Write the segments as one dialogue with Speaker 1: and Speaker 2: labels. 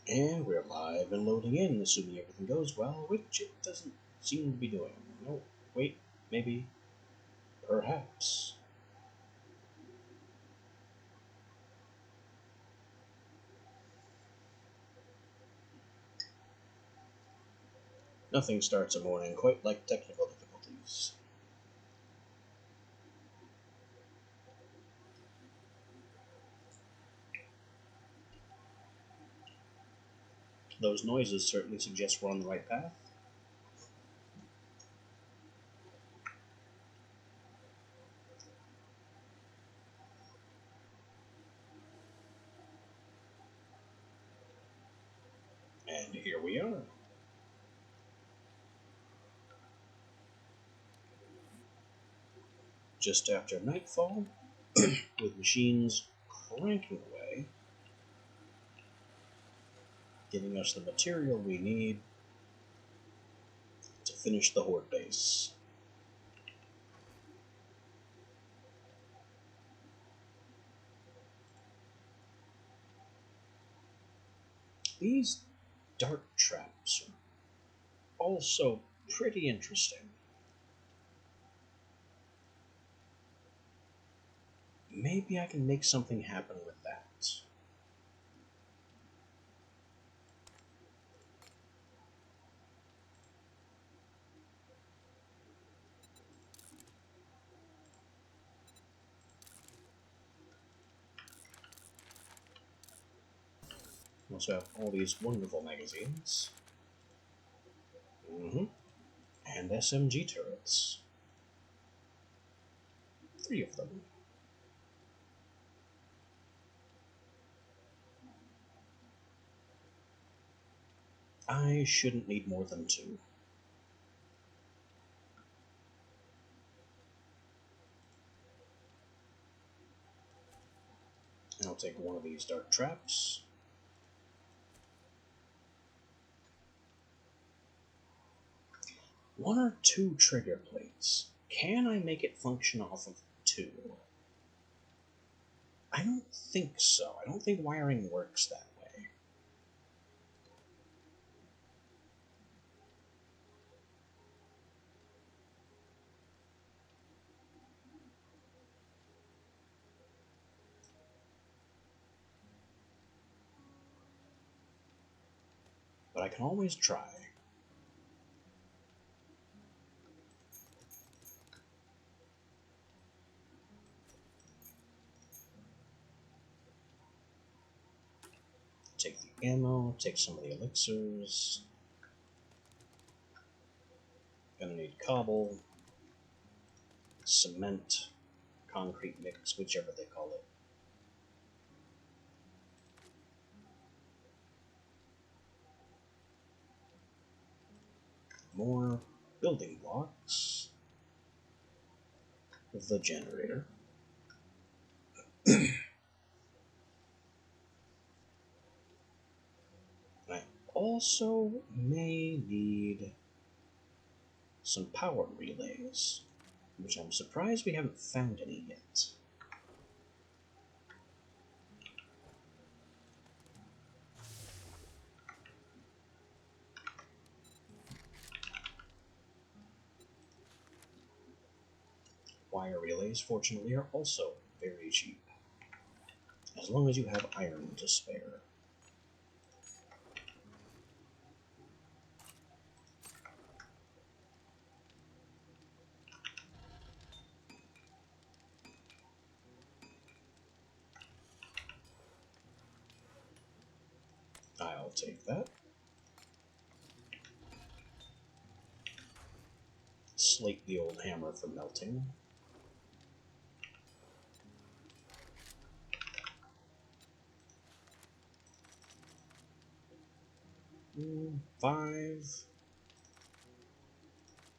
Speaker 1: And we're live and loading in, assuming everything goes well, which it doesn't seem to be doing. No, wait, maybe, perhaps. Nothing starts a morning quite like technical difficulties. Those noises certainly suggest we're on the right path. And here we are. Just after nightfall, with machines cranking away, giving us the material we need to finish the Horde base. These dart traps are also pretty interesting. Maybe I can make something happen with that. We also have all these wonderful magazines. And SMG turrets. 3 of them. I shouldn't need more than 2. I'll take one of these dart traps. One or 2 trigger plates. Can I make it function off of 2? I don't think so. I don't think wiring works that way. But I can always try. Take the ammo, take some of the elixirs. Gonna need cobble, cement, concrete mix, whichever they call it. More building blocks. The generator. I also may need some power relays, which I'm surprised we haven't found any yet. Wire relays, fortunately, are also very cheap, as long as you have iron to spare. I'll take that. Slate the old hammer for melting. Five.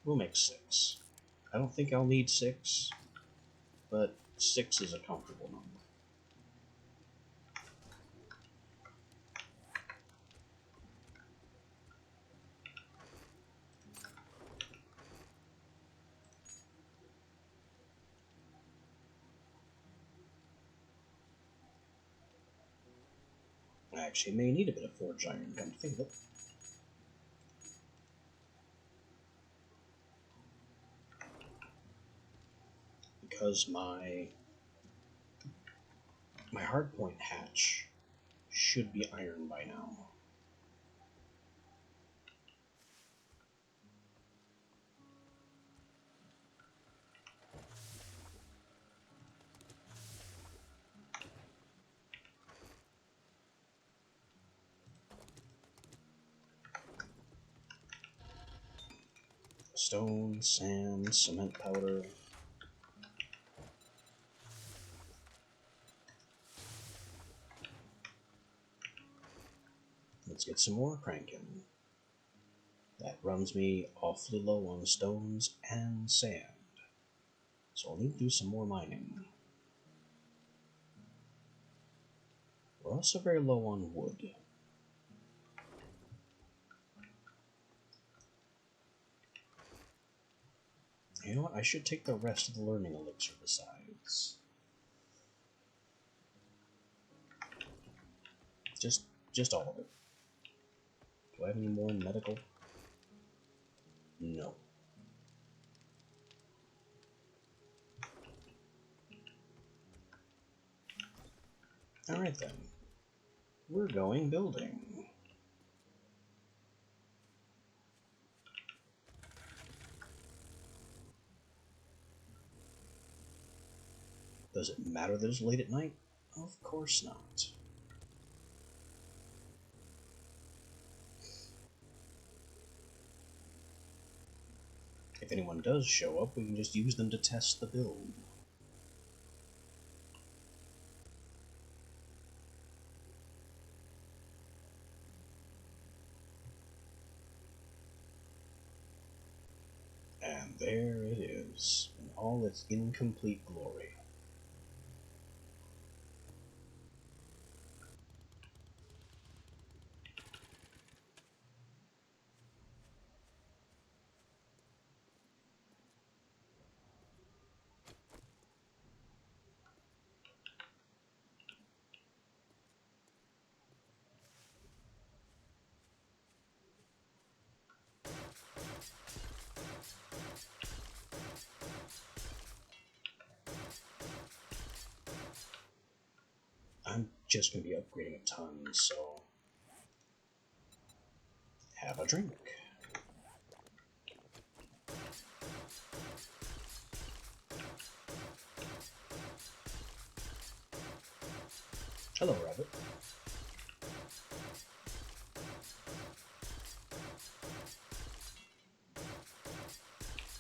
Speaker 1: We'll make 6. I don't think I'll need 6, but 6 is a comfortable number. I actually may need a bit of forged iron, come to think of it. Because my hardpoint hatch should be iron by now. Stone, sand, cement powder. Let's get some more cranking. That runs me awfully low on stones and sand. So I'll need to do some more mining. We're also very low on wood. You know what? I should take the rest of the learning elixir besides. Just all of it. Do I have any more medical? No. Alright then. We're going building. Does it matter that it's late at night? Of course not. If anyone does show up, we can just use them to test the build. And there it is, in all its incomplete glory. I'm just going to be upgrading a ton, so have a drink. Hello, Rabbit.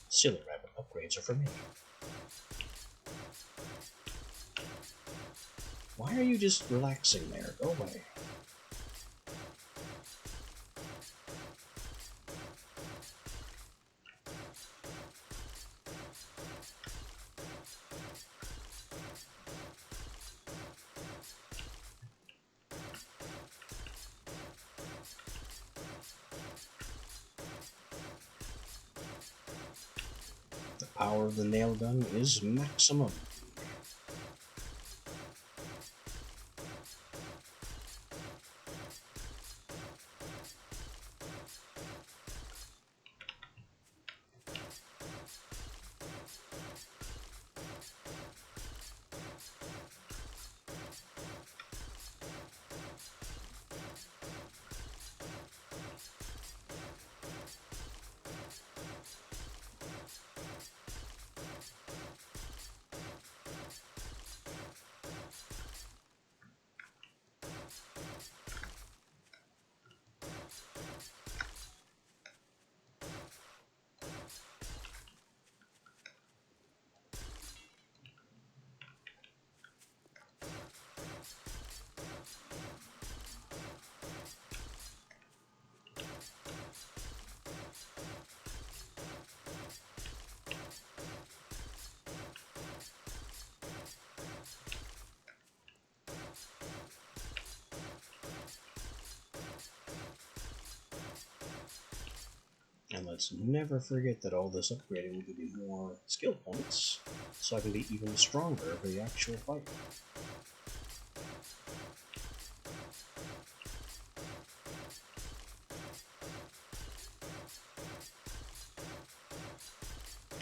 Speaker 1: Silly Rabbit, upgrades are for me. Why are you just relaxing there? Go away. The power of the nail gun is maximum. And let's never forget that all this upgrading will give me more skill points, so I can be even stronger for the actual fight.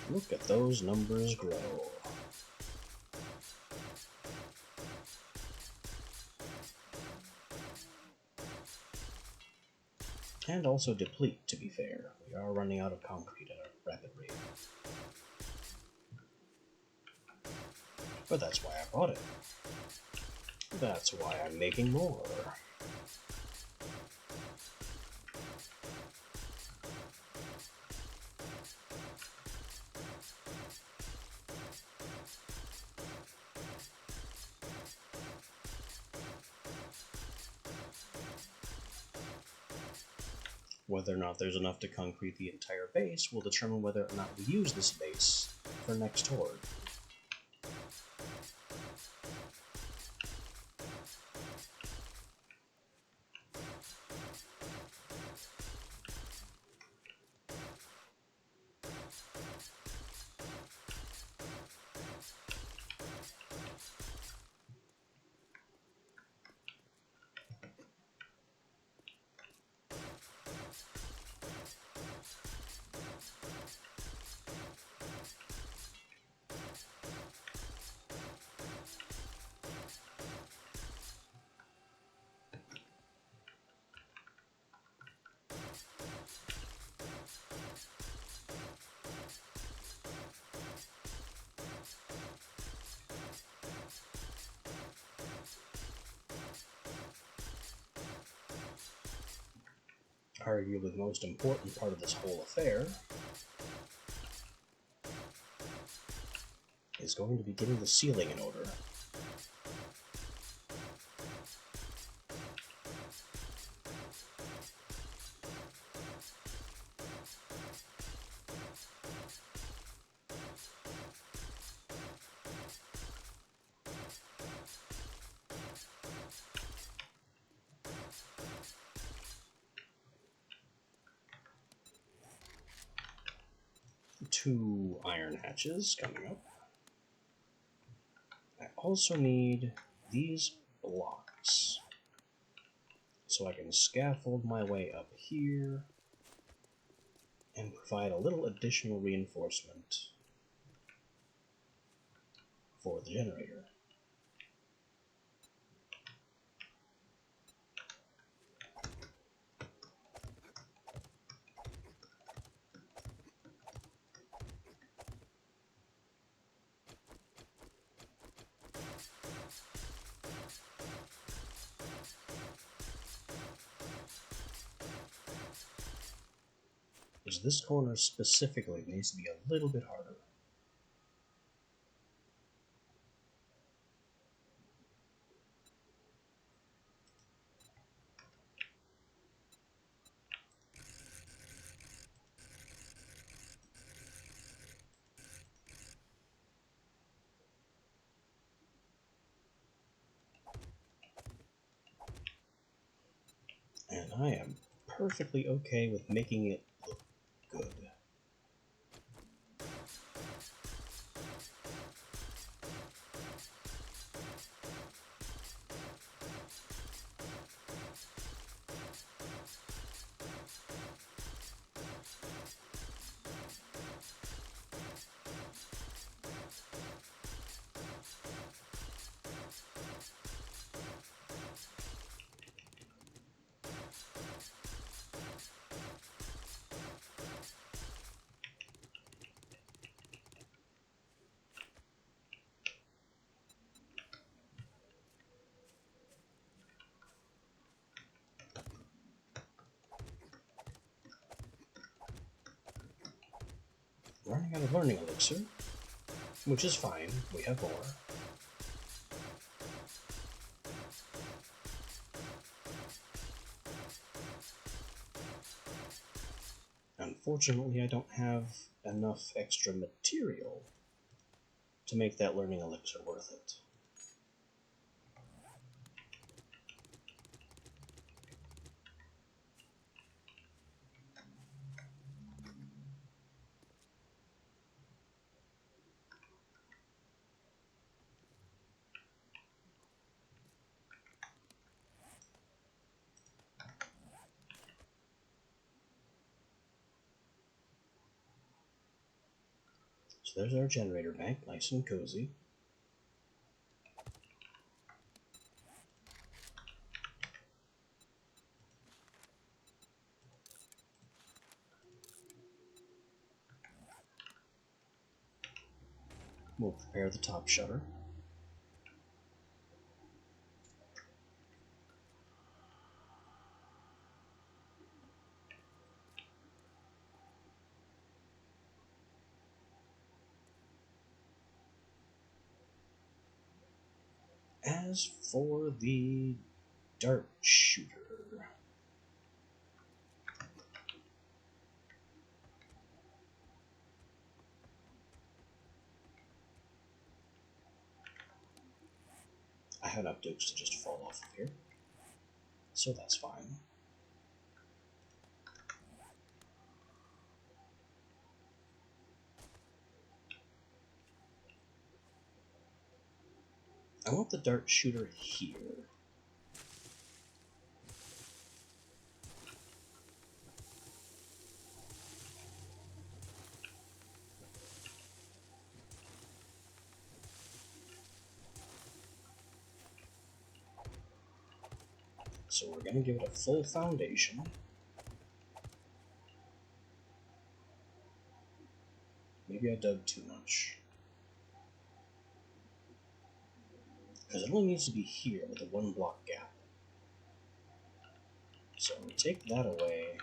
Speaker 1: Look at those numbers grow. And also deplete, to be fair. We are running out of concrete at a rapid rate. But that's why I bought it. That's why I'm making more. Whether or not there's enough to concrete the entire base will determine whether or not we use this base for next horde. Arguably the most important part of this whole affair is going to be getting the ceiling in order. Two iron hatches coming up. I also need these blocks so I can scaffold my way up here and provide a little additional reinforcement for the generator. Because this corner specifically needs to be a little bit harder. And I am perfectly okay with making it look good. Running out of learning elixir, which is fine, we have more. Unfortunately, I don't have enough extra material to make that learning elixir worth it. So there's our generator bank, nice and cozy. We'll prepare the top shutter. As for the dart shooter, I had enough dukes to just fall off of here, so that's fine. I want the dart shooter here. So we're going to give it a full foundation. Maybe I dug too much. Because it only needs to be here with a 1 block gap. So take that away.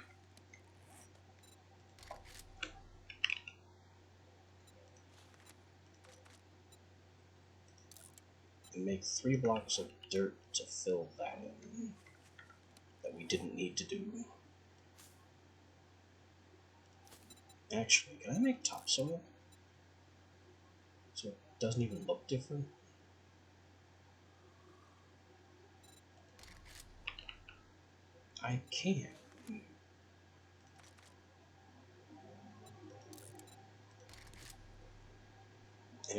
Speaker 1: And make 3 blocks of dirt to fill that in. That we didn't need to do. Actually, can I make topsoil? So it doesn't even look different? I can. And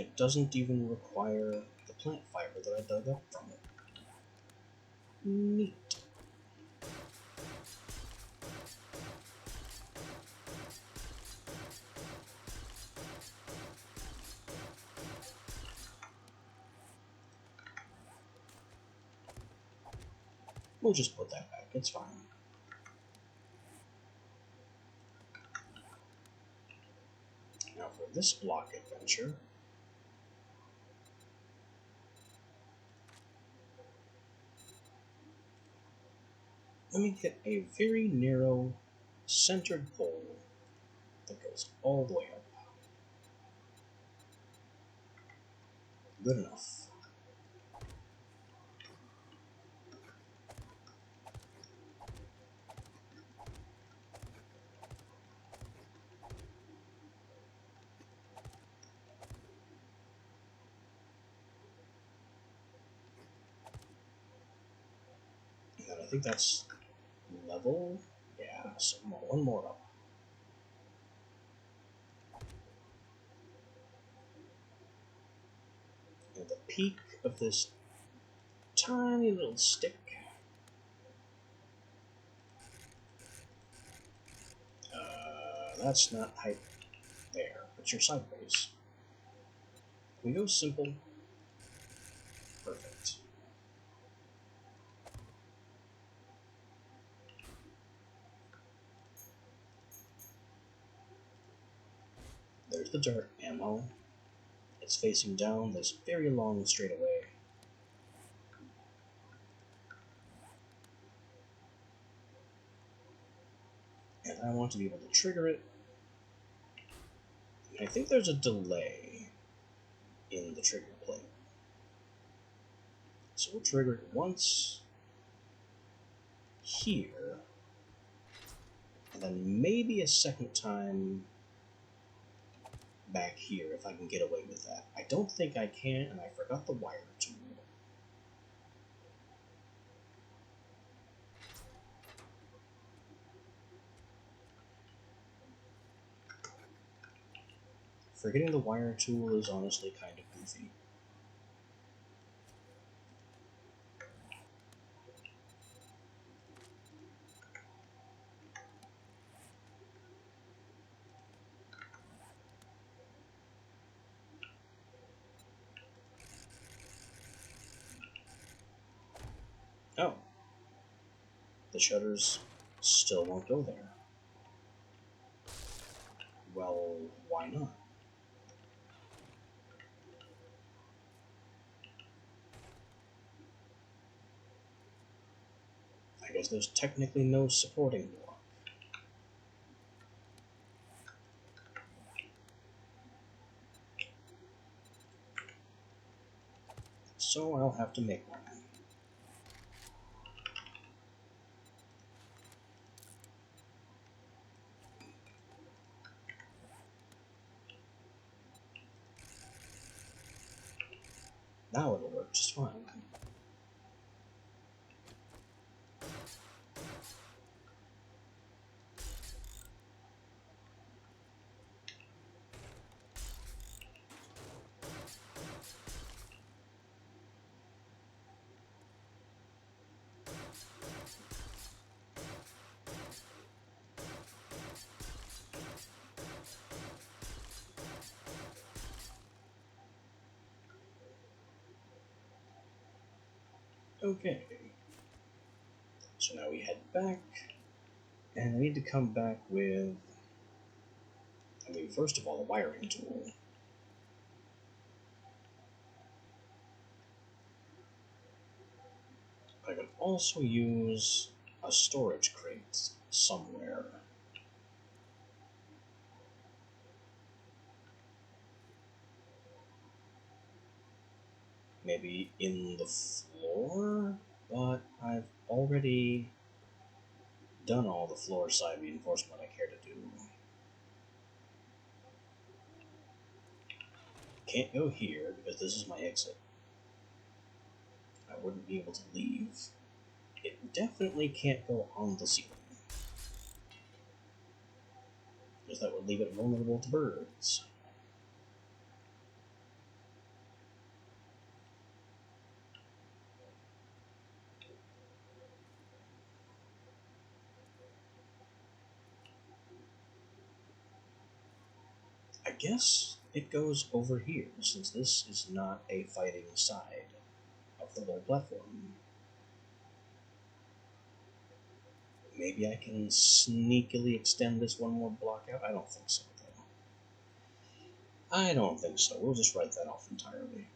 Speaker 1: it doesn't even require the plant fiber that I dug up from it. Neat. We'll just put that back, it's fine. Now for this block adventure, let me get a very narrow, centered pole that goes all the way up. Good enough. And I think that's level. Yeah, so one more up. And the peak of this tiny little stick. That's not height there, but you're sideways. We go simple. Perfect. There's the dirt ammo. It's facing down this very long straightaway. And I want to be able to trigger it. And I think there's a delay in the trigger plate. So we'll trigger it once here, and then maybe a second time back here if I can get away with that. I don't think I can, and I forgot the wire tool. Forgetting the wire tool is honestly kind of goofy. Oh, the shutters still won't go there. Well, why not? I guess there's technically no supporting block. So I'll have to make one. Now it'll work just fine. Okay. So now we head back, and I need to come back with, first of all, a wiring tool. I could also use a storage crate somewhere. Maybe in the floor? But I've already done all the floor side reinforcement I care to do. Can't go here because this is my exit. I wouldn't be able to leave. It definitely can't go on the ceiling, because that would leave it vulnerable to birds. I guess it goes over here, since this is not a fighting side of the whole platform. Maybe I can sneakily extend this one more block out? I don't think so, though. I don't think so. We'll just write that off entirely.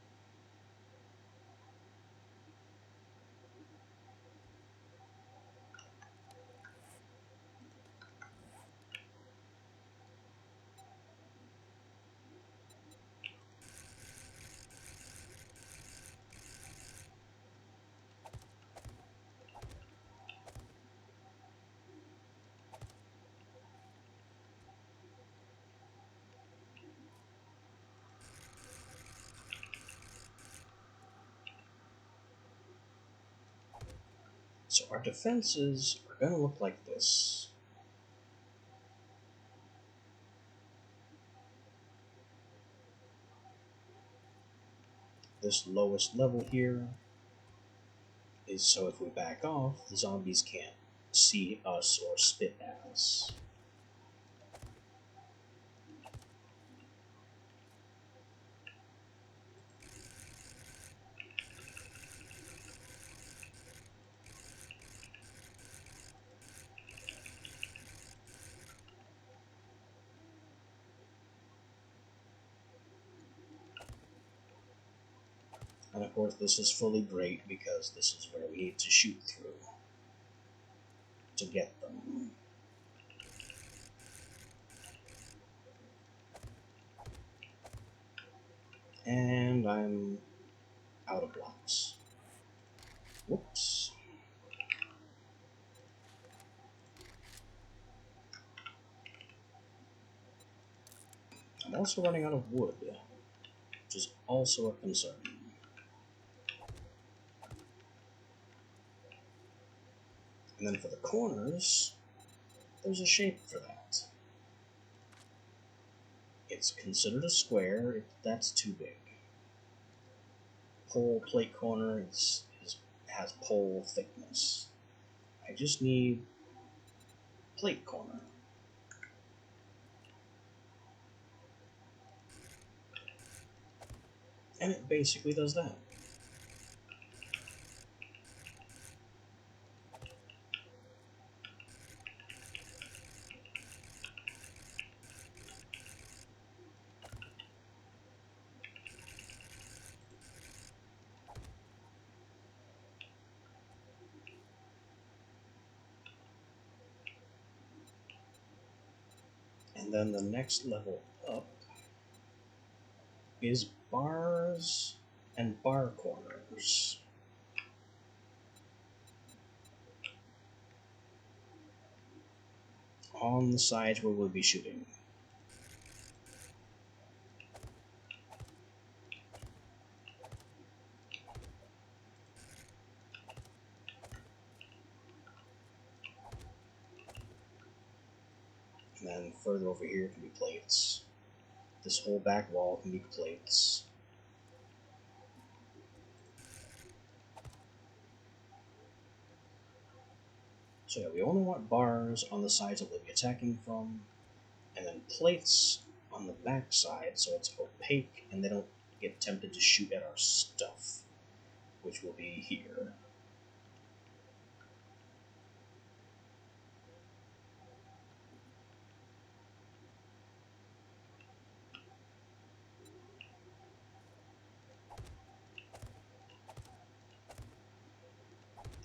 Speaker 1: So our defenses are going to look like this. This lowest level here is so if we back off, the zombies can't see us or spit at us. And of course this is fully great because this is where we need to shoot through to get them. And I'm out of blocks. Whoops. I'm also running out of wood, which is also a concern. And then for the corners, there's a shape for that. It's considered a square, that's too big. Pole plate corner has pole thickness. I just need plate corner. And it basically does that. And then the next level up is bars and bar corners. On the sides where we'll be shooting. And then further over here can be plates. This whole back wall can be plates. So yeah, we only want bars on the sides that we'll be attacking from, and then plates on the back side so it's opaque and they don't get tempted to shoot at our stuff, which will be here.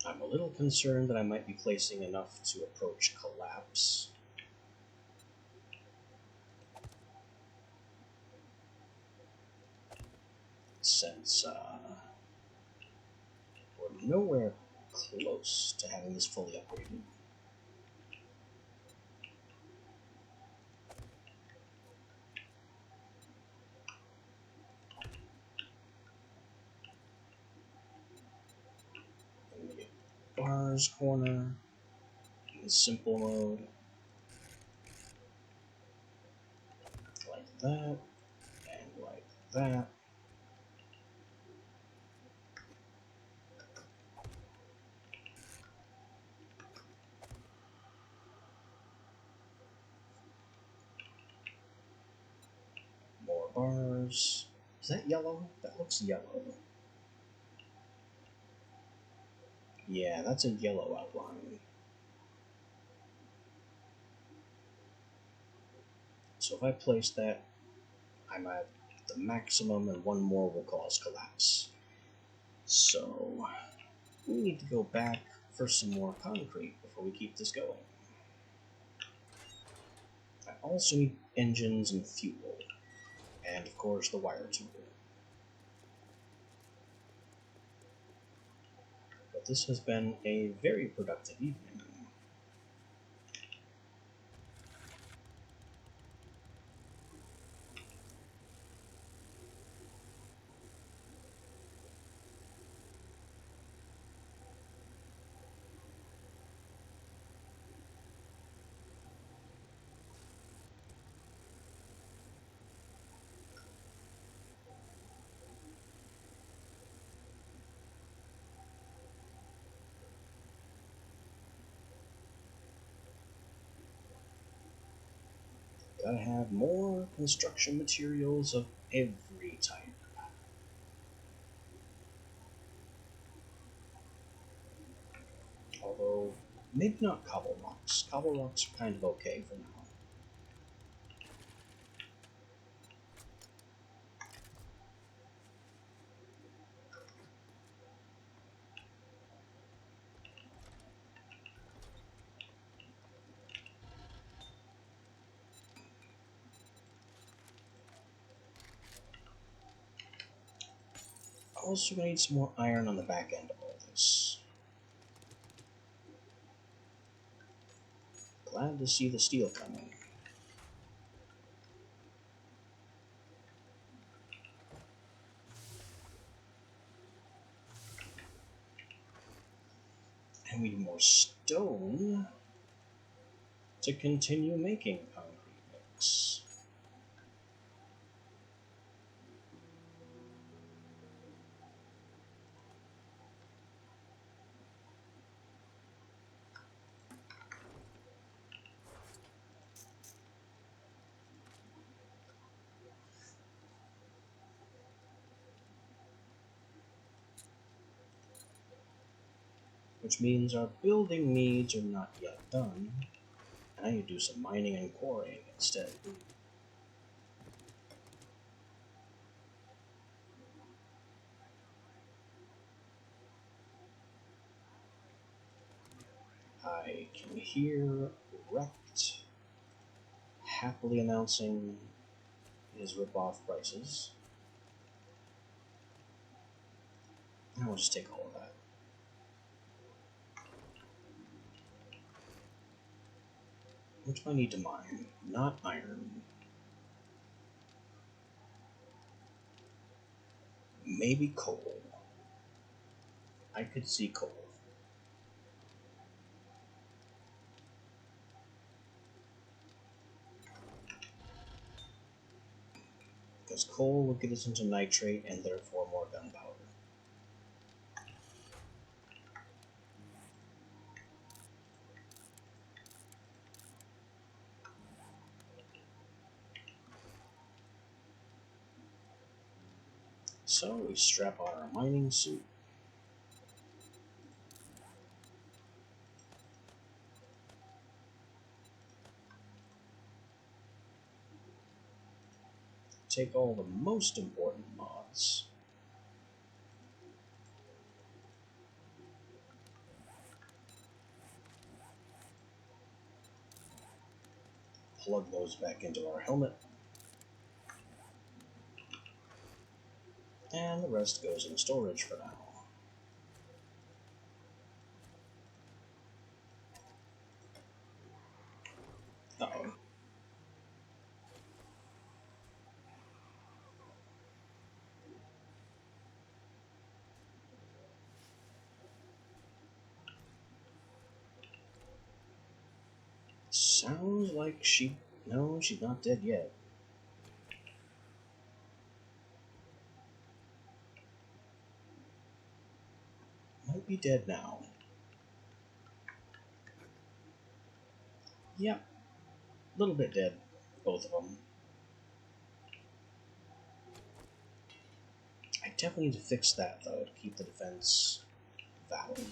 Speaker 1: I'm a little concerned that I might be placing enough to approach collapse. Since we're nowhere close to having this fully upgraded. I'm gonna get bars corner in simple mode. Like that, and like that. More bars. Is that yellow? That looks yellow. Yeah, that's a yellow outline. So if I place that, I'm at the maximum and one more will cause collapse. So we need to go back for some more concrete before we keep this going. I also need engines and fuel, and of course the wire tool. But this has been a very productive evening. Gotta have more construction materials of every type. Although, maybe not cobble rocks. Cobble rocks are kind of okay for now. Also gonna need some more iron on the back end of all this. Glad to see the steel coming. And we need more stone to continue making concrete mix. Which means our building needs are not yet done. And I need to do some mining and quarrying instead. I can hear wrecked happily announcing his rip-off prices. And we'll just take all of that. What do I need to mine? Not iron. Maybe coal. I could see coal. Because coal will get us into nitrate and therefore more gunpowder. So we strap on our mining suit. Take all the most important mods. Plug those back into our helmet. And the rest goes in storage for now. Uh-oh. Sounds like she... No, she's not dead yet. Might be dead now. Yep. A little bit dead. Both of them. I definitely need to fix that, though, to keep the defense valid.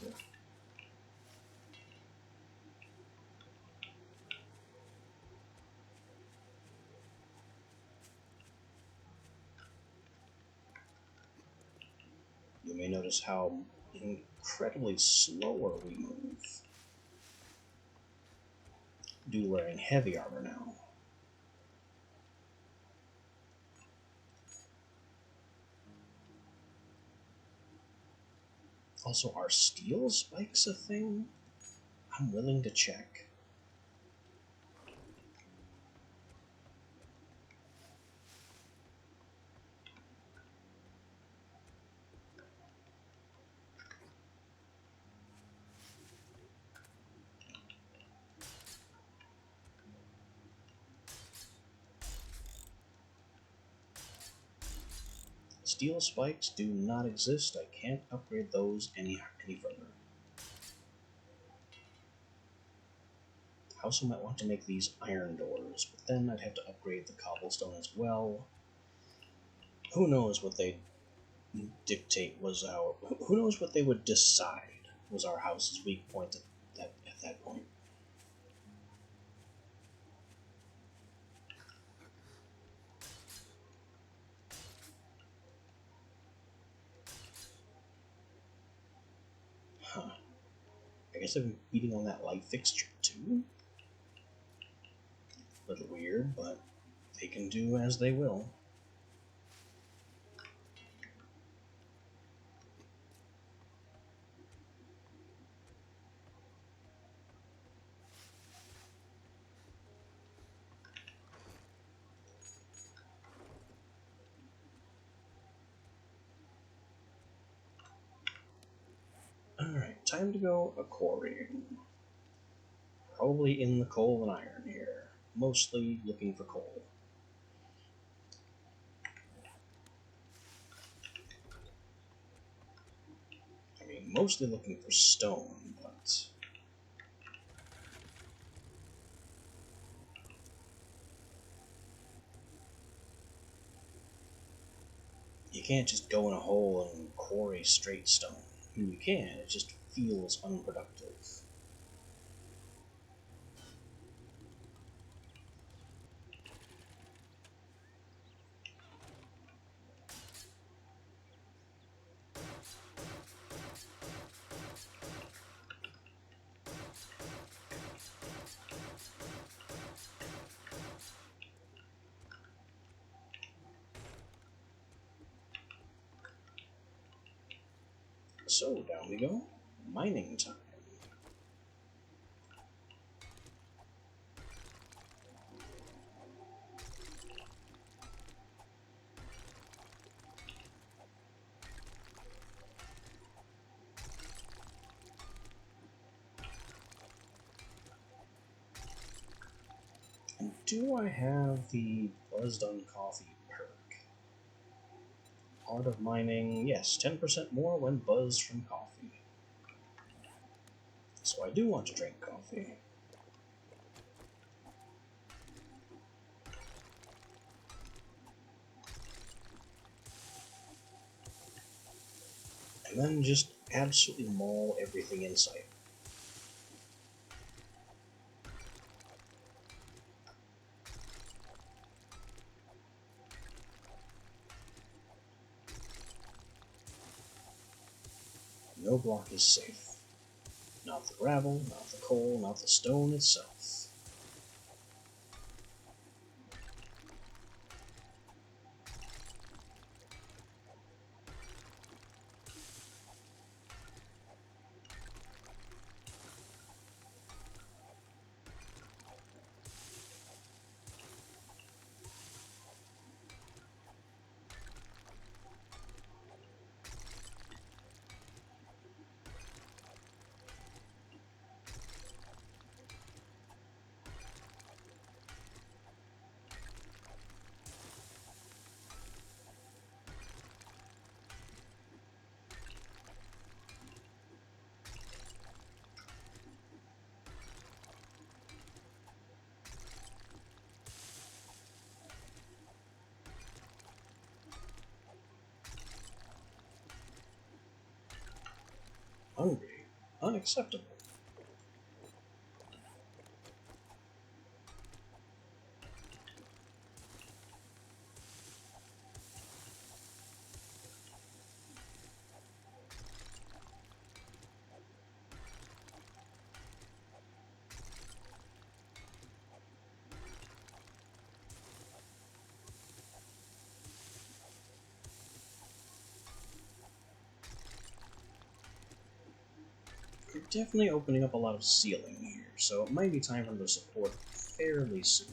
Speaker 1: You may notice how incredibly slower we move. Due to wearing heavy armor now. Also, are steel spikes a thing? I'm willing to check. Steel spikes do not exist. I can't upgrade those any further. I also might want to make these iron doors, but then I'd have to upgrade the cobblestone as well. Who knows what they dictate was our... Who knows what they would decide was our house's weak point at that point. Huh. I guess I've been beating on that light fixture too? A little weird, but they can do as they will. Alright, time to go a quarrying. Probably in the coal and iron here. Mostly looking for coal. I mean, mostly looking for stone, but... You can't just go in a hole and quarry straight stone. I mean, you can, it just feels unproductive. So down we go. Mining time. And do I have the Buzzed on Coffee perk? Art of Mining, yes, 10% more when buzzed from coffee. So I do want to drink coffee. And then just absolutely maul everything in sight. No block is safe. Not the gravel, not the coal, not the stone itself. Hungry. Unacceptable. We're definitely opening up a lot of ceiling here, so it might be time for them to support fairly soon.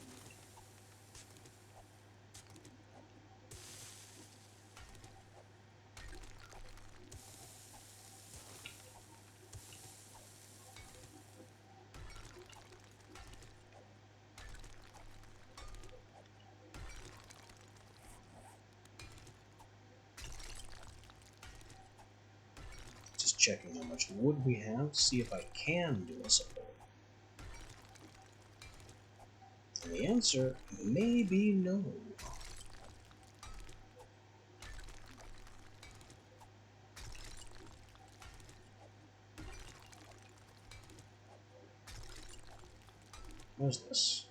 Speaker 1: Just checking how much wood we have to see if I can do a support. And the answer may be no. What is this?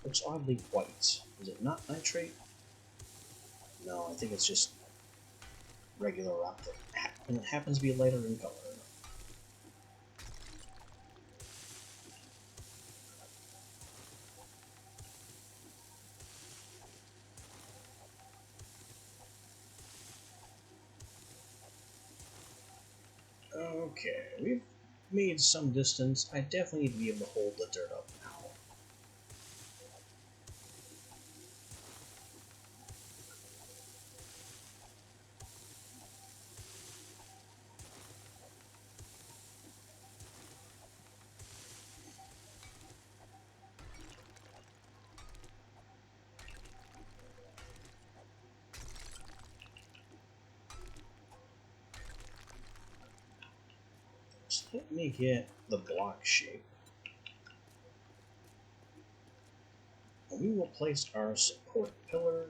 Speaker 1: Looks oddly white. Is it not nitrate? No, I think it's just regular rock that happens to be lighter in color. Okay, we've made some distance. I definitely need to be able to hold the dirt up now. So let me get the block shape. And we will place our support pillar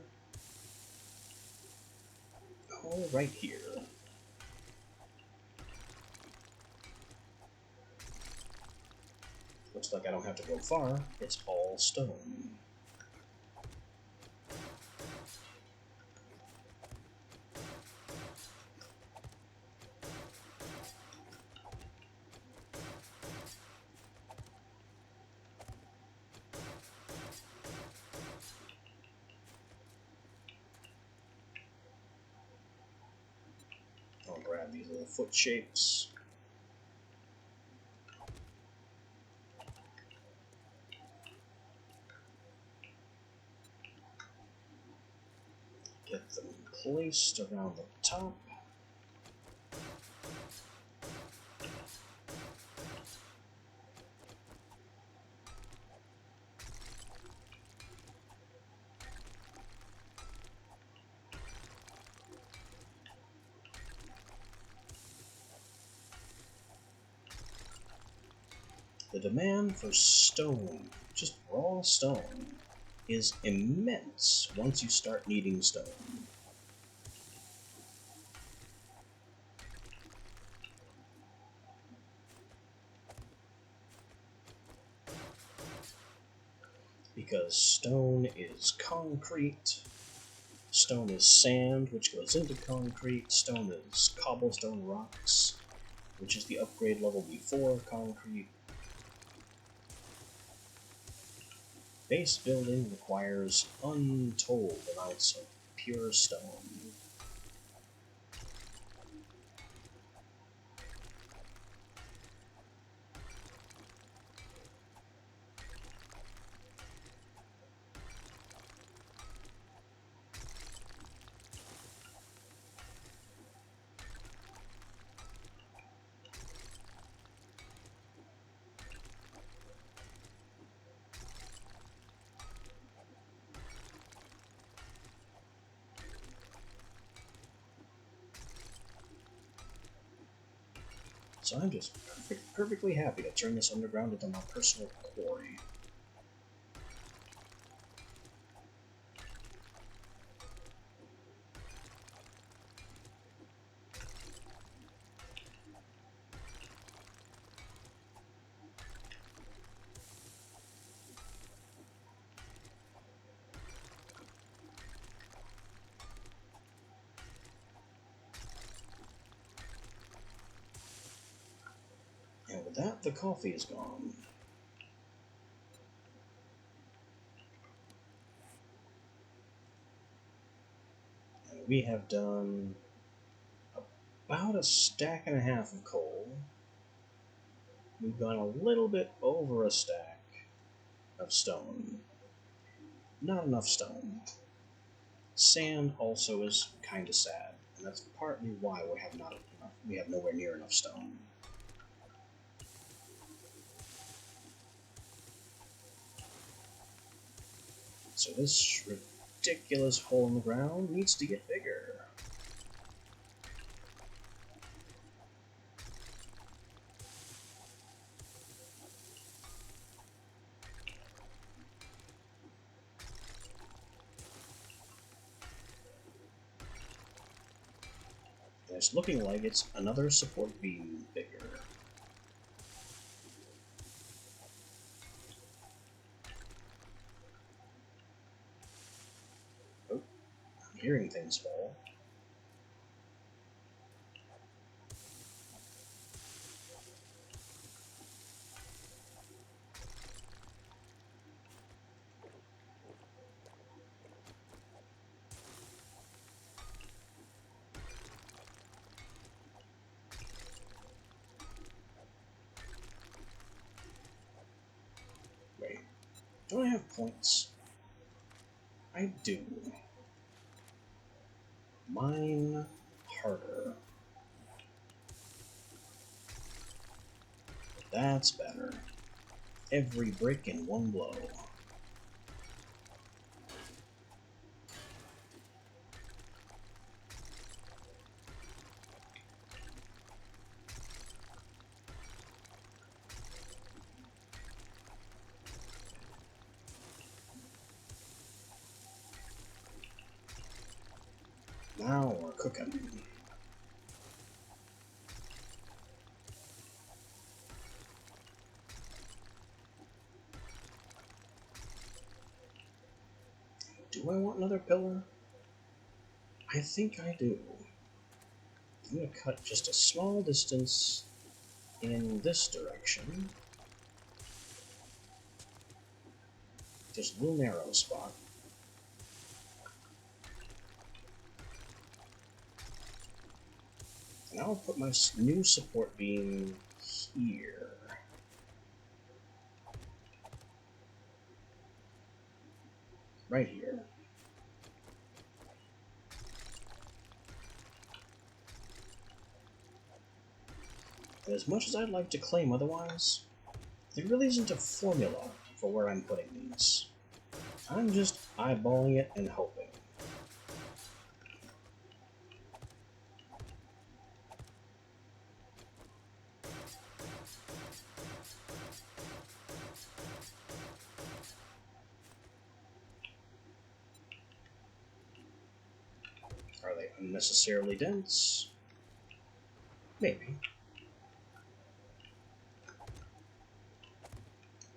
Speaker 1: right here. Looks like I don't have to go far. It's all stone. grab these little foot shapes. Get them placed around the top. The demand for stone, just raw stone, is immense once you start needing stone. Because stone is concrete, stone is sand, which goes into concrete, stone is cobblestone rocks, which is the upgrade level before concrete. Base building requires untold amounts of pure stone. So I'm just perfectly happy to turn this underground into my personal quarry. And with that, the coffee is gone. And we have done about a stack and a half of coal. We've gone a little bit over a stack of stone. Not enough stone. Sand also is kind of sad, and that's partly why we have nowhere near enough stone. So this ridiculous hole in the ground needs to get bigger. And it's looking like it's another support beam bigger. Oh, I'm hearing things fall. Wait, do I have points? I do. Mine harder. That's better. Every brick in one blow. Now we're cooking. Do I want another pillar? I think I do. I'm going to cut just a small distance in this direction. Just a little narrow spot. And I'll put my new support beam here. Right here. And as much as I'd like to claim otherwise, there really isn't a formula for where I'm putting these. I'm just eyeballing it and hoping. Are they unnecessarily dense? Maybe.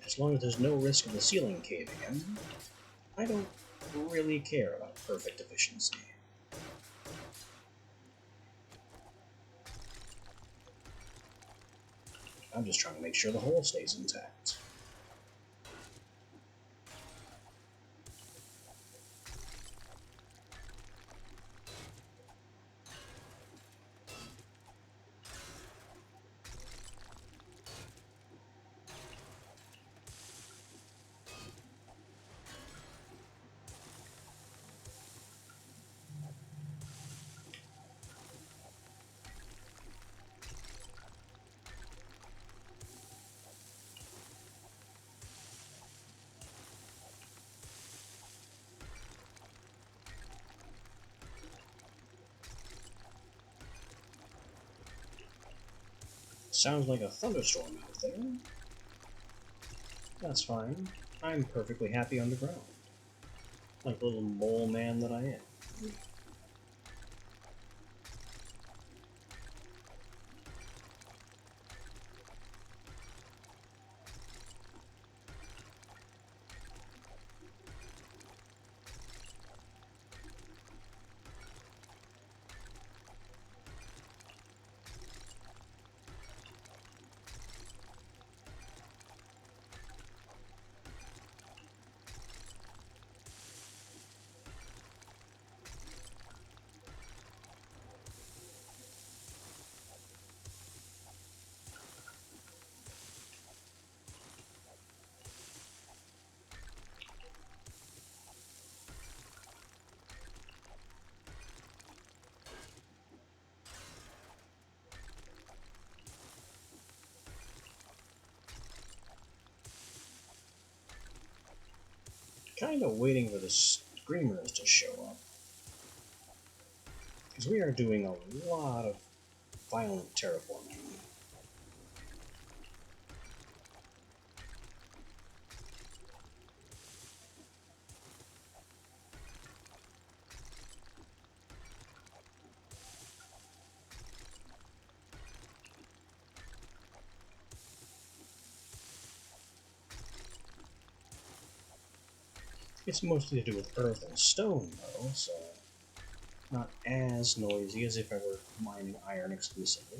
Speaker 1: As long as there's no risk of the ceiling caving in, I don't really care about perfect efficiency. I'm just trying to make sure the hole stays intact. Sounds like a thunderstorm out there. That's fine. I'm perfectly happy underground. Like the little mole man that I am. Kinda waiting for the screamers to show up. Because we are doing a lot of violent terraforming. It's mostly to do with earth and stone, though, so not as noisy as if I were mining iron exclusively.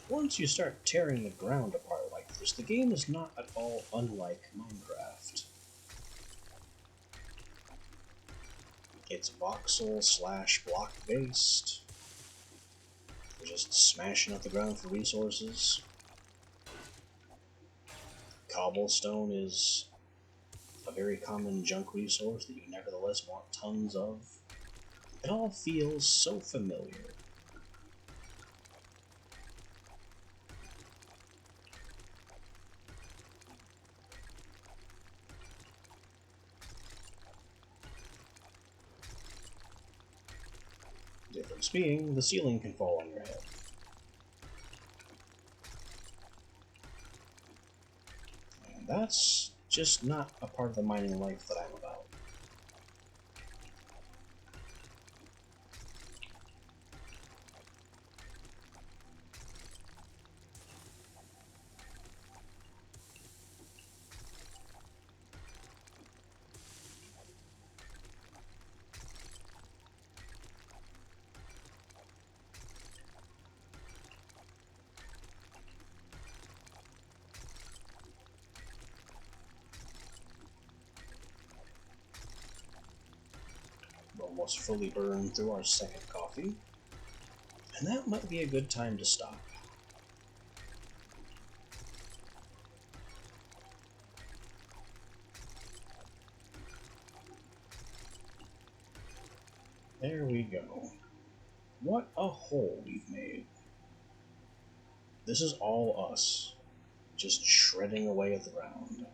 Speaker 1: Once you start tearing the ground apart like this, the game is not at all unlike Minecraft. It's voxel / block based. You're just smashing up the ground for resources. Cobblestone is a very common junk resource that you nevertheless want tons of. It all feels so familiar. Difference being, the ceiling can fall on your head. And that's just not a part of the mining life that I'm about. almost fully burned through our second coffee, and that might be a good time to stop. There we go. What a hole we've made. This is all us, just shredding away at the ground.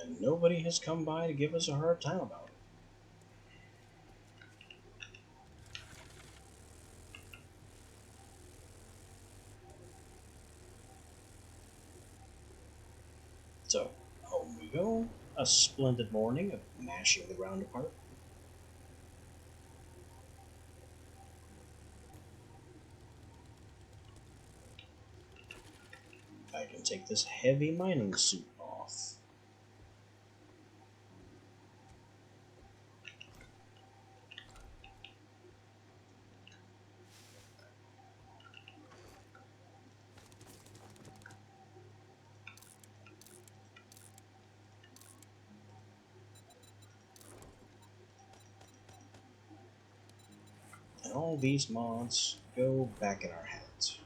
Speaker 1: And nobody has come by to give us a hard time about it. So, home we go. A splendid morning of mashing the ground apart. I can take this heavy mining suit off. And all these mods go back in our heads.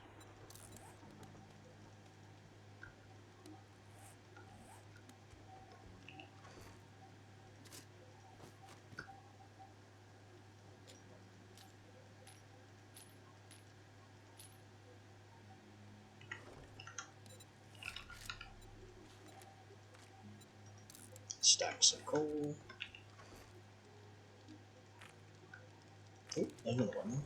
Speaker 1: Stacks of coal. Oh, there's another one.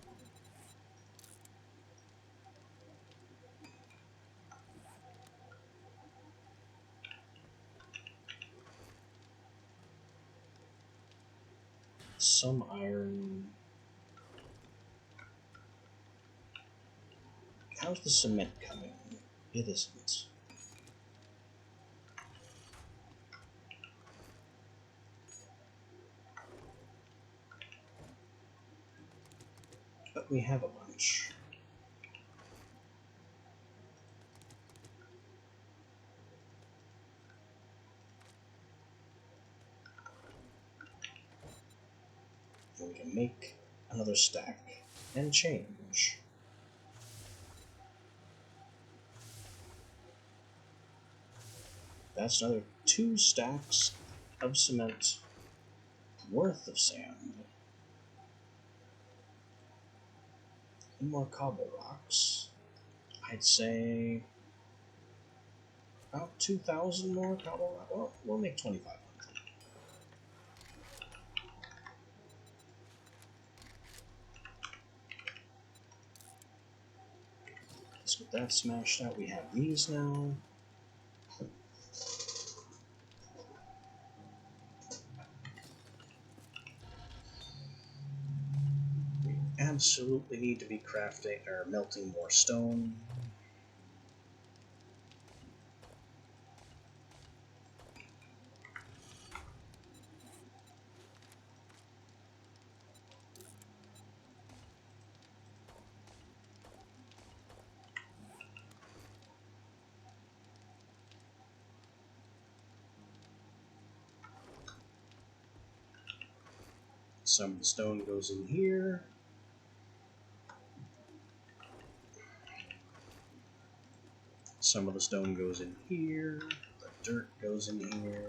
Speaker 1: Some iron. How's the cement coming? It isn't. But we have a bunch. And we can make another stack and change. That's another 2 stacks of cement worth of sand. And more cobble rocks. I'd say about 2,000 more cobble rocks. Well, we'll make 2,500. Let's get that smashed out. We have these now. We absolutely need to be crafting or melting more stone. Some of the stone goes in here. Some of the stone goes in here. The dirt goes in here.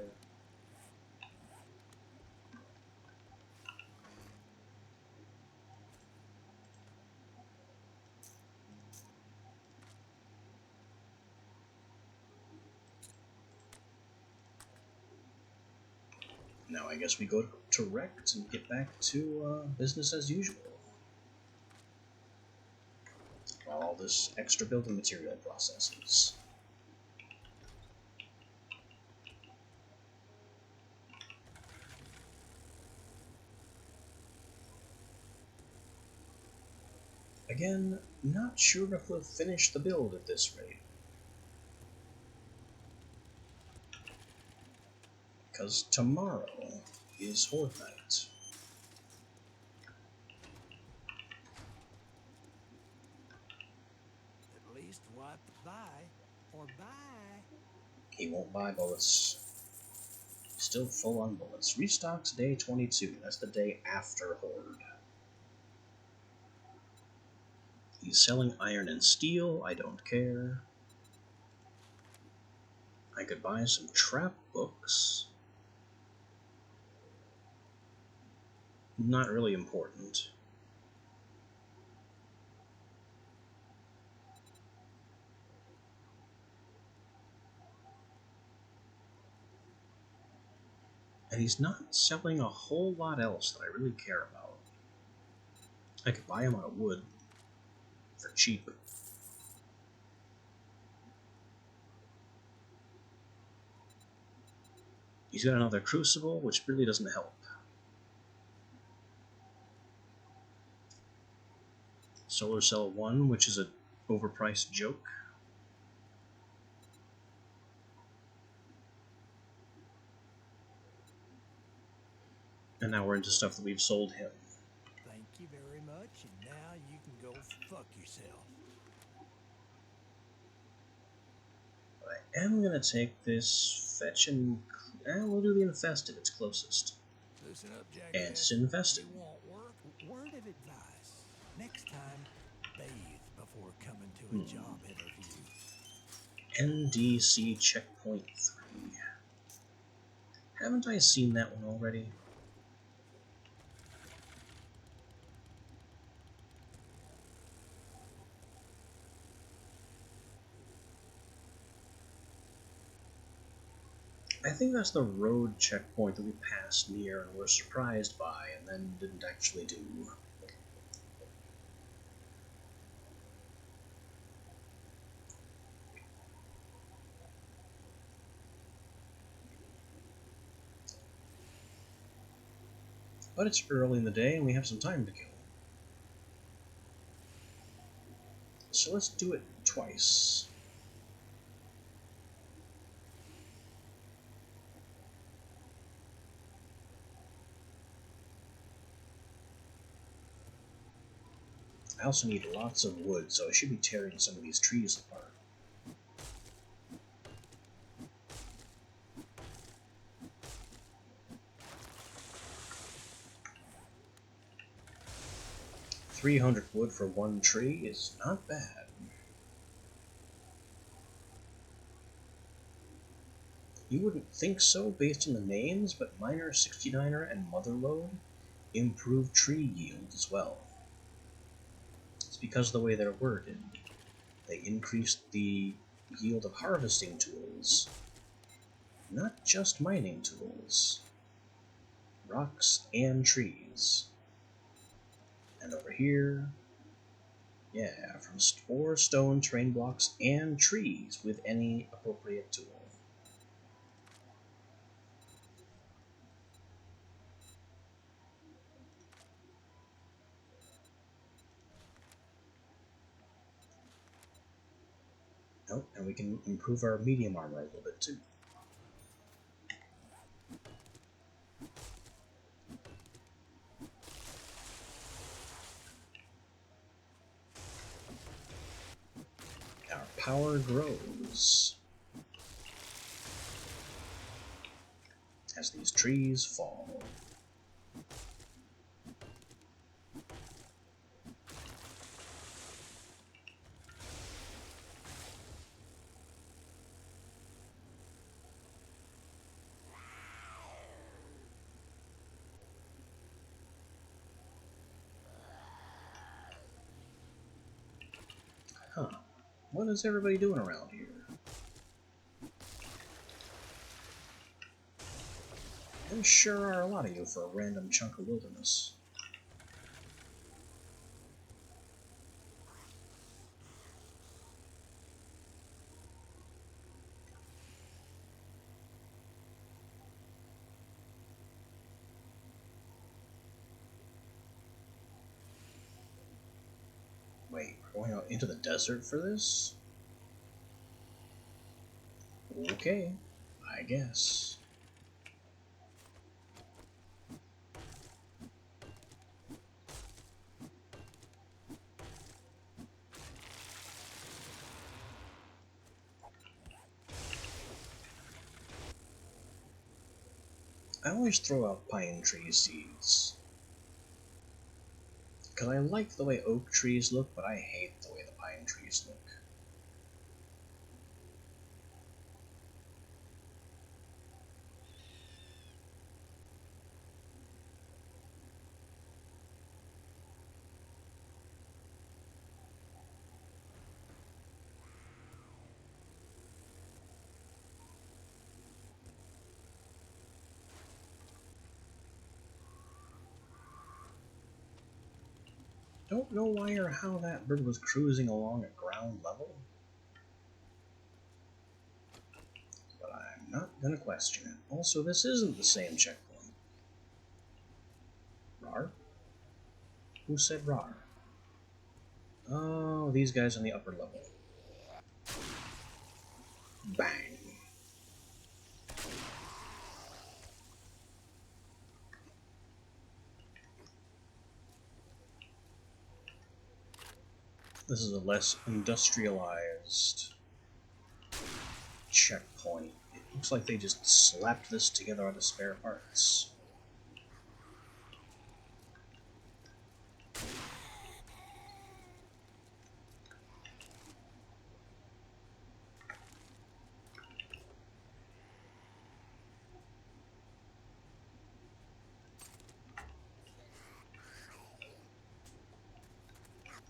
Speaker 1: Now I guess we go to Rect and get back to business as usual. While all this extra building material processes. Again, not sure if we'll finish the build at this rate. because tomorrow is Horde Night.
Speaker 2: At least wipe buy or buy.
Speaker 1: He won't buy bullets. Still full on bullets. Restocks day 22. That's the day after Horde. He's selling iron and steel. I don't care. I could buy some trap books. Not really important. And he's not selling a whole lot else that I really care about. I could buy him out of wood for cheap. He's got another crucible, which really doesn't help. Solar Cell 1, which is an overpriced joke. And now we're into stuff that we've sold him.
Speaker 2: Thank you very much, and now you can go fuck yourself.
Speaker 1: I am going to take this fetch and... we'll do the infest if it's closest.
Speaker 2: Listen up, jackass.
Speaker 1: And it's infested.
Speaker 2: You want work? Word of advice. Next time, bathe before coming to a job interview.
Speaker 1: NDC Checkpoint 3. Haven't I seen that one already? I think that's the road checkpoint that we passed near and were surprised by and then didn't actually do. But it's early in the day and we have some time to kill. So let's do it twice. I also need lots of wood, so I should be tearing some of these trees apart. $300 wood for one tree is not bad. You wouldn't think so based on the names, but Miner 69er and Motherlode improve tree yield as well. It's because of the way they're worded. They increase the yield of harvesting tools, not just mining tools, rocks and trees. And over here, yeah, from 4 stone terrain blocks and trees with any appropriate tool. Oh, and we can improve our medium armor a little bit too. Our power grows as these trees fall. Huh. What is everybody doing around here? There sure are a lot of you for a random chunk of wilderness. Wait, we're going out into the desert for this? Okay, I guess. I always throw out pine tree seeds. Because I like the way oak trees look, but I hate the way the pine trees look. Don't know why or how that bird was cruising along at ground level, but I'm not gonna question it. Also, this isn't the same checkpoint. Rar? Who said Rar? Oh, these guys on the upper level. Bang. This is a less industrialized checkpoint. It looks like they just slapped this together out of spare parts.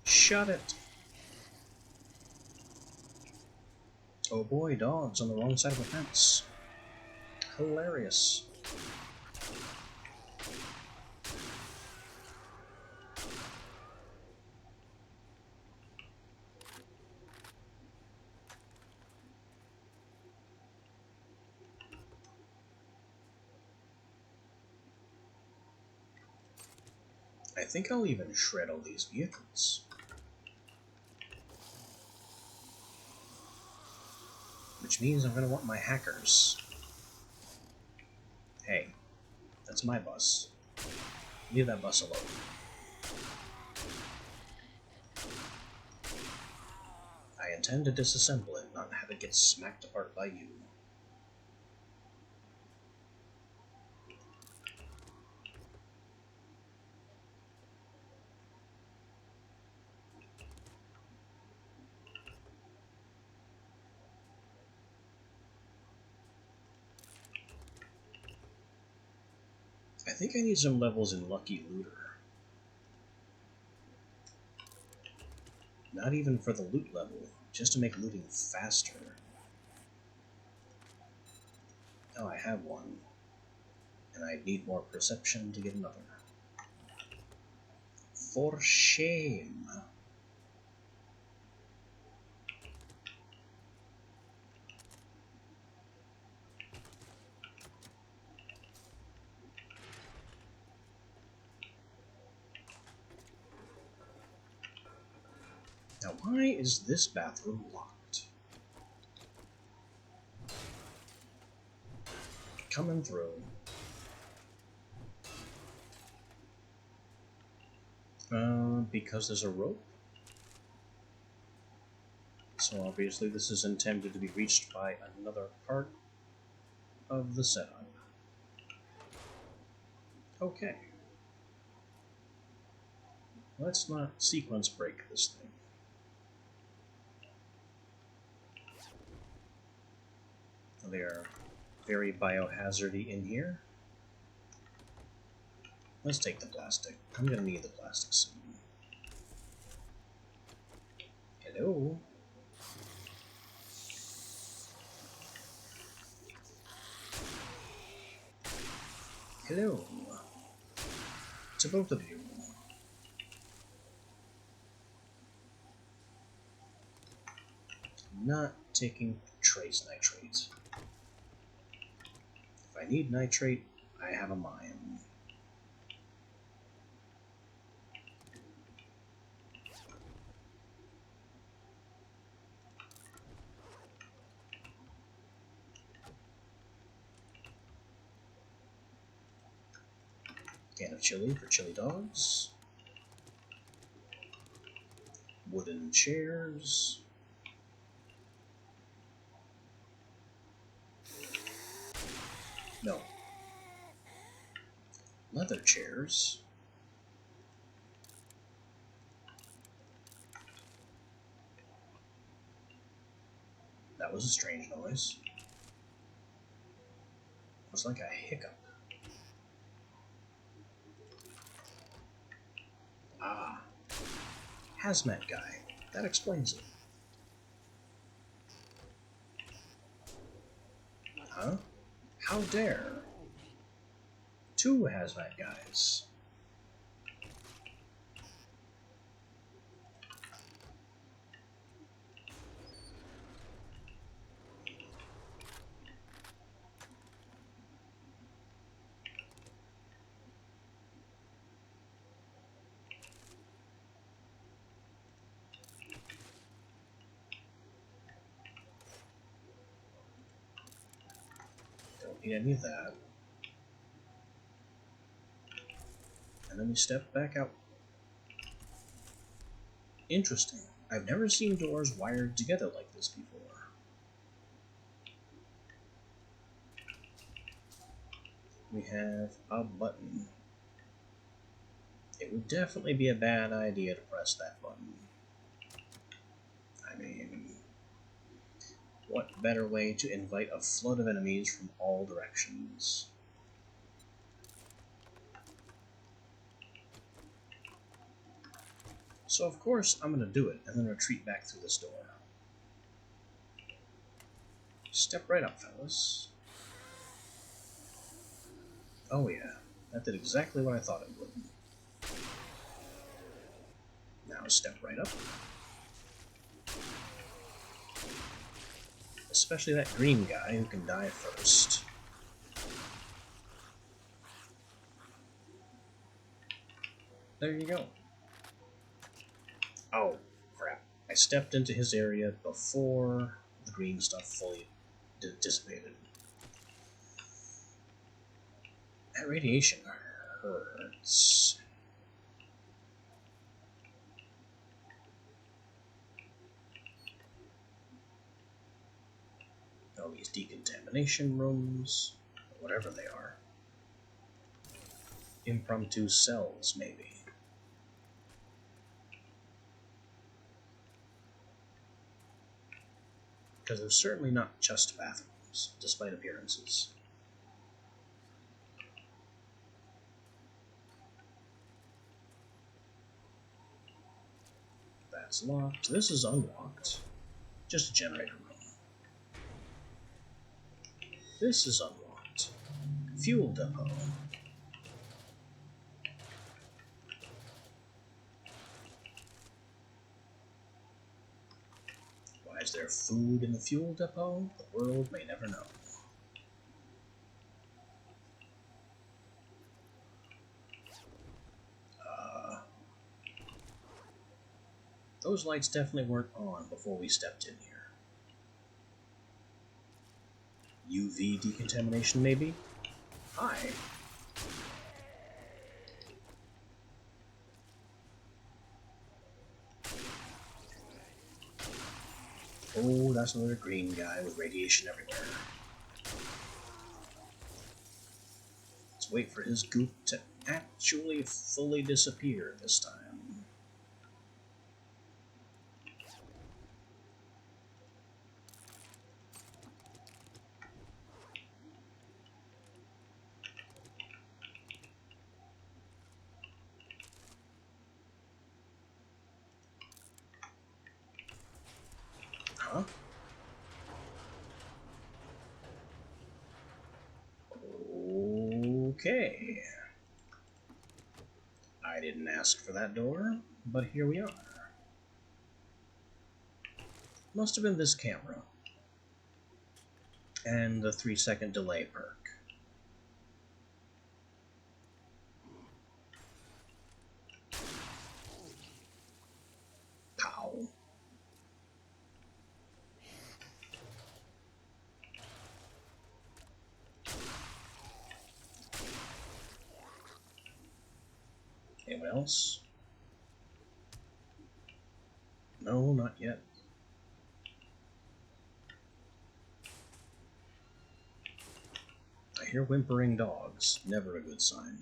Speaker 1: Shut it! Oh boy, dogs on the wrong side of the fence. Hilarious. I think I'll even shred all these vehicles. Which means I'm gonna want my hackers. Hey, that's my bus. Leave that bus alone. I intend to disassemble it, not have it get smacked apart by you. I think I need some levels in Lucky Looter. Not even for the loot level, just to make looting faster. Oh, I have one. And I need more perception to get another. For shame. Now, why is this bathroom locked? Coming through. Because there's a rope? So obviously this is intended to be reached by another part of the setup. Okay. Let's not sequence break this thing. They are very biohazardy in here. Let's take the plastic. I'm gonna need the plastic soon. Hello? Hello? To both of you. Not taking trace nitrate. If I need nitrate, I have a mine. Can of chili for chili dogs. Wooden chairs. No. Leather chairs. That was a strange noise. It was like a hiccup. Ah, hazmat guy. That explains it. Huh? How dare? 2 hazmat guys. Don't need any of that. And then we step back out. Interesting. I've never seen doors wired together like this before. We have a button. It would definitely be a bad idea to press that button. I mean, what better way to invite a flood of enemies from all directions? So of course I'm going to do it and then retreat back through this door. Step right up, fellas. Oh yeah, that did exactly what I thought it would. Now step right up. Especially that green guy who can die first. There you go. Oh, crap. I stepped into his area before the green stuff fully dissipated. That radiation hurts. All these decontamination rooms, whatever they are. Impromptu cells, maybe. Because they're certainly not just bathrooms, despite appearances. That's locked. This is unlocked. Just a generator room. This is unlocked. Fuel depot. Why is there food in the fuel depot? The world may never know. Those lights definitely weren't on before we stepped in here. UV decontamination, maybe? Hi. Oh, that's another green guy with radiation everywhere. Let's wait for his goop to actually fully disappear this time. Huh? Okay. I didn't ask for that door, but here we are. Must have been this camera. And the 3-second delay perk. Pow. Anyone else? No, not yet. I hear whimpering dogs. Never a good sign.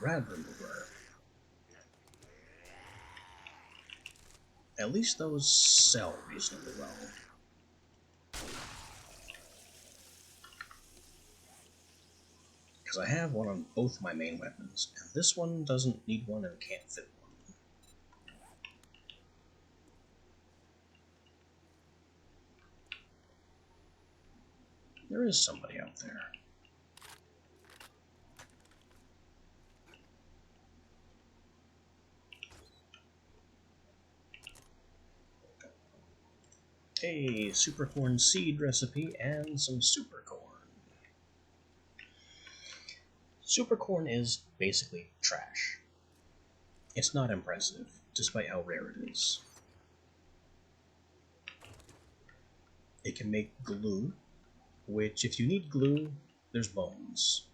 Speaker 1: rad remover. At least those sell reasonably well. Because I have one on both my main weapons, and this one doesn't need one and can't fit one. There is somebody out there. A supercorn seed recipe and some supercorn. Supercorn is basically trash. It's not impressive, despite how rare it is. It can make glue, which if you need glue, there's bones.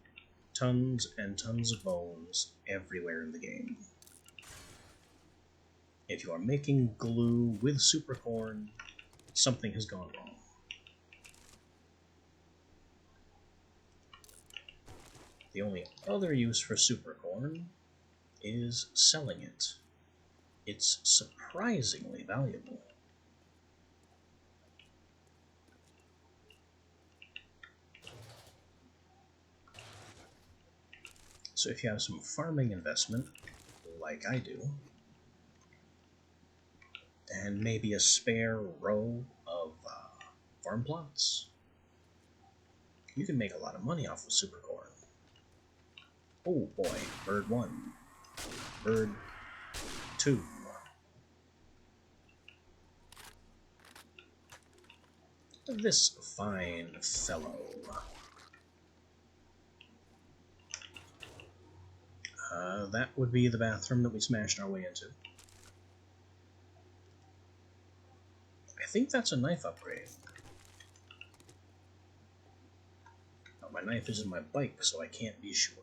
Speaker 1: Tons and tons of bones everywhere in the game. If you are making glue with supercorn, something has gone wrong. The only other use for supercorn is selling it. It's surprisingly valuable. So if you have some farming investment, like I do, and maybe a spare row of farm plots, you can make a lot of money off of supercorn. Oh boy, bird 1, bird 2. This fine fellow. That would be the bathroom that we smashed our way into. I think that's a knife upgrade. Oh, my knife is in my bike, so I can't be sure.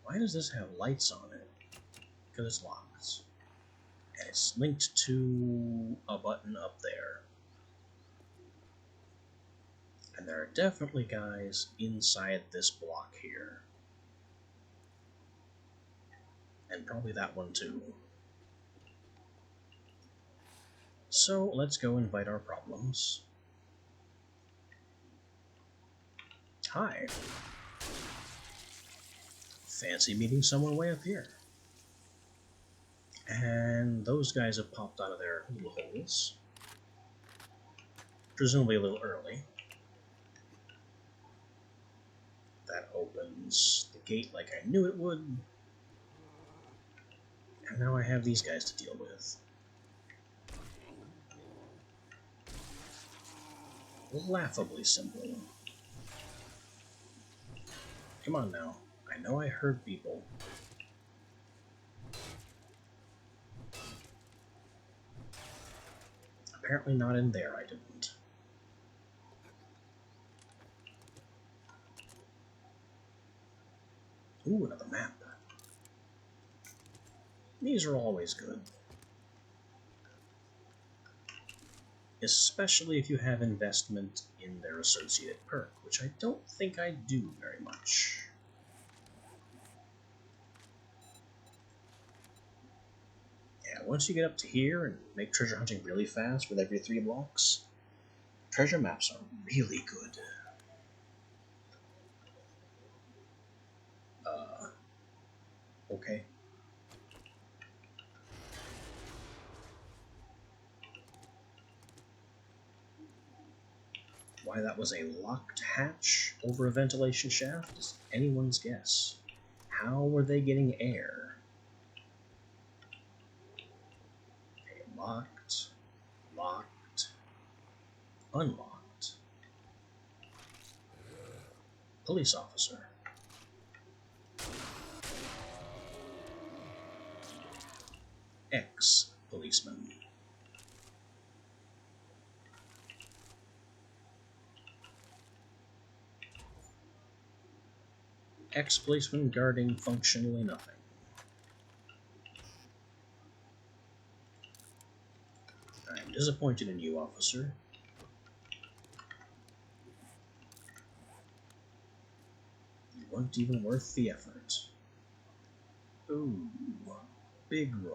Speaker 1: Why does this have lights on it? Because it's locked. And it's linked to a button up there. And there are definitely guys inside this block here. And probably that one too. So let's go invite our problems. Hi. Fancy meeting someone way up here. And those guys have popped out of their little holes. Presumably a little early. That opens the gate like I knew it would. And now I have these guys to deal with. Laughably simple. Come on now. I know I heard people. Apparently not in there, I didn't. Ooh, another map. These are always good. Especially if you have investment in their associated perk, which I don't think I do very much. Yeah, once you get up to here and make treasure hunting really fast with every 3 blocks, treasure maps are really good. Okay. Why that was a locked hatch over a ventilation shaft is anyone's guess. How were they getting air? Okay, locked, locked, unlocked. Police officer. Ex-policeman. Ex-policeman guarding functionally nothing. I'm disappointed in you, officer. You weren't even worth the effort. Ooh, big room.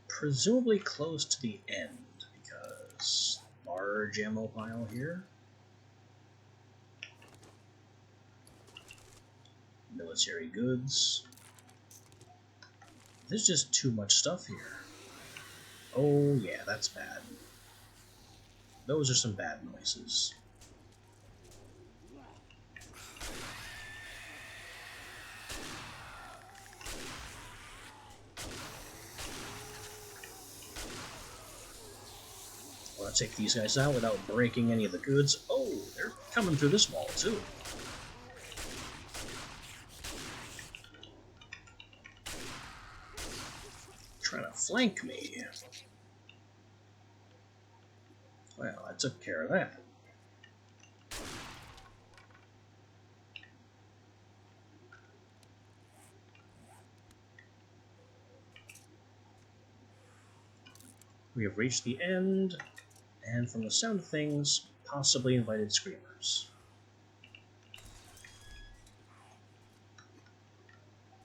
Speaker 1: Presumably close to the end, because large ammo pile here. Military goods. There's just too much stuff here. Oh yeah, that's bad. Those are some bad noises. I want to take these guys out without breaking any of the goods. Oh, they're coming through this wall too. Trying to flank me. Well, I took care of that. We have reached the end, and from the sound of things, possibly invited screamers.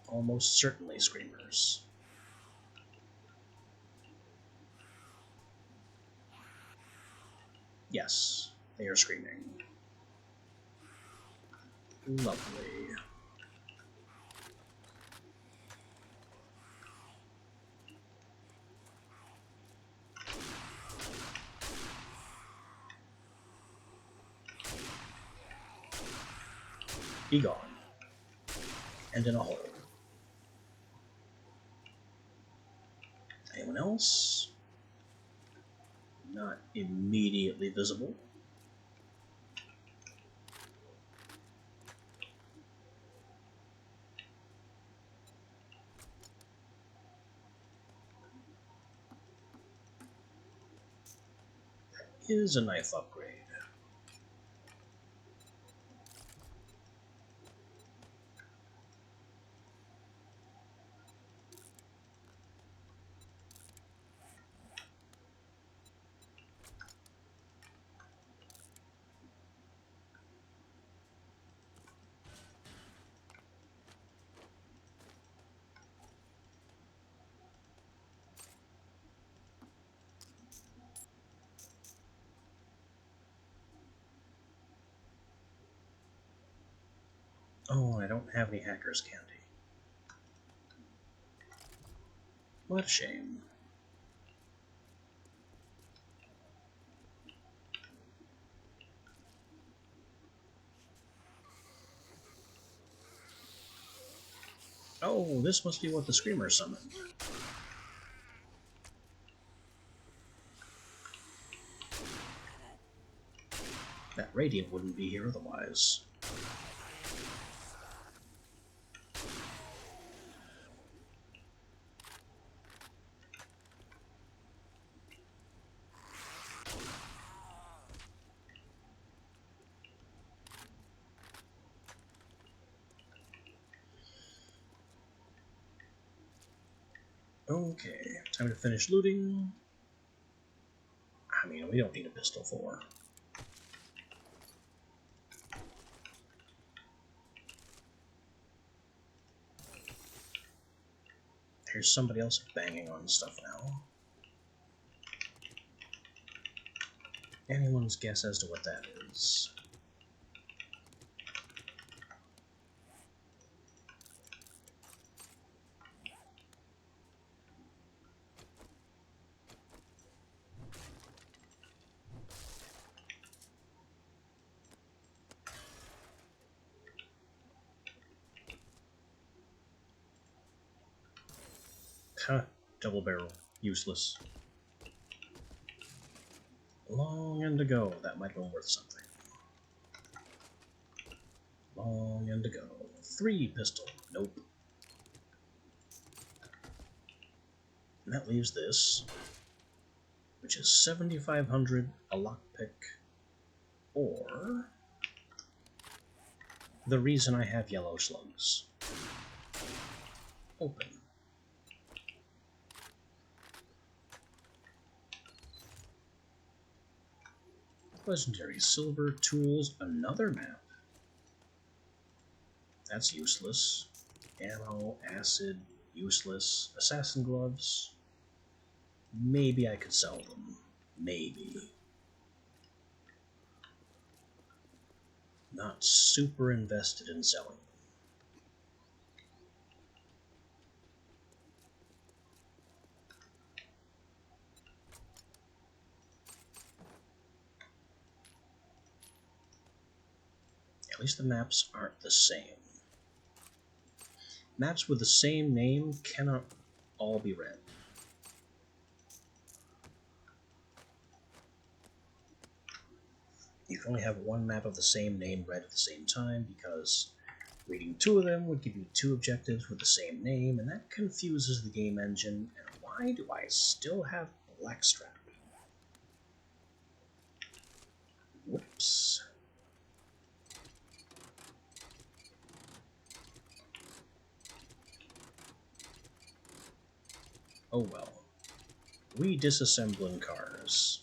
Speaker 1: Almost certainly screamers. Yes, they are screaming. Lovely. Be gone. And in a hole. Anyone else? Not immediately visible. That is a knife upgrade. Oh, I don't have any hacker's candy. What a shame. Oh, this must be what the screamer summoned. That radiant wouldn't be here otherwise. Okay, time to finish looting. I mean, we don't need a pistol for. Here's somebody else banging on stuff now. Anyone's guess as to what that is? Huh, double barrel. Useless. Long end to go. That might have been worth something. Long end to go. 3 pistol. Nope. And that leaves this, which is 7,500, a lockpick, or the reason I have yellow slugs. Open. Legendary silver tools, another map. That's useless. Ammo, acid, useless. Assassin gloves. Maybe I could sell them. Maybe. Not super invested in selling them. At least the maps aren't the same. Maps with the same name cannot all be read. You can only have one map of the same name read at the same time, because reading two of them would give you two objectives with the same name, and that confuses the game engine. And why do I still have Blackstrap? Whoops. Oh well. We disassembling cars.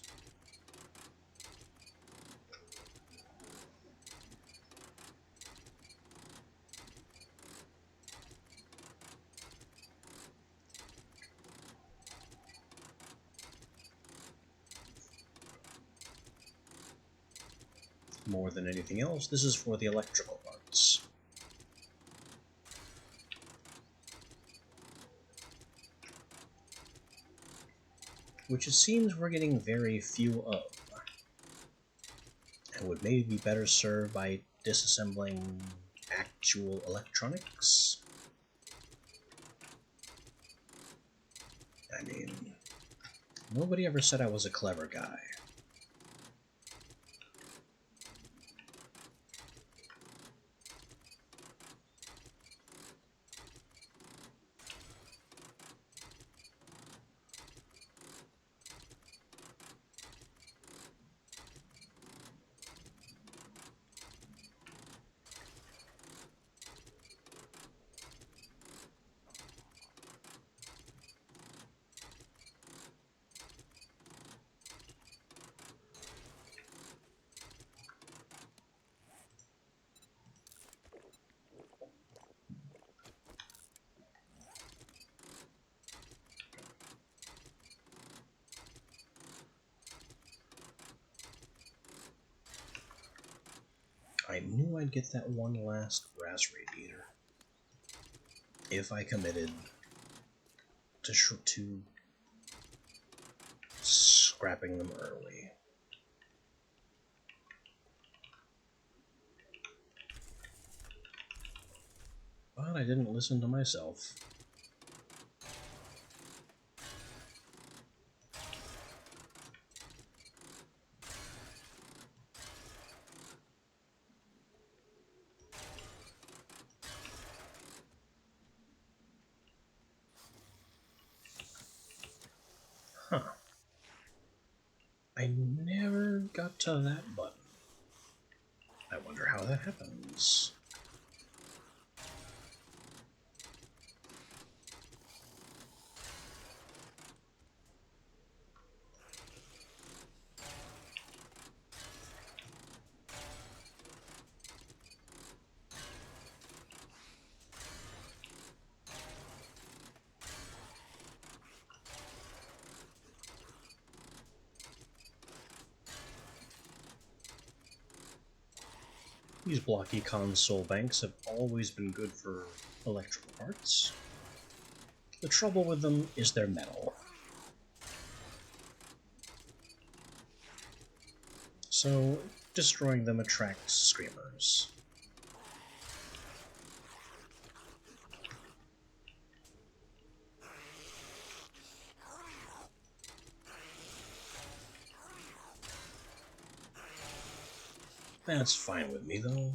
Speaker 1: More than anything else, this is for the electrical parts. Which it seems we're getting very few of, and would maybe be better served by disassembling actual electronics. I mean, nobody ever said I was a clever guy. I knew I'd get that one last brass radiator if I committed to scrapping them early. But I didn't listen to myself. Huh. I never got to that button. I wonder how that happens. These blocky console banks have always been good for electrical parts. The trouble with them is their metal. So, destroying them attracts screamers. That's fine with me, though.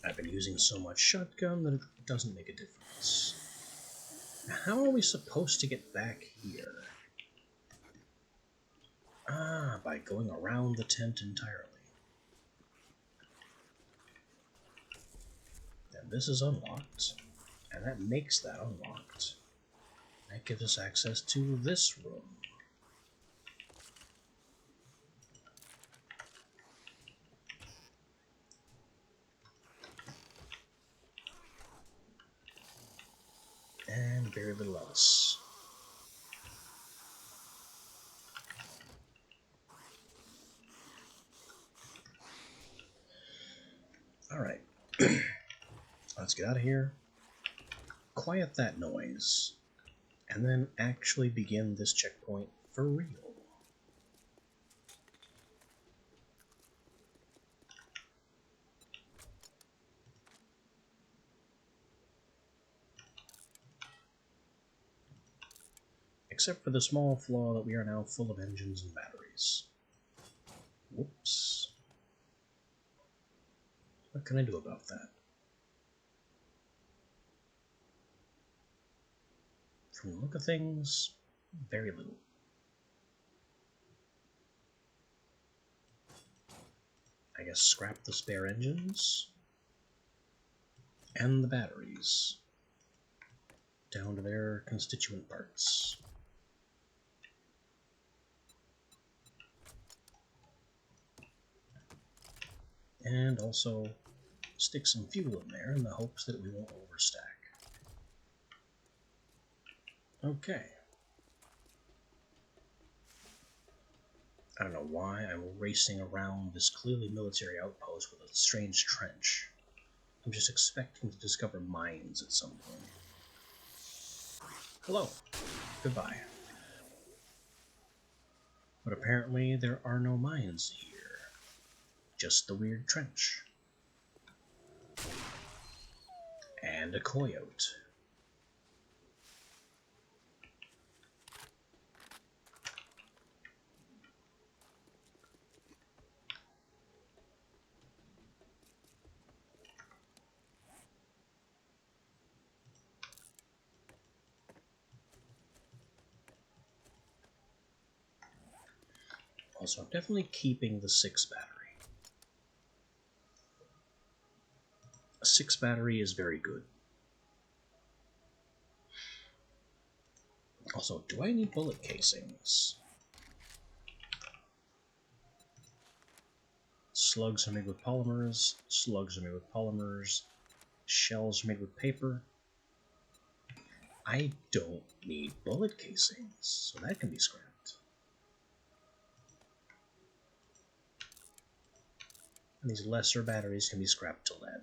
Speaker 1: I've been using so much shotgun that it doesn't make a difference. How are we supposed to get back here? Ah, by going around the tent entirely. And this is unlocked, and that makes that unlocked. That gives us access to this room. very little else. Alright. Let's get out of here. Quiet that noise. And then actually begin this checkpoint for real. Except for the small flaw that we are now full of engines and batteries. Whoops. What can I do about that? From the look of things, very little. I guess scrap the spare engines and the batteries down to their constituent parts. And also stick some fuel in there in the hopes that we won't overstack. Okay. I don't know why I'm racing around this clearly military outpost with a strange trench. I'm just expecting to discover mines at some point. Hello. Goodbye. But apparently there are no mines here. Just the weird trench. And a coyote. Also, I'm definitely keeping the 6 battery. A 6 battery is very good. Also, do I need bullet casings? Slugs are made with polymers. Slugs are made with polymers. Shells are made with paper. I don't need bullet casings, so that can be scrapped. And these lesser batteries can be scrapped to lead.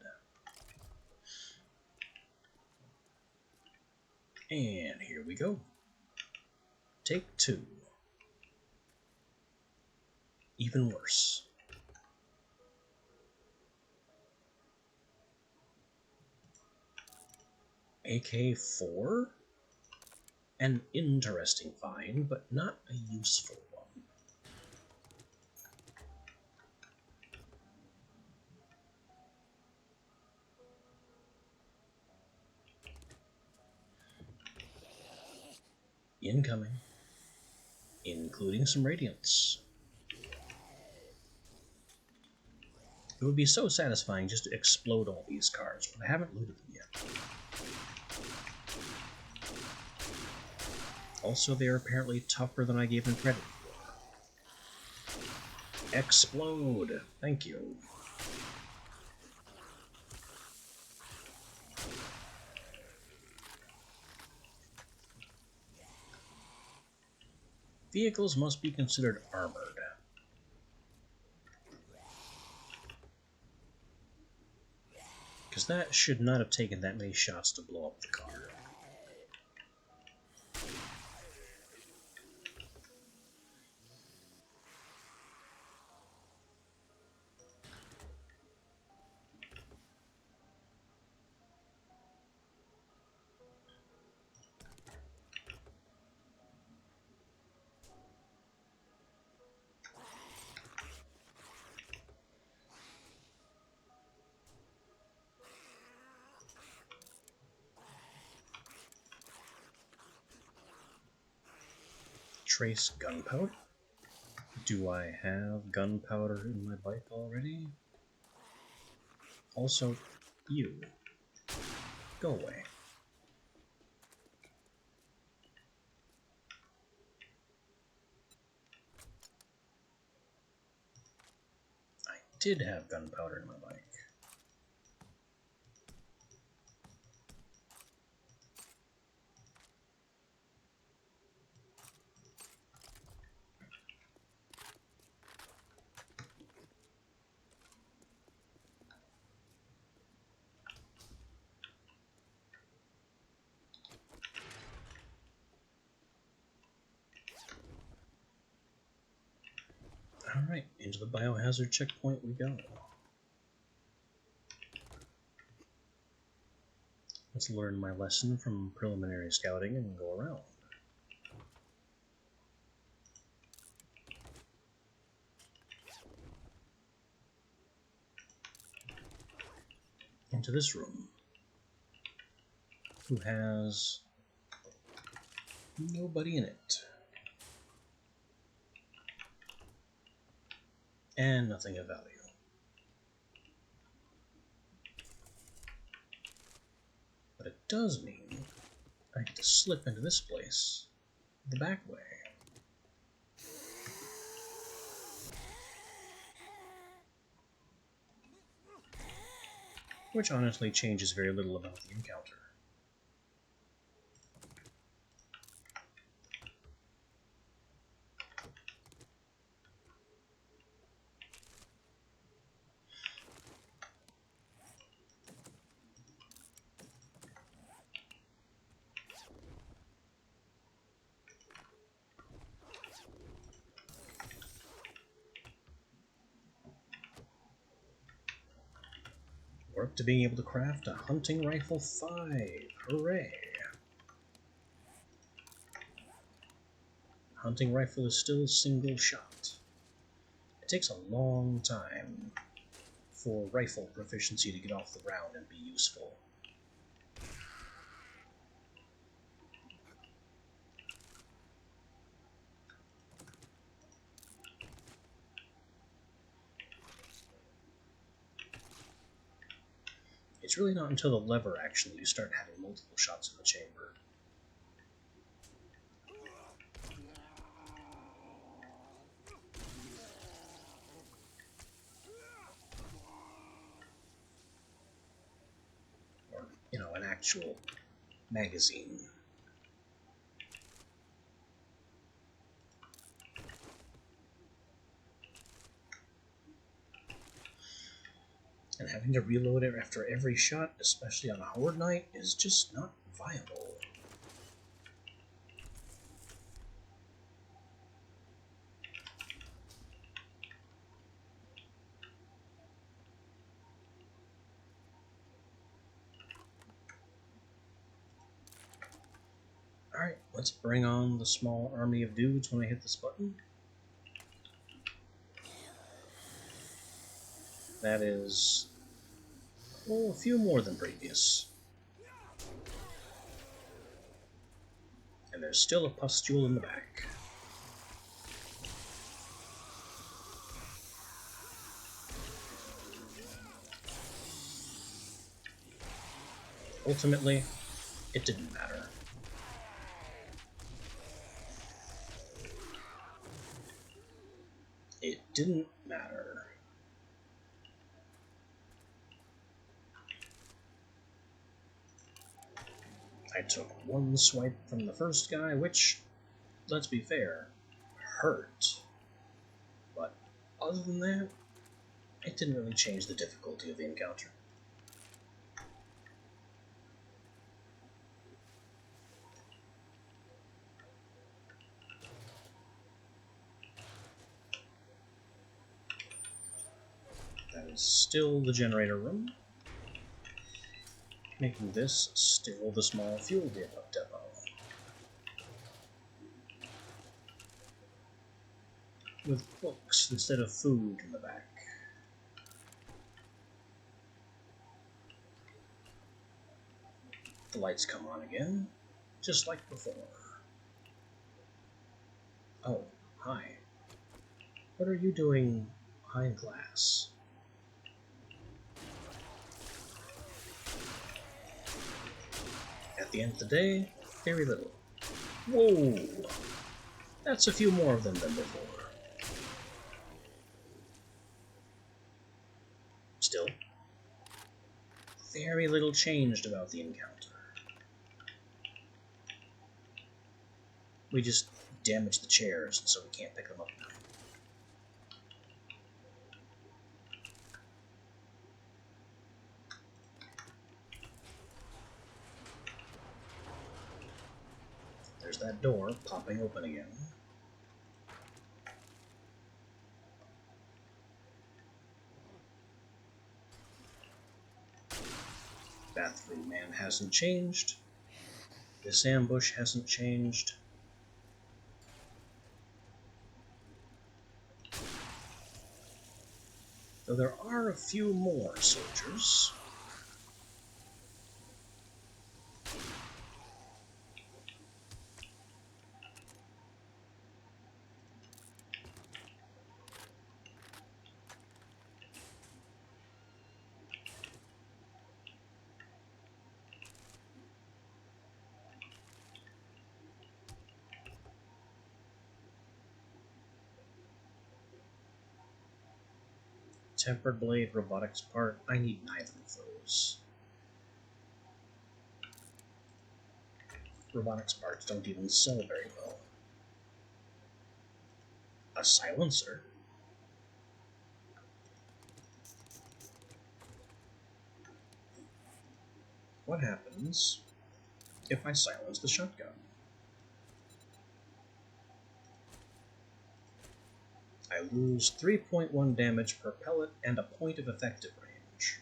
Speaker 1: And here we go. Take 2. Even worse. AK-4? An interesting find, but not a useful one. Incoming. Including some radiants. It would be so satisfying just to explode all these cars, but I haven't looted them yet. Also, they are apparently tougher than I gave them credit for. Explode! Thank you. Vehicles must be considered armored. Because that should not have taken that many shots to blow up the car. Trace gunpowder? Do I have gunpowder in my bike already? Also, you. Go away. I did have gunpowder in my bike. Alright, into the biohazard checkpoint we go. Let's learn my lesson from preliminary scouting and go around. Into this room. Who has nobody in it. And nothing of value. But it does mean I get to slip into this place the back way. Which honestly changes very little about the encounter. We're up to being able to craft a hunting rifle 5. Hooray! Hunting rifle is still single shot. It takes a long time for rifle proficiency to get off the ground and be useful. It's really not until the lever actually you start having multiple shots in the chamber. Or, you know, an actual magazine. And having to reload it after every shot, especially on a horde night, is just not viable. Alright, let's bring on the small army of dudes when I hit this button. That is, oh, a few more than previous. And there's still a pustule in the back. Ultimately, it didn't matter. It didn't matter. I took one swipe from the first guy, which, let's be fair, hurt. But other than that, it didn't really change the difficulty of the encounter. That is still the generator room, making this still the small fuel depot. With books instead of food in the back. The lights come on again, just like before. Oh, hi. What are you doing behind glass? At the end of the day, very little. Whoa! That's a few more of them than before. Still, very little changed about the encounter. We just damaged the chairs, so we can't pick them up now. There's that door popping open again. Bathroom Man hasn't changed. This ambush hasn't changed. Though there are a few more soldiers. Tempered blade, robotics part. I need neither of those. Robotics parts don't even sell very well. A silencer? What happens if I silence the shotgun? I lose 3.1 damage per pellet and a point of effective range.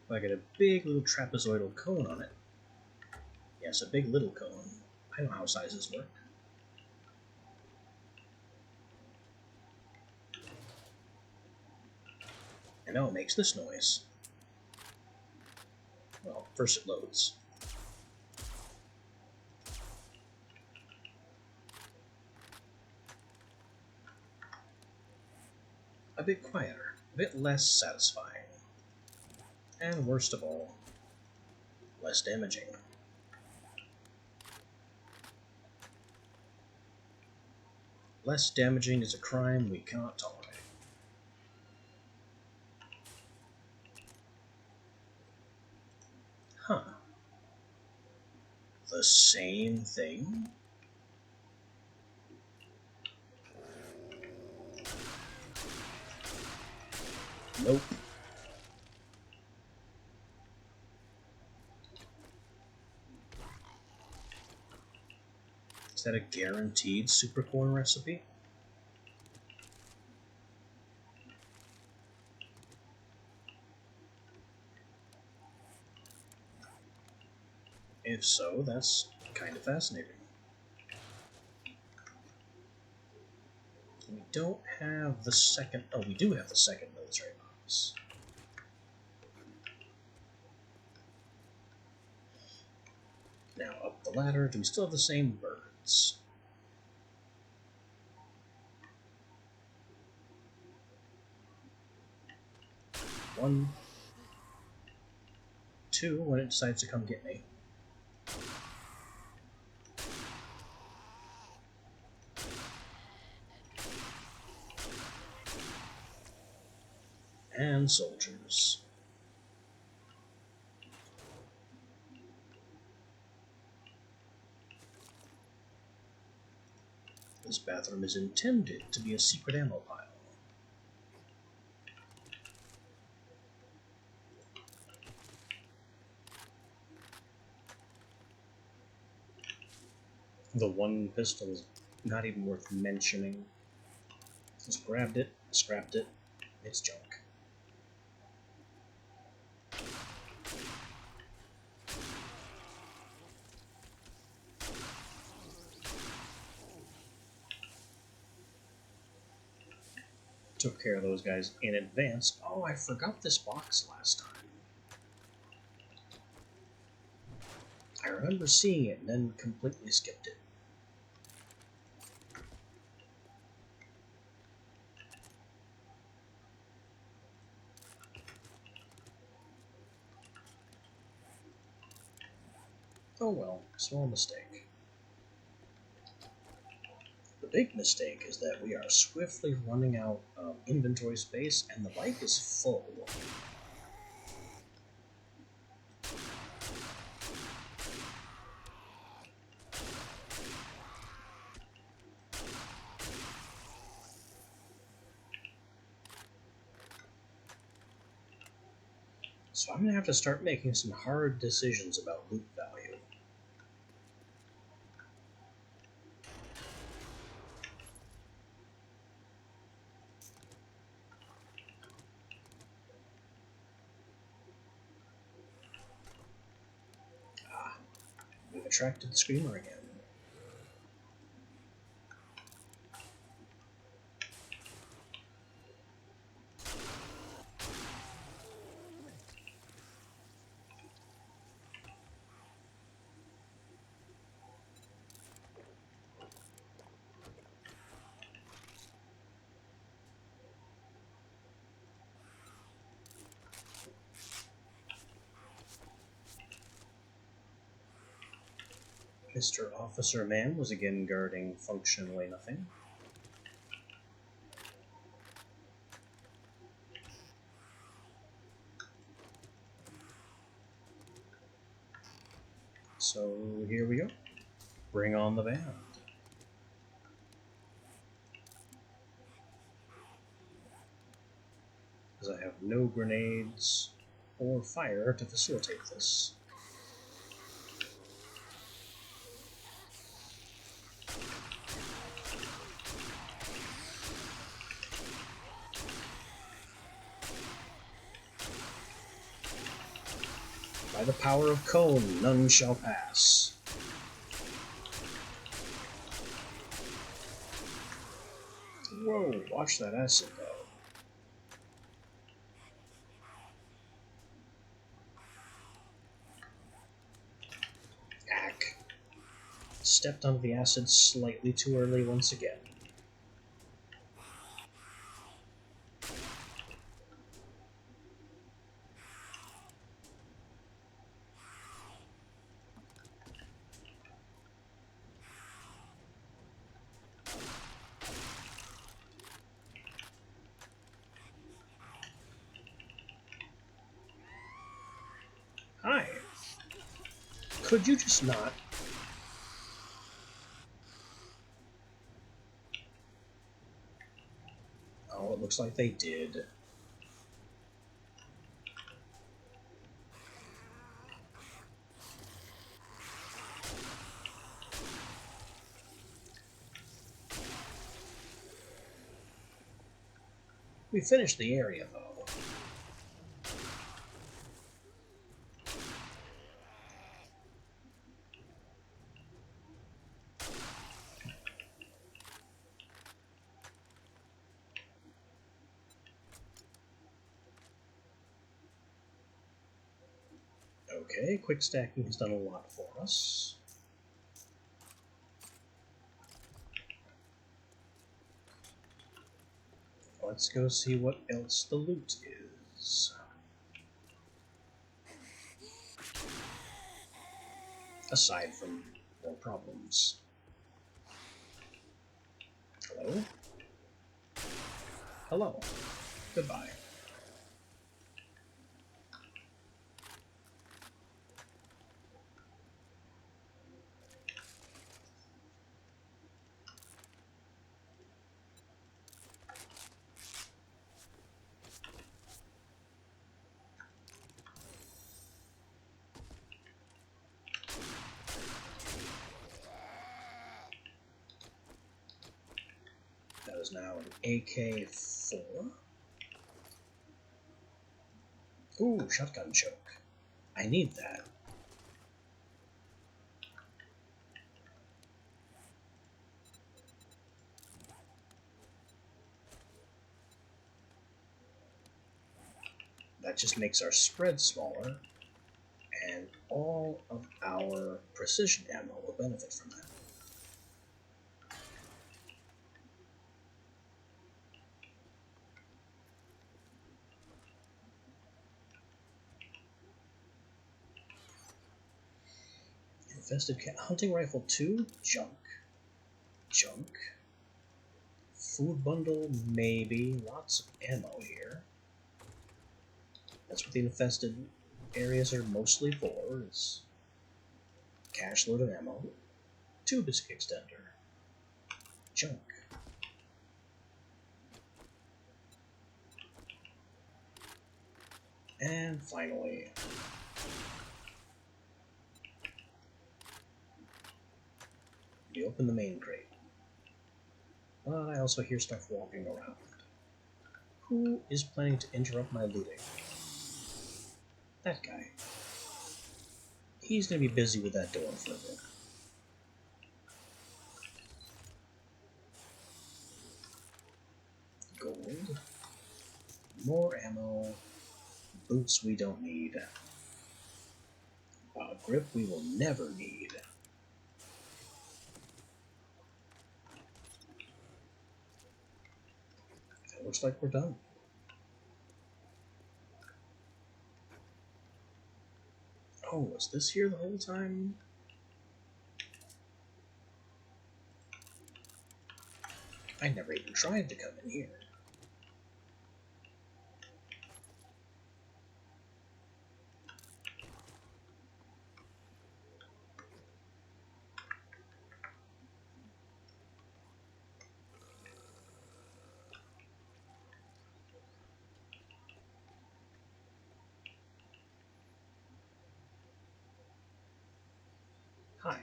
Speaker 1: If I get a big little trapezoidal cone on it. Yes, a big little cone. I know how sizes work. I know it makes this noise. Well, first it loads. A bit quieter, a bit less satisfying. And worst of all, less damaging. Less damaging is a crime we cannot tolerate. Huh. The same thing? Nope. Is that a guaranteed supercorn recipe? If so, that's kind of fascinating. We don't have the second... Oh, we do have the second military box. Now, up the ladder, do we still have the same birds? One. Two, when it decides to come get me. And soldiers. This bathroom is intended to be a secret ammo pile. The one pistol is not even worth mentioning. Just grabbed it, scrapped it, it's junk. Took care of those guys in advance. Oh, I forgot this box last time. I remember seeing it and then completely skipped it. Oh well, small mistake. The big mistake is that we are swiftly running out of inventory space and the bike is full. So I'm going to have to start making some hard decisions about loot value. attracted the screamer again. Mr. Officer Man was again guarding functionally nothing. So here we go. Bring on the band. As I have no grenades or fire to facilitate this. By the power of Cone, none shall pass. Whoa, watch that acid though. Ack. Stepped onto the acid slightly too early once again. Hi. Could you just not? Oh, it looks like they did. We finished the area, though. Okay, quick stacking has done a lot for us. Let's go see what else the loot is. Aside from more problems. Hello? Hello. Goodbye. That is now an AK-4. Ooh, shotgun choke. I need that. That just makes our spread smaller, and all of our precision ammo will benefit from that. Infested cat hunting rifle 2, junk. Junk. Food bundle, maybe. Lots of ammo here. That's what the infested areas are mostly for, is cache load of ammo. 2 biscuit extender. Junk. And finally, we open the main crate. But I also hear stuff walking around. Who is planning to interrupt my looting? That guy. He's going to be busy with that door for a bit. Gold. More ammo. Boots we don't need. Grip we will never need. It looks like we're done. Oh, was this here the whole time? I never even tried to come in here. Hi.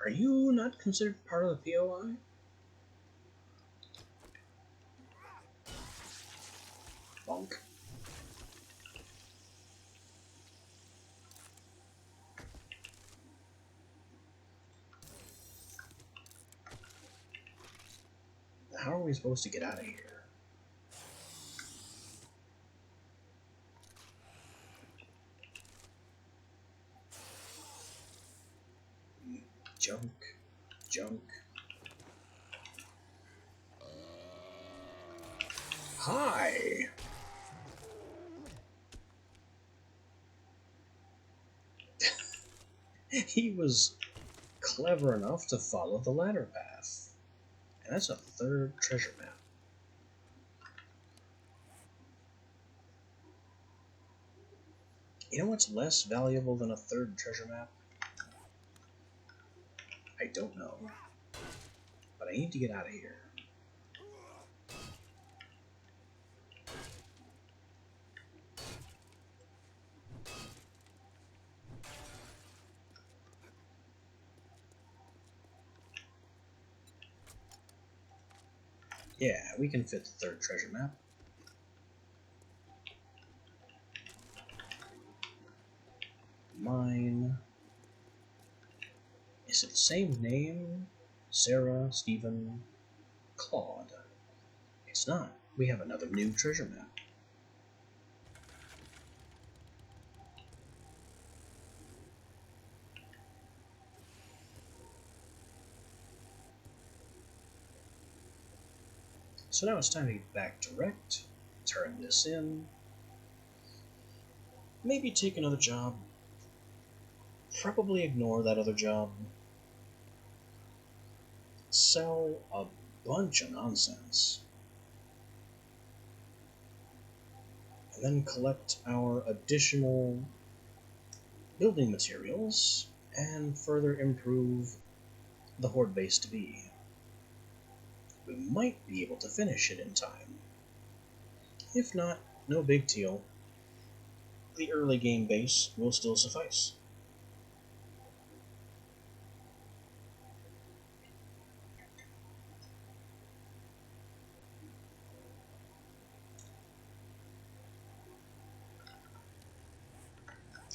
Speaker 1: Are you not considered part of the POI? Bonk. How are we supposed to get out of here? Junk. Junk. Hi! He was clever enough to follow the ladder path. And that's a third treasure map. You know what's less valuable than a third treasure map? I don't know. But I need to get out of here. Yeah, we can fit the third treasure map. Mine. Is it the same name? Sarah, Stephen, Claude. It's not. We have another new treasure map. So now it's time to get back direct, turn this in, maybe take another job, probably ignore that other job, sell a bunch of nonsense, and then collect our additional building materials and further improve the Horde base to be. We might be able to finish it in time. If not, no big deal. The early game base will still suffice.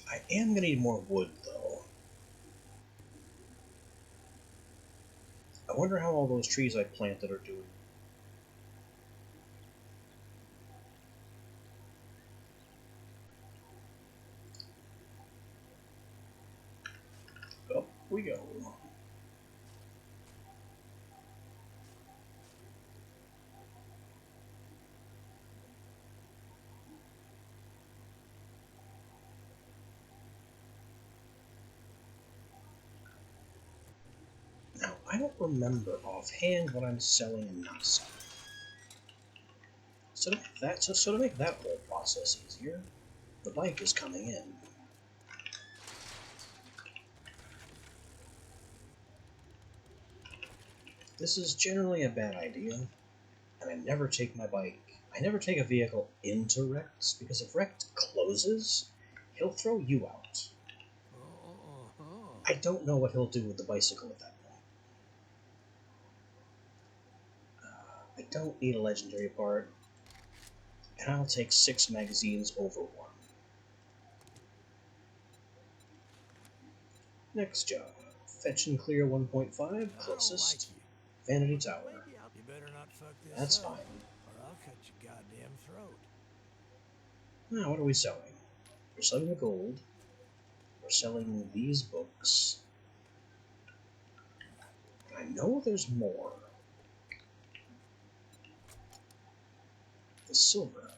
Speaker 1: I am going to need more wood, though. I wonder how all those trees I planted are doing. Up we go. Now, I don't remember offhand what I'm selling and not selling. So to make that whole process easier, the bike is coming in. This is generally a bad idea, and I never take a vehicle into Rex, because if Rex closes, he'll throw you out. I don't know what he'll do with the bicycle at that point. I don't need a legendary part, and I'll take 6 magazines over 1. Next job. Fetch and clear 1.5,
Speaker 2: I don't like
Speaker 1: closest.
Speaker 2: you.
Speaker 1: Vanity Tower.
Speaker 2: You better not fuck this
Speaker 1: That's
Speaker 2: up,
Speaker 1: fine.
Speaker 2: or I'll cut your goddamn throat.
Speaker 1: Now, what are we selling? We're selling the gold. We're selling these books. I know there's more. The silver.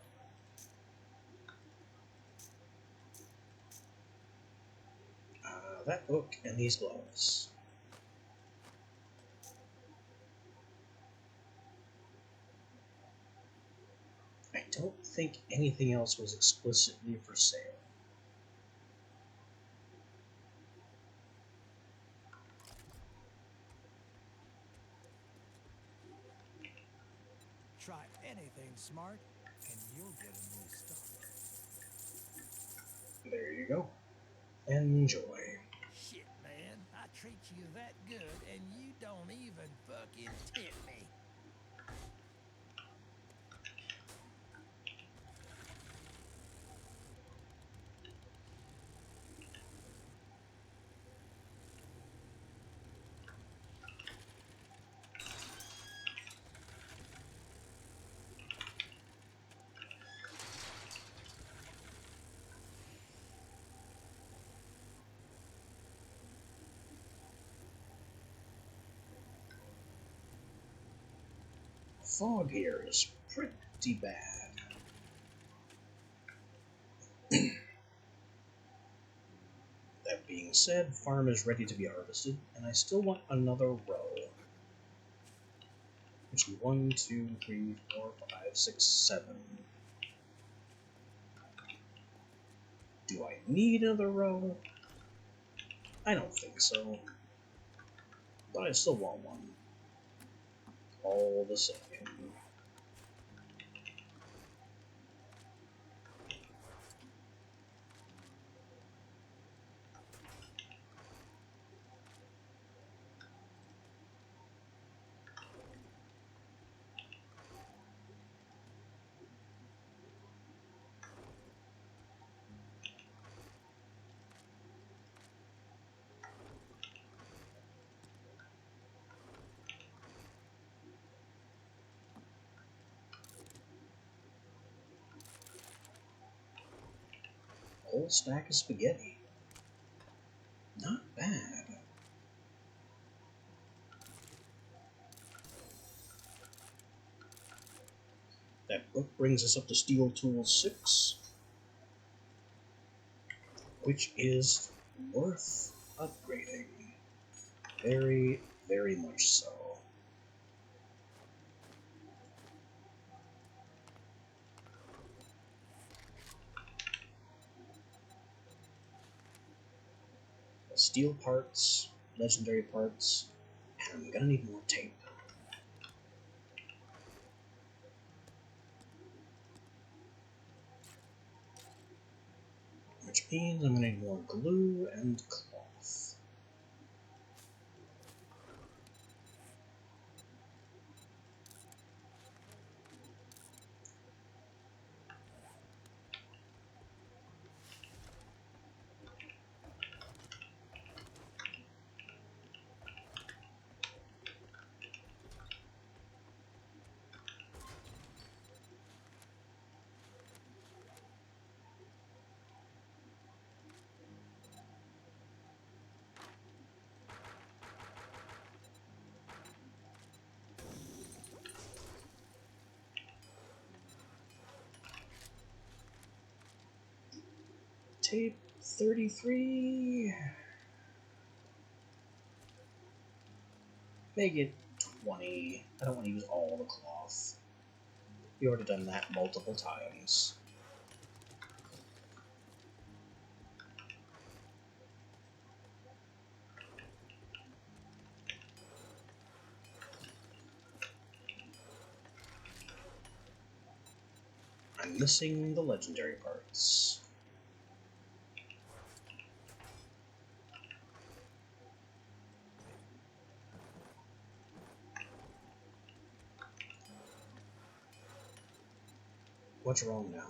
Speaker 1: That book and these gloves. I don't think anything else was explicitly for sale.
Speaker 2: Try anything smart, and you'll get a new start.
Speaker 1: There you go. Enjoy.
Speaker 2: Shit, man, I treat you that good, and you don't even fucking tip me.
Speaker 1: Fog here is pretty bad. That being said, farm is ready to be harvested, and I still want another row. Which is 1, 2, 3, 4, 5, 6, 7. Do I need another row? I don't think so. But I still want one. All the same. Whole stack of spaghetti. Not bad. That book brings us up to Steel Tools 6, which is worth upgrading. Very, very much so. Steel parts, legendary parts, and I'm gonna need more tape. Which means I'm gonna need more glue and cloth. Tape 33. Make it 20. I don't want to use all the cloth. We already done that multiple times. I'm missing the legendary parts. What's wrong now?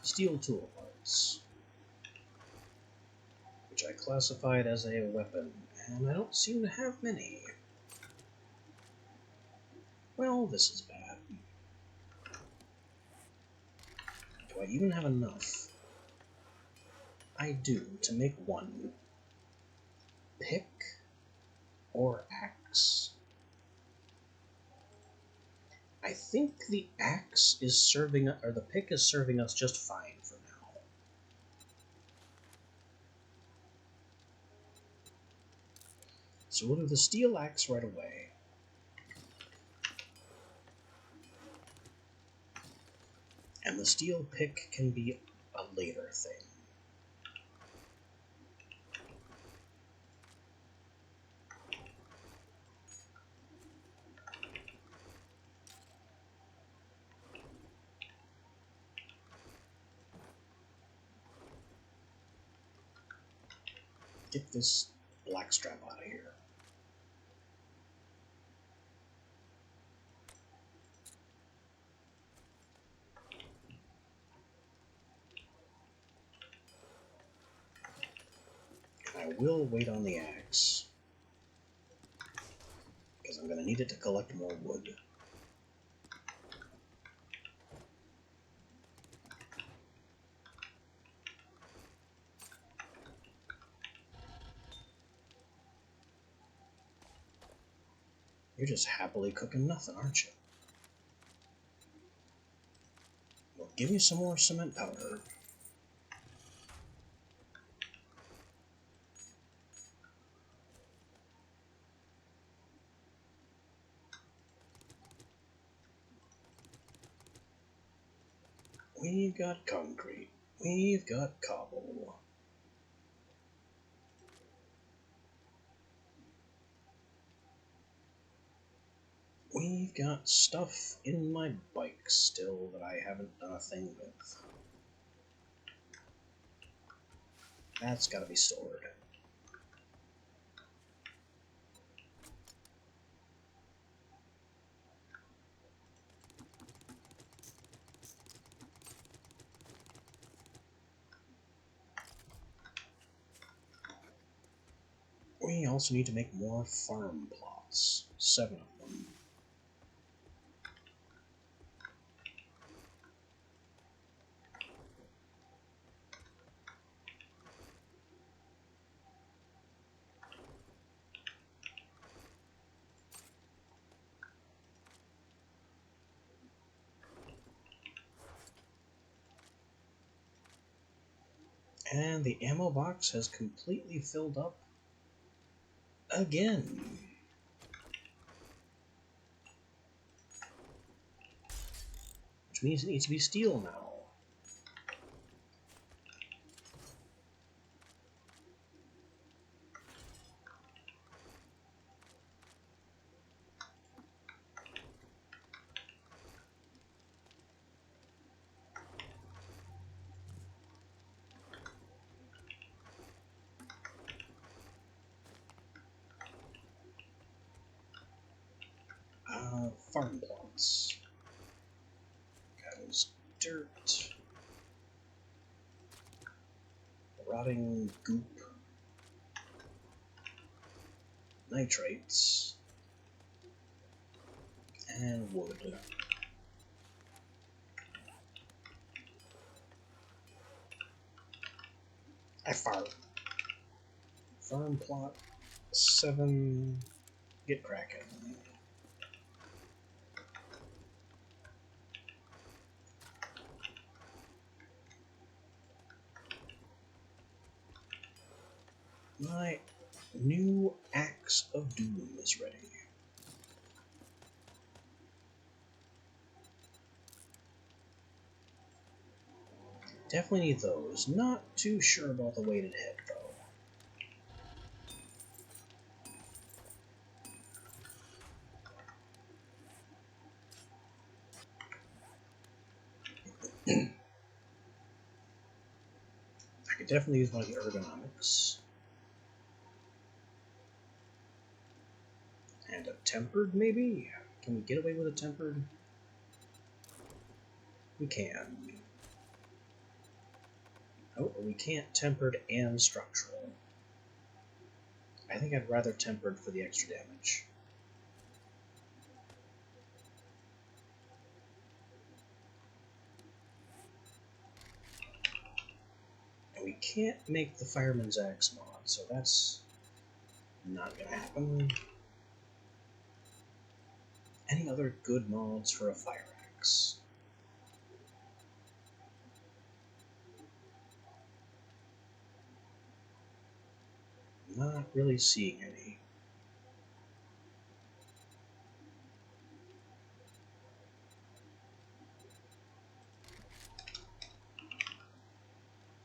Speaker 1: Steel tool parts. which I classified as a weapon, and I don't seem to have many. Well, this is bad. Do I even have enough? I do, to make one. Pick or axe? I think the axe is serving, or the pick is serving us just fine for now. So we'll do the steel axe right away. And the steel pick can be a later thing. Get this blackstrap out of here. I will wait on the axe, because I'm going to need it to collect more wood. You're just happily cooking nothing, aren't you? Well, give me some more cement powder. We've got concrete. We've got cobble. We've got stuff in my bike still that I haven't done a thing with. That's gotta be stored. We also need to make more farm plots. 7 of them. And the ammo box has completely filled up again. Which means it needs to be steel now. Farm plots. Cattle's dirt. Rotting goop. Nitrates. And wood. I fart. Farm plot 7. Get cracking. My new Axe of Doom is ready. Definitely need those. Not too sure about the weighted head, though. I could definitely use one of the ergonomics. And a tempered, maybe? Can we get away with a tempered? We can. Oh, we can't tempered and structural. I think I'd rather tempered for the extra damage. And we can't make the Fireman's Axe mod, so that's not gonna happen. Any other good mods for a Fire Axe? Not really seeing any.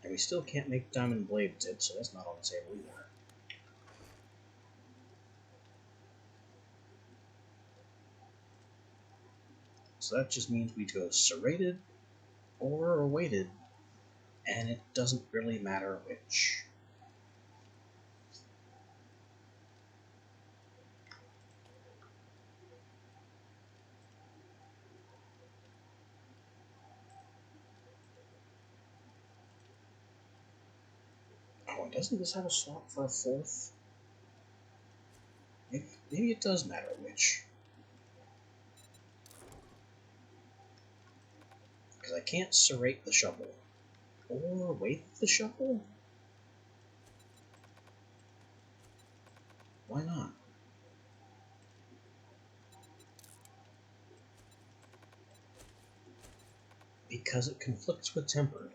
Speaker 1: And we still can't make Diamond Blade Tip, so that's not on the table either. So that just means we go serrated or weighted, and it doesn't really matter which. Oh, and doesn't this have a slot for a fourth? Maybe it does matter which. Because I can't serrate the shovel. Or weight the shovel? Why not? Because it conflicts with tempered.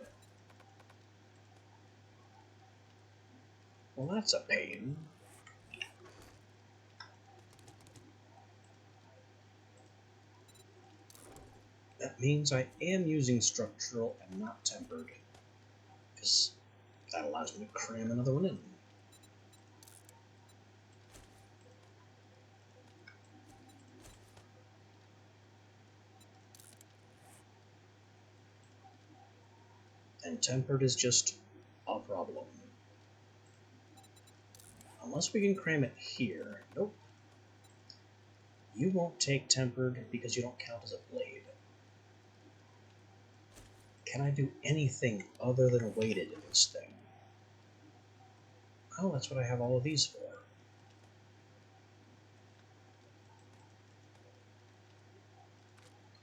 Speaker 1: Well, that's a pain. That means I am using structural and not tempered. Because that allows me to cram another one in. And tempered is just a problem. Unless we can cram it here. Nope. You won't take tempered because you don't count as a blade. Can I do anything other than weighted in this thing? Oh, that's what I have all of these for.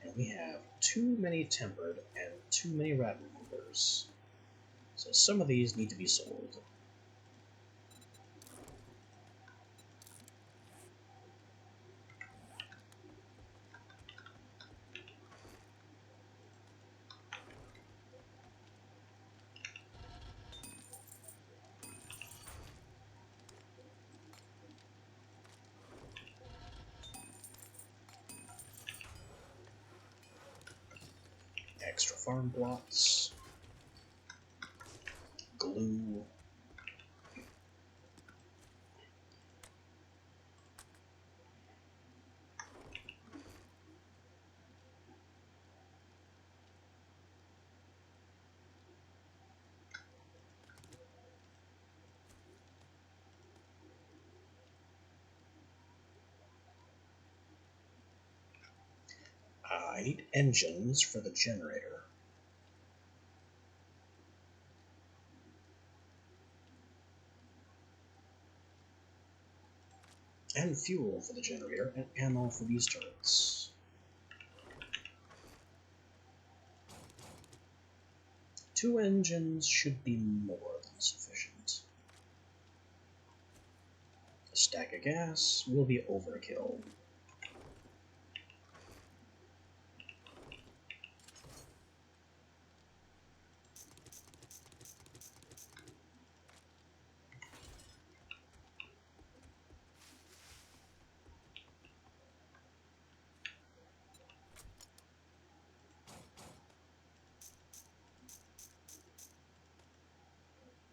Speaker 1: And we have too many tempered and too many rat removers. So some of these need to be sold. Extra farm plots. Glue. I need engines for the generator. And fuel for the generator, and ammo for these turrets. 2 engines should be more than sufficient. A stack of gas will be overkill.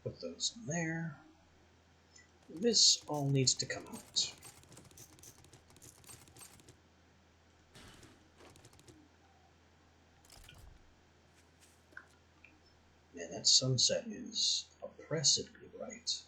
Speaker 1: Put those in there. This all needs to come out. Man, that sunset is oppressively bright.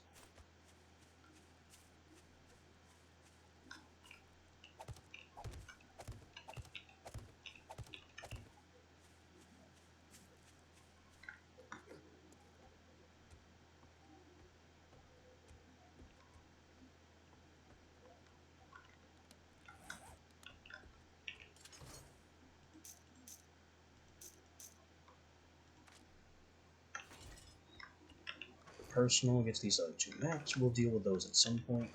Speaker 1: personal gets these other two maps. We'll deal with those at some point.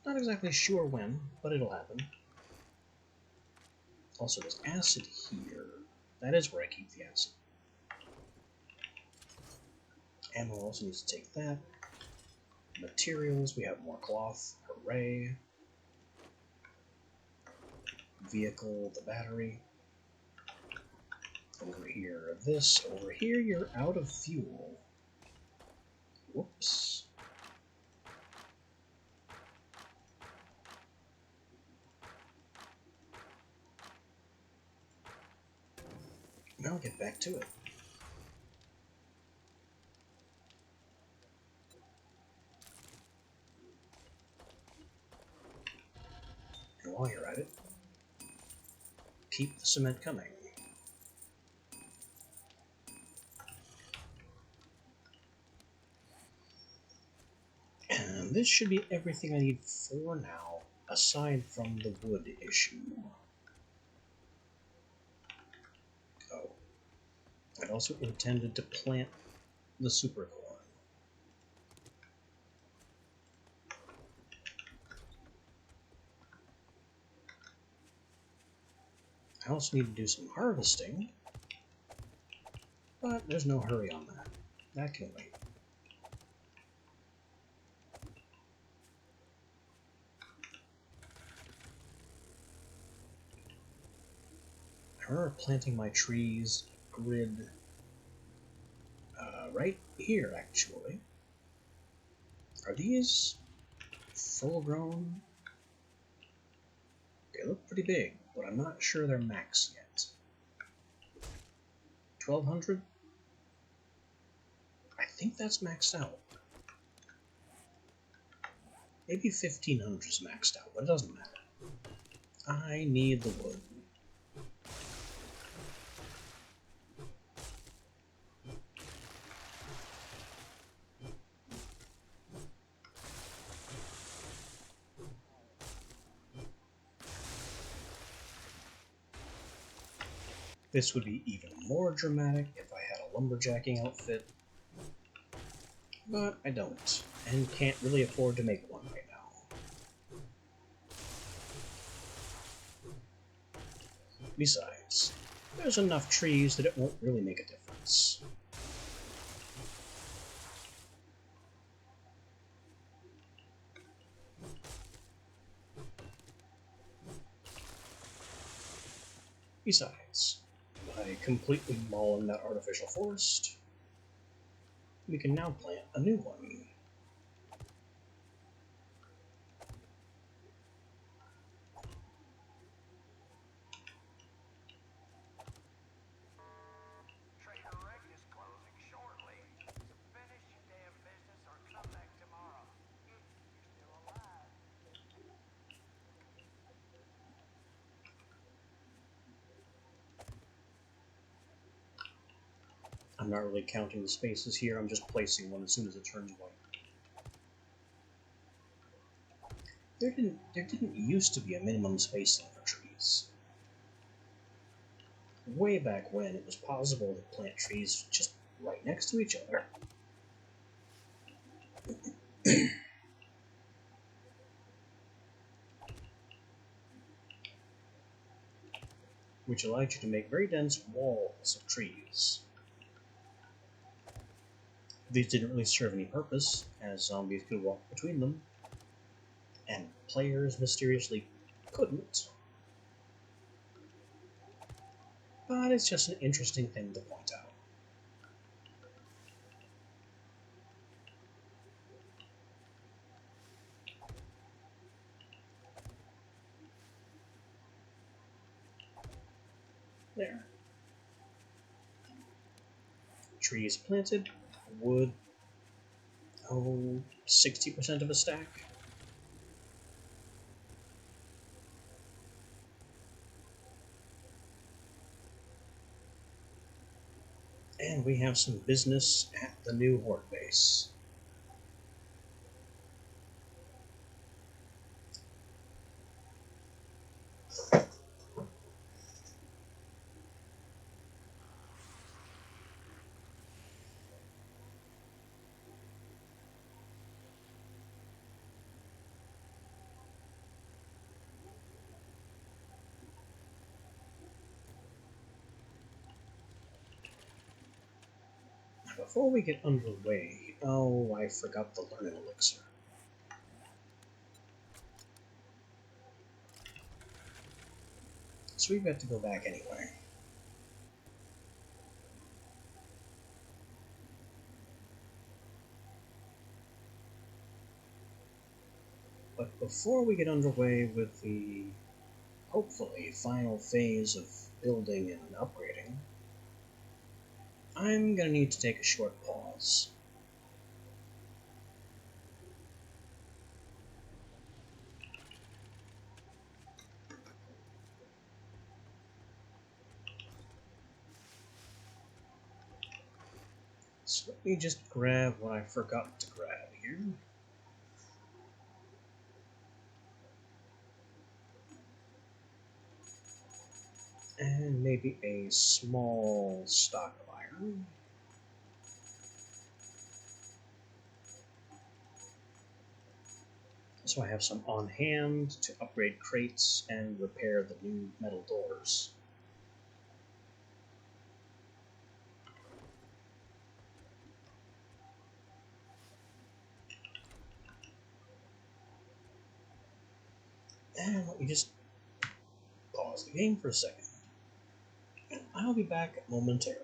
Speaker 1: Not exactly sure when, but it'll happen. Also, there's acid here. That is where I keep the acid. And we'll also need to take that. Materials, we have more cloth. Hooray. Vehicle, the battery. Over here, this. Over here, you're out of fuel. Whoops. Now I'll get back to it. And while you're at it, keep the cement coming. And this should be everything I need for now, aside from the wood issue. Oh. I'd also intended to plant the super corn. I also need to do some harvesting, but there's no hurry on that. That can wait. I remember planting my trees grid right here, actually. Are these full grown? They look pretty big, but I'm not sure they're max yet. 1200? I think that's maxed out. Maybe 1500 is maxed out, but it doesn't matter. I need the wood. This would be even more dramatic if I had a lumberjacking outfit, but I don't, and can't really afford to make one right now. Besides, there's enough trees that it won't really make a difference. Besides, by completely mauling that artificial forest, we can now plant a new one.
Speaker 2: Trader Rick is closing shortly, so finish your damn business or come back tomorrow. If you're still alive.
Speaker 1: I'm not really counting the spaces here, I'm just placing one as soon as it turns white. There didn't used to be a minimum spacing for trees. Way back when, it was possible to plant trees just right next to each other. Which allowed you to make very dense walls of trees. These didn't really serve any purpose, as zombies could walk between them, and players mysteriously couldn't. But it's just an interesting thing to point out. There. Trees planted, wood, 60% of a stack. And we have some business at the new Horde base. before we get underway, oh, I forgot the learning elixir. So we've got to go back anyway. But before we get underway with the, hopefully, final phase of building and upgrading, I'm gonna need to take a short pause. So let me just grab what I forgot to grab here. And maybe a small stock of iron. So I have some on hand to upgrade crates and repair the new metal doors. And let me just pause the game for a second. And I'll be back momentarily.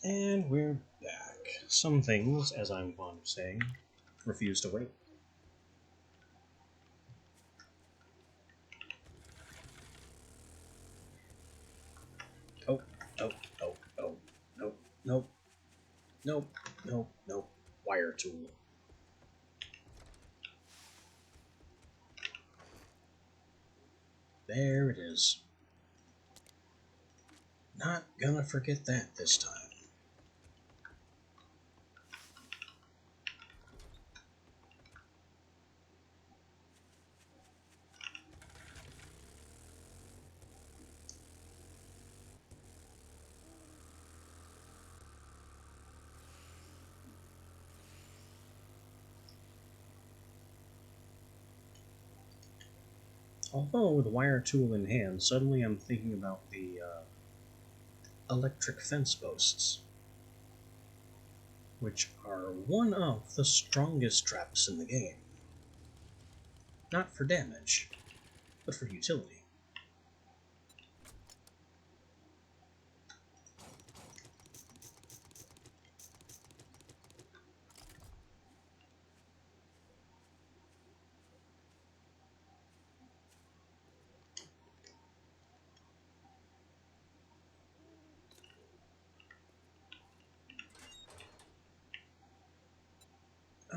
Speaker 1: And we're back. Some things, as I'm fond of saying, refuse to wait. Oh, nope, nope, nope, nope, nope, nope, nope, nope. Wire tool. There it is. Not gonna forget that this time. Although with wire tool in hand, suddenly I'm thinking about the electric fence posts, which are one of the strongest traps in the game. Not for damage, but for utility.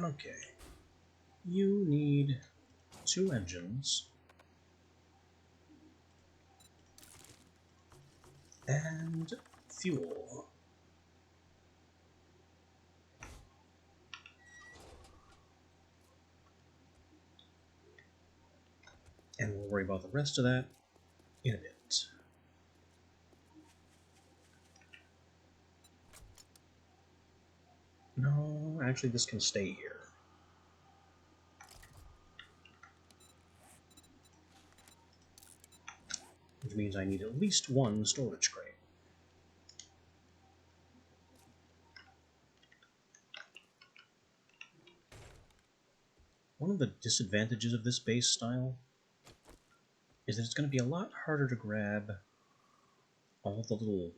Speaker 1: Okay. You need 2 engines and fuel. And we'll worry about the rest of that in a bit. No, actually this can stay here. Which means I need at least 1 storage crate. One of the disadvantages of this base style is that it's going to be a lot harder to grab all the little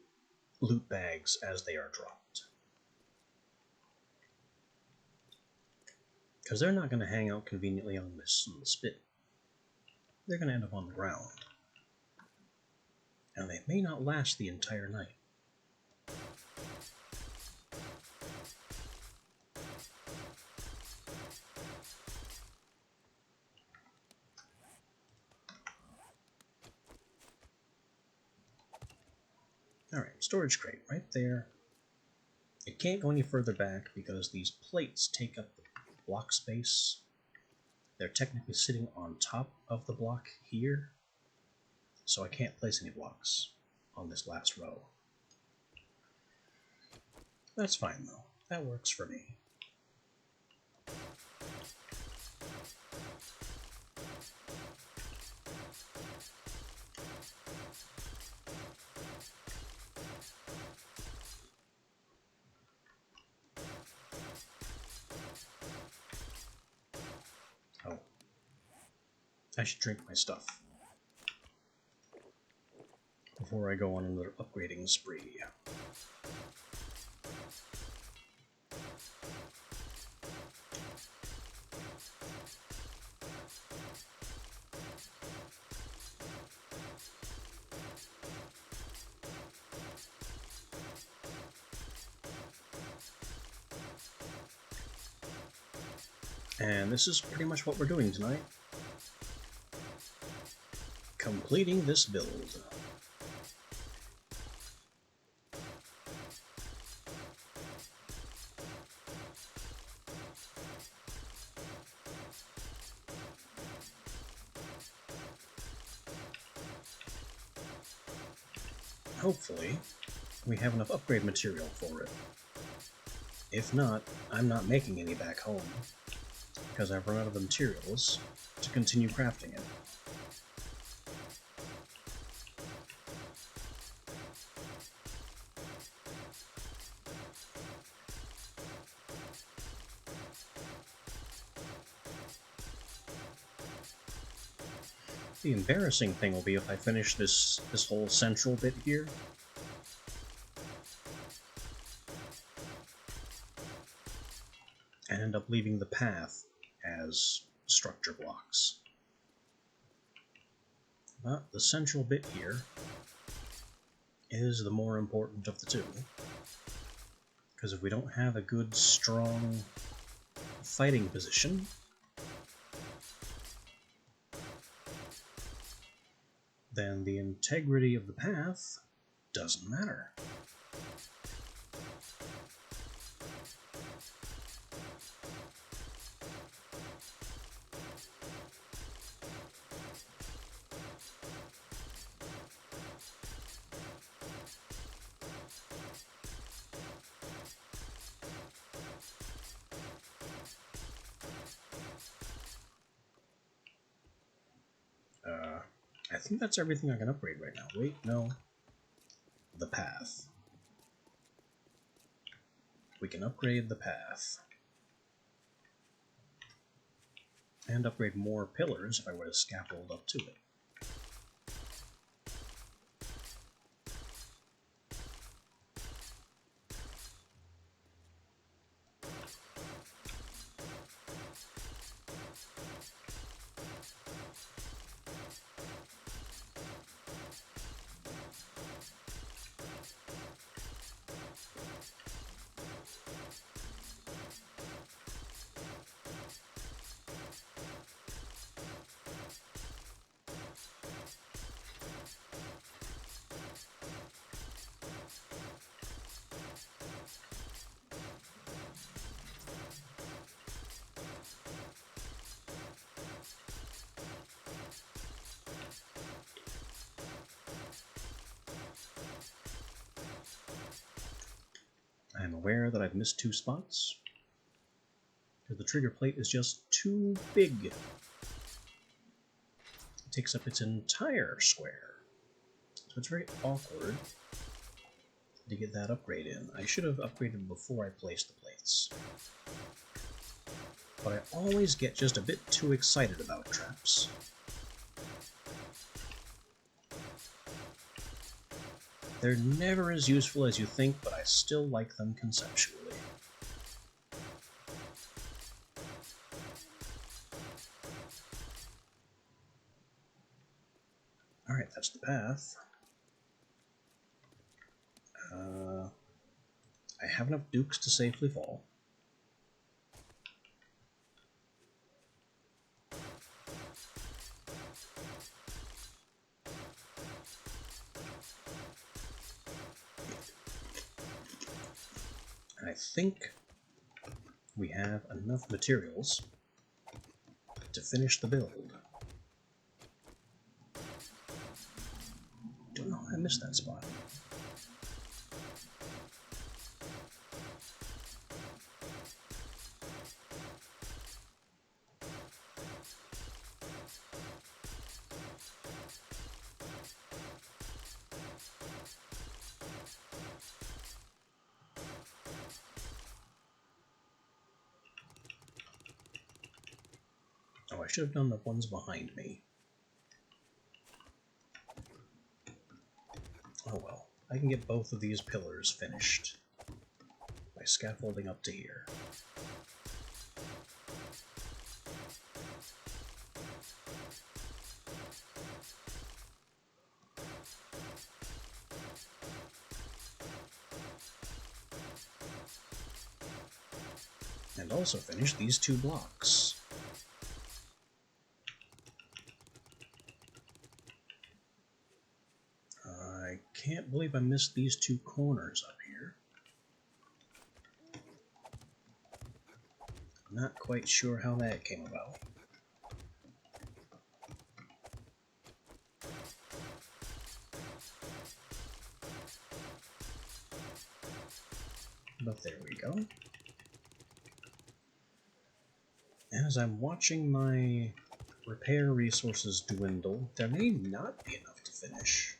Speaker 1: loot bags as they are dropped. Because they're not going to hang out conveniently on this spit. They're going to end up on the ground. And they may not last the entire night. Alright, storage crate right there. It can't go any further back because these plates take up the block space. They're technically sitting on top of the block here, so I can't place any blocks on this last row. That's fine though. That works for me. Oh. I should drink my stuff before I go on another upgrading spree. And this is pretty much what we're doing tonight. Completing this build. Hopefully, we have enough upgrade material for it. If not, I'm not making any back home, because I've run out of the materials to continue crafting it. The embarrassing thing will be if I finish this whole central bit here. up leaving the path as structure blocks. But the central bit here is the more important of the two. Because if we don't have a good, strong fighting position, then the integrity of the path doesn't matter. I think that's everything I can upgrade right now. Wait, no. The path. We can upgrade the path. And upgrade more pillars if I were to scaffold up to it. I'm aware that I've missed 2 spots, because the trigger plate is just too big. It takes up its entire square. So it's very awkward to get that upgrade in. I should have upgraded before I placed the plates. But I always get just a bit too excited about traps. They're never as useful as you think, but I still like them conceptually. Alright, that's the path. I have enough dukes to safely fall. I think we have enough materials to finish the build. Don't know how I missed that spot. Oh, I should have done the ones behind me. Oh well, I can get both of these pillars finished by scaffolding up to here. And also finish these 2 blocks. I can't believe I missed these 2 corners up here. Not quite sure how that came about. But there we go. As I'm watching my repair resources dwindle, there may not be enough to finish.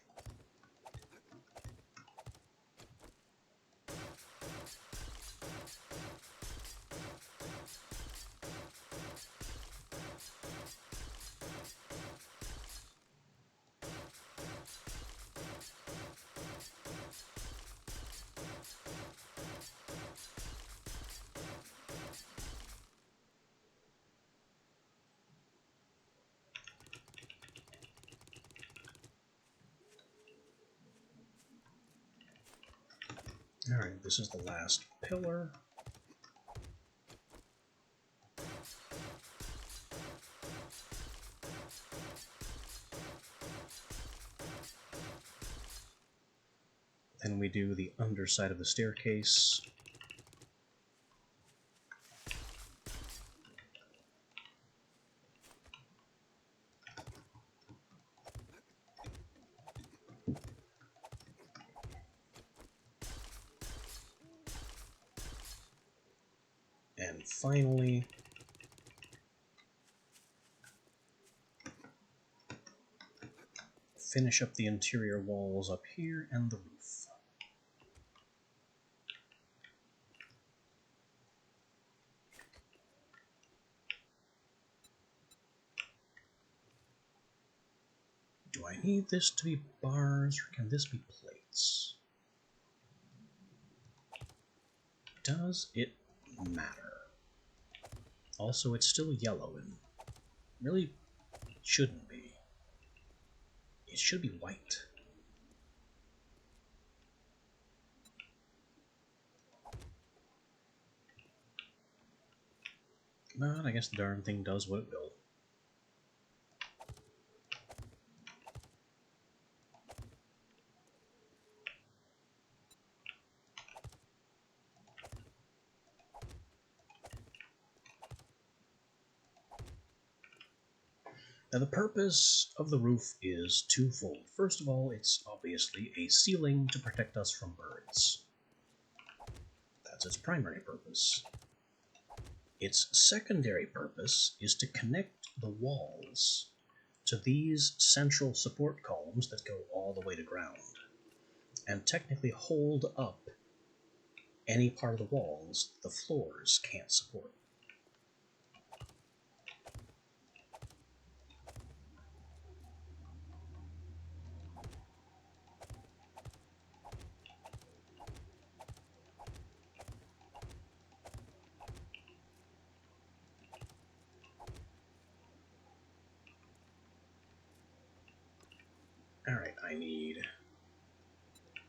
Speaker 1: Alright, this is the last pillar. Then we do the underside of the staircase. And finally, finish up the interior walls up here and the roof. Do I need this to be bars, or can this be plates? Does it matter? Also, it's still yellow and really shouldn't be. It should be white. But I guess the darn thing does what it will. Now, the purpose of the roof is twofold. First of all, it's obviously a ceiling to protect us from birds. That's its primary purpose. Its secondary purpose is to connect the walls to these central support columns that go all the way to ground, and technically hold up any part of the walls the floors can't support. Alright, I need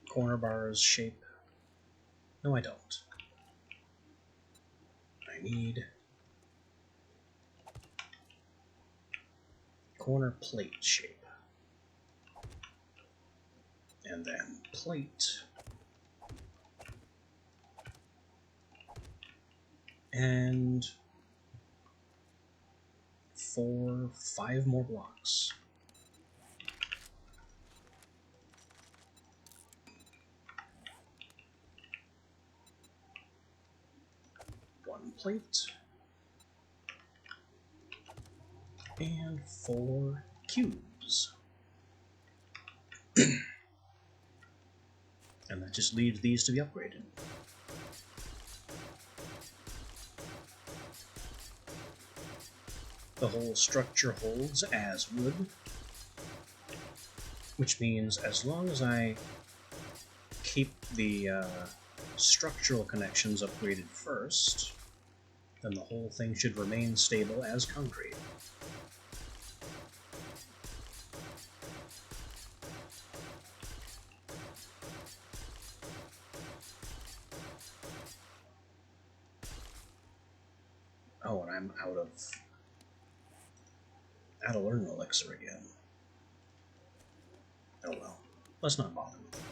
Speaker 1: corner bars shape. No, I don't. I need corner plate shape. And then plate. And 5 more blocks. One plate. And 4 cubes. And that just leaves these to be upgraded. The whole structure holds as wood, which means as long as I keep the structural connections upgraded first, then the whole thing should remain stable as concrete. Oh, and I'm out of learn elixir again. Oh well, let's not bother with it.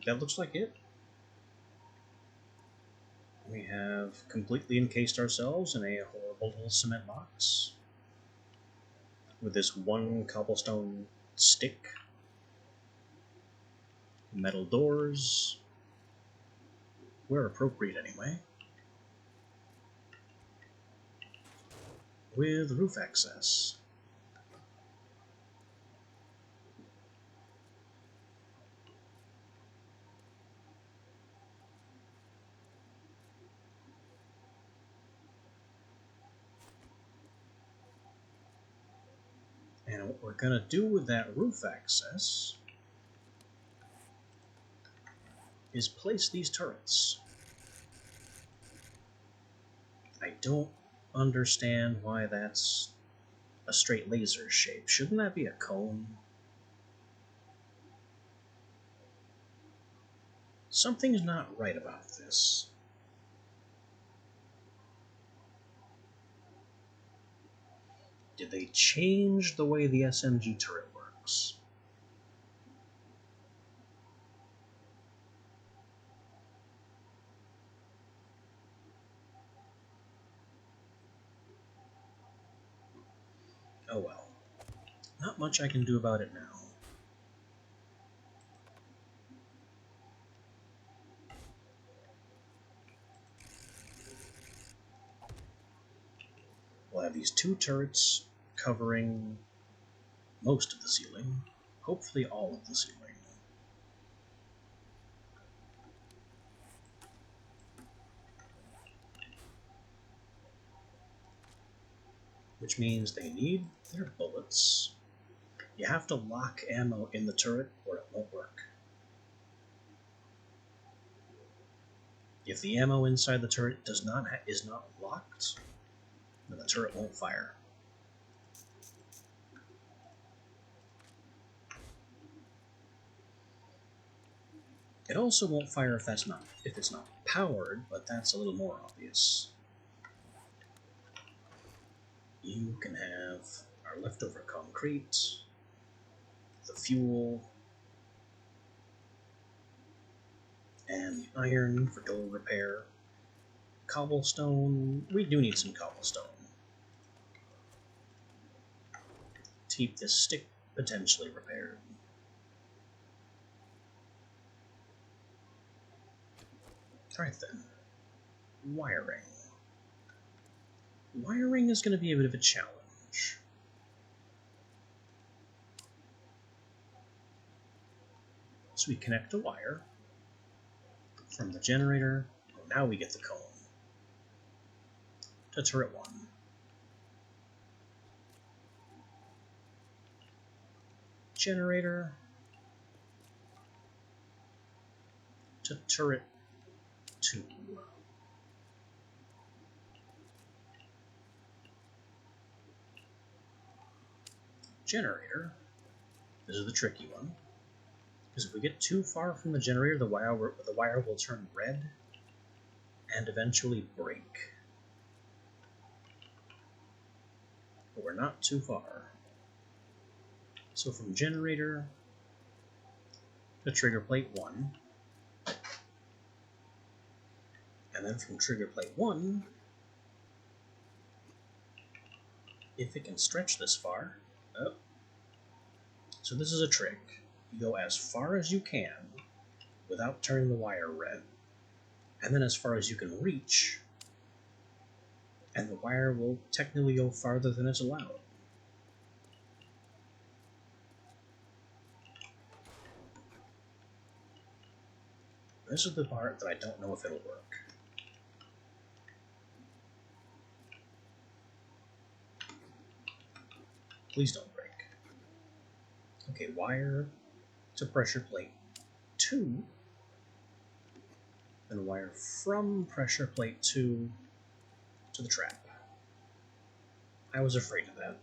Speaker 1: That looks like it. We have completely encased ourselves in a horrible little cement box with this one cobblestone stick, metal doors, where appropriate anyway, with roof access. And what we're going to do with that roof access is place these turrets. I don't understand why that's a straight laser shape. Shouldn't that be a cone? Something's not right about this. Did they change the way the SMG turret works? Oh well. Not much I can do about it now. We'll have these two turrets covering most of the ceiling, hopefully all of the ceiling. Which means they need their bullets. You have to lock ammo in the turret or it won't work. If the ammo inside the turret is not locked, then the turret won't fire. It also won't fire if it's not powered, but that's a little more obvious. You can have our leftover concrete, the fuel, and the iron for door repair. Cobblestone, we do need some cobblestone. To keep this stick potentially repaired. Alright then. Wiring. Wiring is going to be a bit of a challenge. So we connect a wire from the generator. Oh, now we get the cone. To turret 1. Generator. To turret 2. Generator. This is the tricky one. Because if we get too far from the generator, the wire will turn red and eventually break. But we're not too far. So from generator to trigger plate 1, and then from trigger plate 1, if it can stretch this far, oh. So this is a trick. You go as far as you can without turning the wire red, and then as far as you can reach, and the wire will technically go farther than it's allowed. This is the part that I don't know if it'll work. Please don't break. Okay, wire to pressure plate 2, then wire from pressure plate 2 to the trap. I was afraid of that.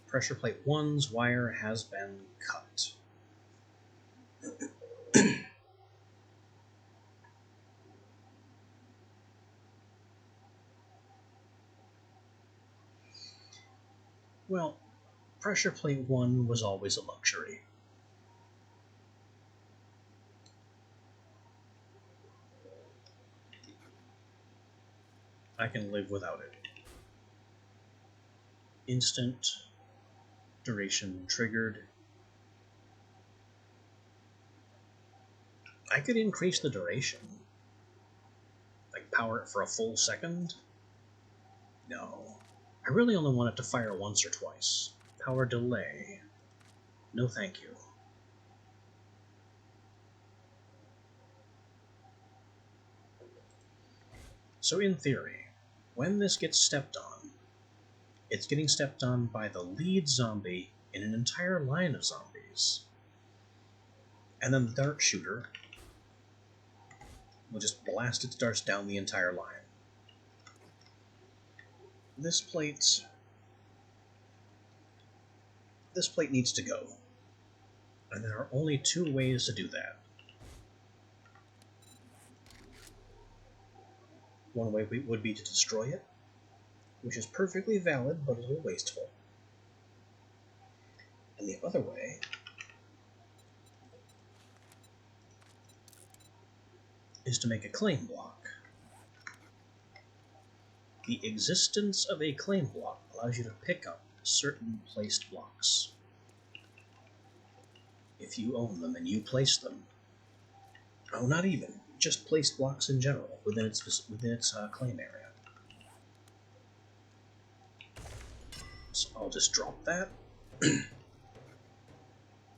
Speaker 1: Pressure plate 1's wire has been cut. Well, pressure plate 1 was always a luxury. I can live without it. Instant duration triggered. I could increase the duration. Like power it for a full second? No. I really only want it to fire once or twice. Power delay. No thank you. So in theory, when this gets stepped on, it's getting stepped on by the lead zombie in an entire line of zombies. And then the dart shooter will just blast its darts down the entire line. This plate needs to go. And there are only two ways to do that. One way would be to destroy it, which is perfectly valid but a little wasteful. And the other way is to make a claim block. The existence of a claim block allows you to pick up certain placed blocks. If you own them and you place them, oh, not even, just placed blocks in general within its claim area. So I'll just drop that,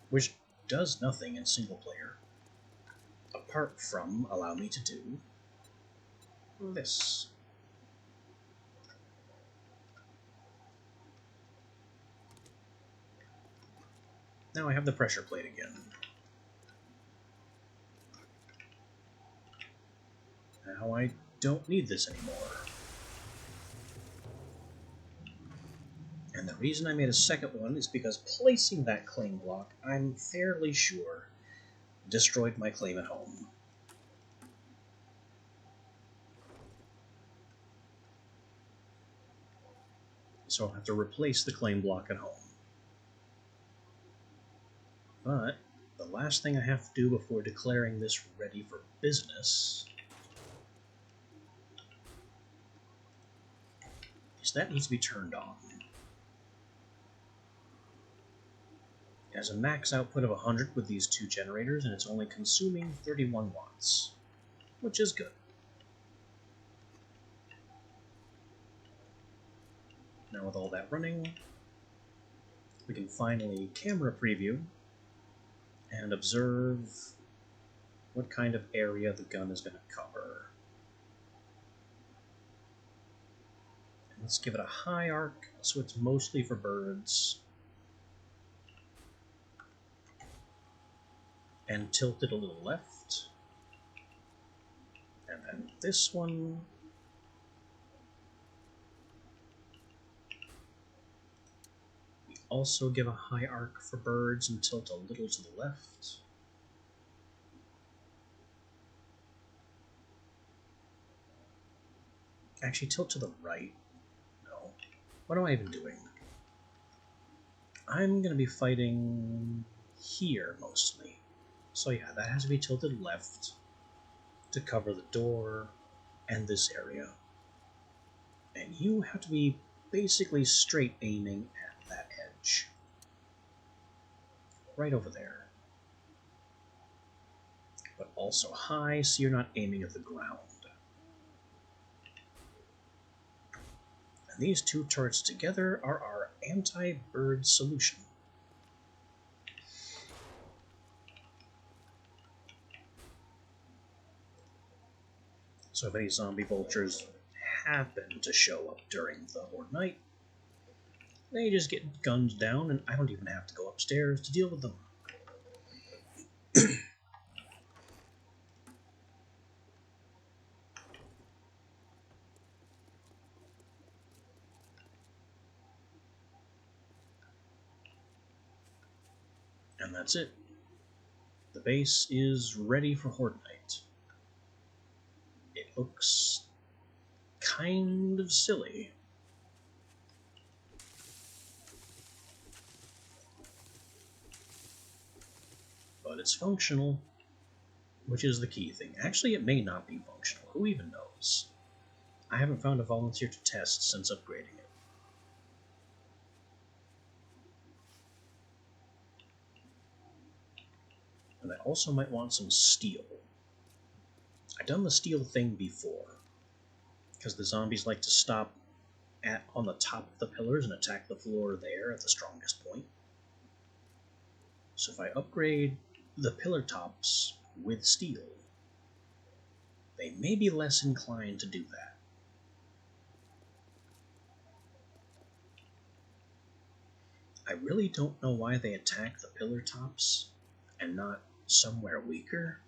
Speaker 1: which does nothing in single player, apart from allow me to do this. Now I have the pressure plate again. Now I don't need this anymore. And the reason I made a second one is because placing that claim block, I'm fairly sure, destroyed my claim at home. So I'll have to replace the claim block at home. But the last thing I have to do before declaring this ready for business is that needs to be turned on. It has a max output of 100 with these two generators, and it's only consuming 31 watts, which is good. Now with all that running, we can finally camera preview and observe what kind of area the gun is going to cover. And let's give it a high arc so it's mostly for birds. And tilt it a little left. And then this one. We also give a high arc for birds and tilt a little to the left. Actually, tilt to the right. No. What am I even doing? I'm going to be fighting here mostly. So yeah, that has to be tilted left to cover the door and this area. And you have to be basically straight aiming at that edge. Right over there. But also high so you're not aiming at the ground. And these two turrets together are our anti-bird solution. So if any zombie vultures happen to show up during the Horde Night, they just get gunned down and I don't even have to go upstairs to deal with them. And that's it. The base is ready for Horde Night. It looks kind of silly. But it's functional, which is the key thing. Actually, it may not be functional. Who even knows? I haven't found a volunteer to test since upgrading it. And I also might want some steel. I've done the steel thing before, because the zombies like to stop on the top of the pillars and attack the floor there at the strongest point. So if I upgrade the pillar tops with steel, they may be less inclined to do that. I really don't know why they attack the pillar tops and not somewhere weaker.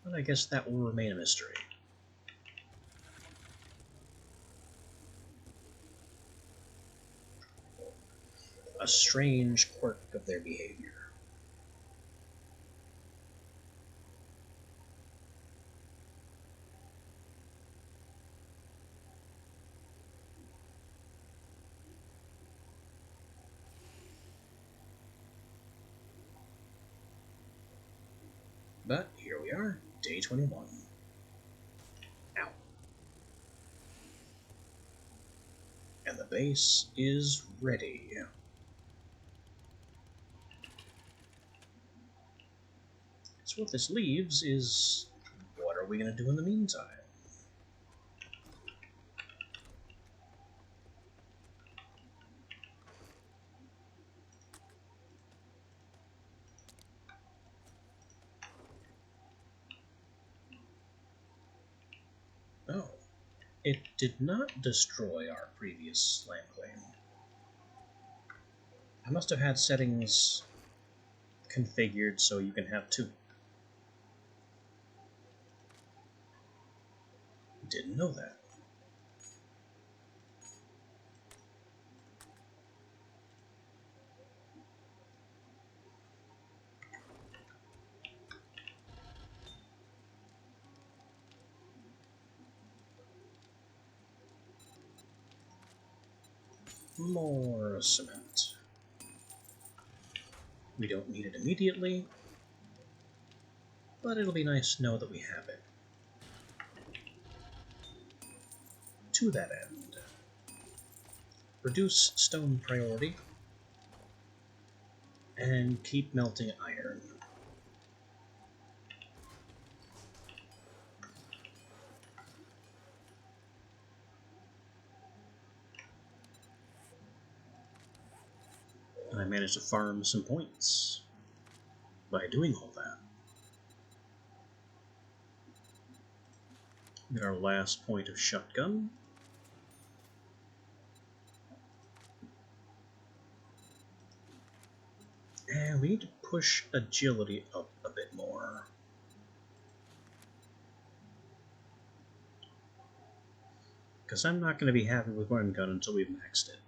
Speaker 1: But I guess that will remain a mystery. A strange quirk of their behavior. But here we are, day 21. Ow. And the base is ready. So what this leaves is, what are we going to do in the meantime? Oh, it did not destroy our previous land claim. I must have had settings configured so you can have two. Didn't know that. More cement. We don't need it immediately, but it'll be nice to know that we have it. To that end, reduce stone priority and keep melting iron. And I managed to farm some points by doing all that. Get our last point of shotgun. And we need to push agility up a bit more. Because I'm not going to be happy with one gun until we've maxed it.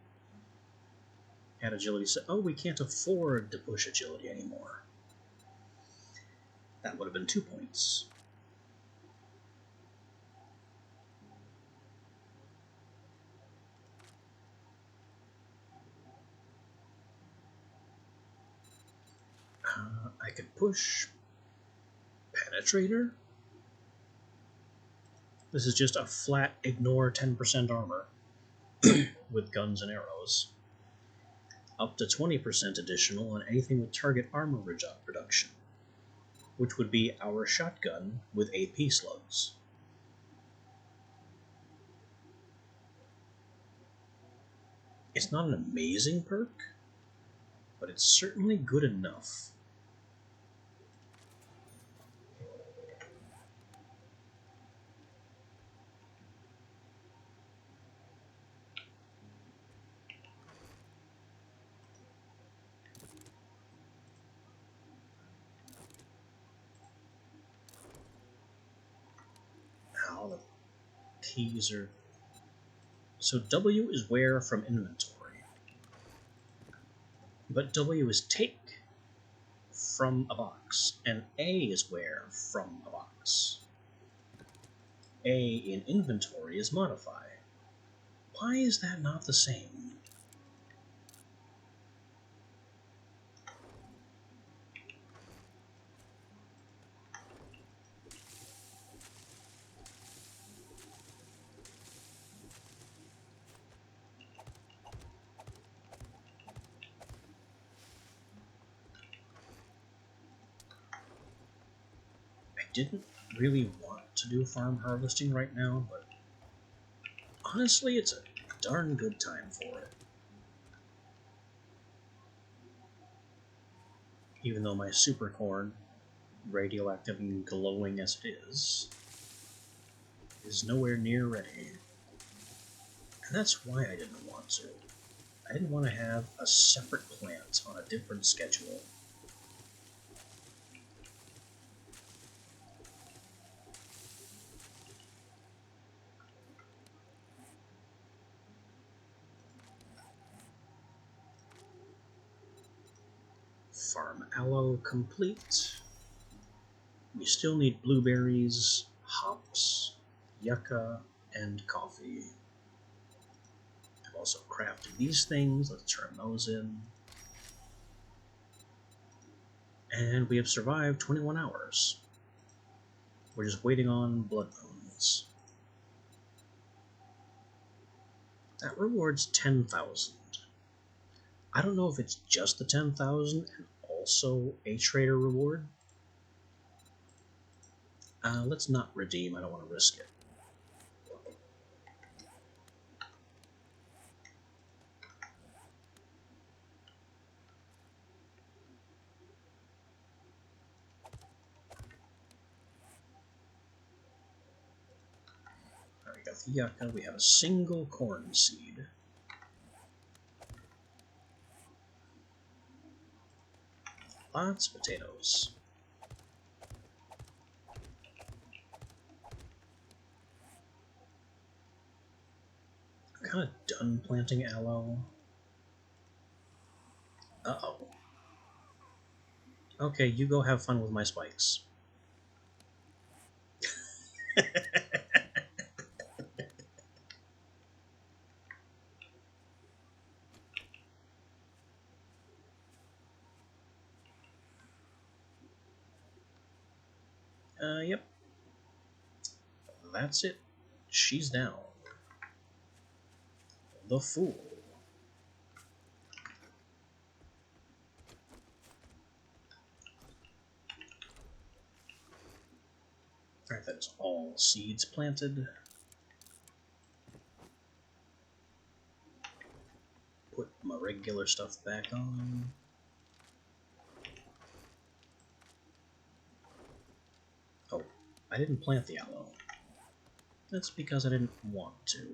Speaker 1: Add agility, so oh, we can't afford to push agility anymore. That would have been 2 points. I could push Penetrator. This is just a flat ignore 10% armor with guns and arrows. Up to 20% additional on anything with target armor reduction, which would be our shotgun with AP slugs. It's not an amazing perk, but it's certainly good enough. Now the keys are... So W is where from inventory. But W is take from a box, and A is where from a box. A in inventory is modify. Why is that not the same? didn't really want to do farm harvesting right now, but honestly, it's a darn good time for it. Even though my super corn, radioactive and glowing as it is nowhere near ready. And that's why I didn't want to. I didn't want to have a separate plant on a different schedule. Farm aloe complete. We still need blueberries, hops, yucca, and coffee. I've also crafted these things. Let's turn those in. And we have survived 21 hours. We're just waiting on blood moons. That reward's 10,000. I don't know if it's just the 10,000 and also a trader reward. Let's not redeem, I don't want to risk it. Alright, we got the yucca, we have a single corn seed. Lots of potatoes. I'm kind of done planting aloe. Uh-oh. Okay, you go have fun with my spikes. Yep. That's it. She's down. The Fool. Alright, that is all seeds planted. Put my regular stuff back on. Oh, I didn't plant the aloe. That's because I didn't want to.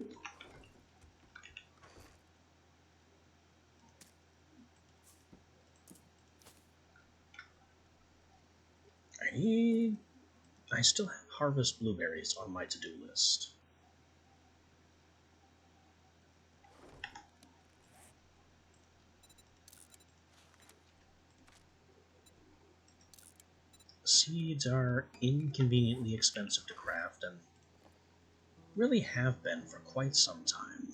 Speaker 1: I still have harvest blueberries on my to-do list. Seeds are inconveniently expensive to craft and really have been for quite some time.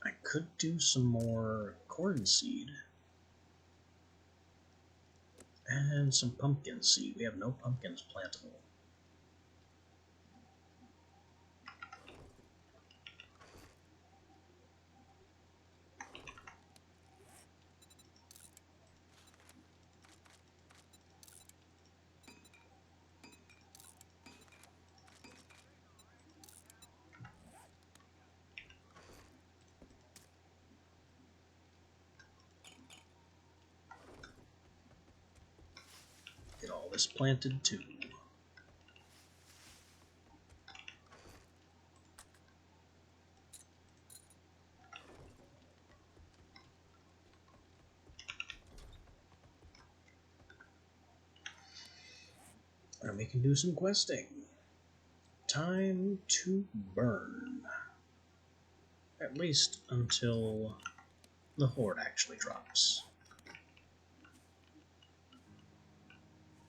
Speaker 1: I could do some more corn seed. And some pumpkin seed. We have no pumpkins plantable. Get all this planted too. And we can do some questing. Time to burn. At least until the horde actually drops.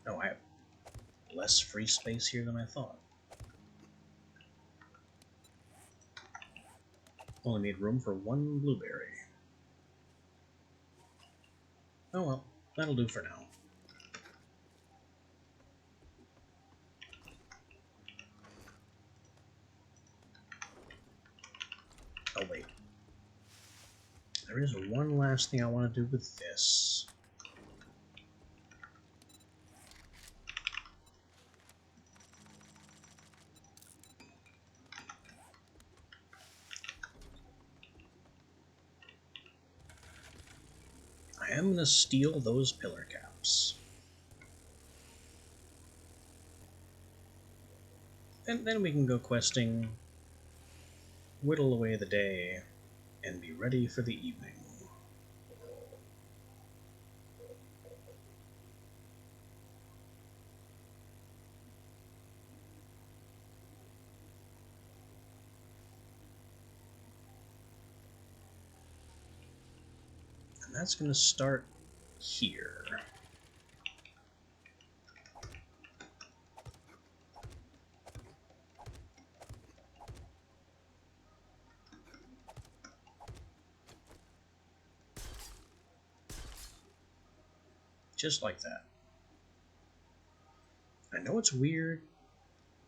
Speaker 1: Oh, I have less free space here than I thought. Only made room for one blueberry. Oh well, that'll do for now. Oh wait. There is one last thing I want to do with this. I am going to steal those pillar caps. And then we can go questing, whittle away the day, and be ready for the evening. And that's going to start here. Just like that. I know it's weird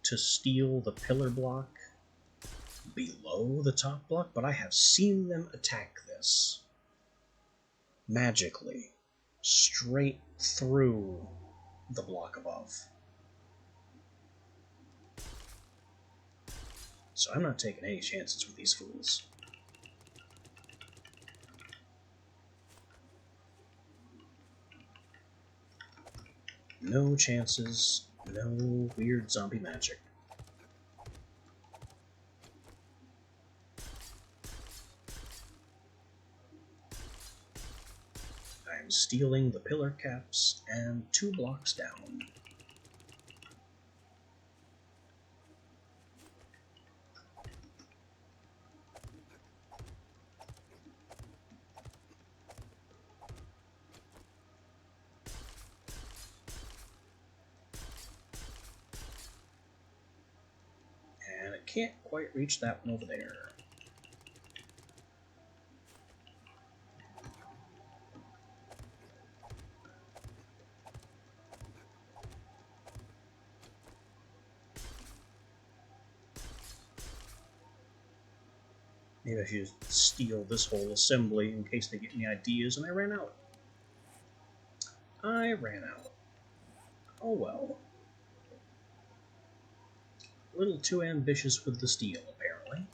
Speaker 1: to steal the pillar block below the top block, but I have seen them attack this magically straight through the block above. So I'm not taking any chances with these fools. No chances, no weird zombie magic. I'm stealing the pillar caps and 2 blocks down. And it can't quite reach that one over there. Maybe I should steal this whole assembly in case they get any ideas, and I ran out. I ran out. Oh well. A little too ambitious with the steel, apparently.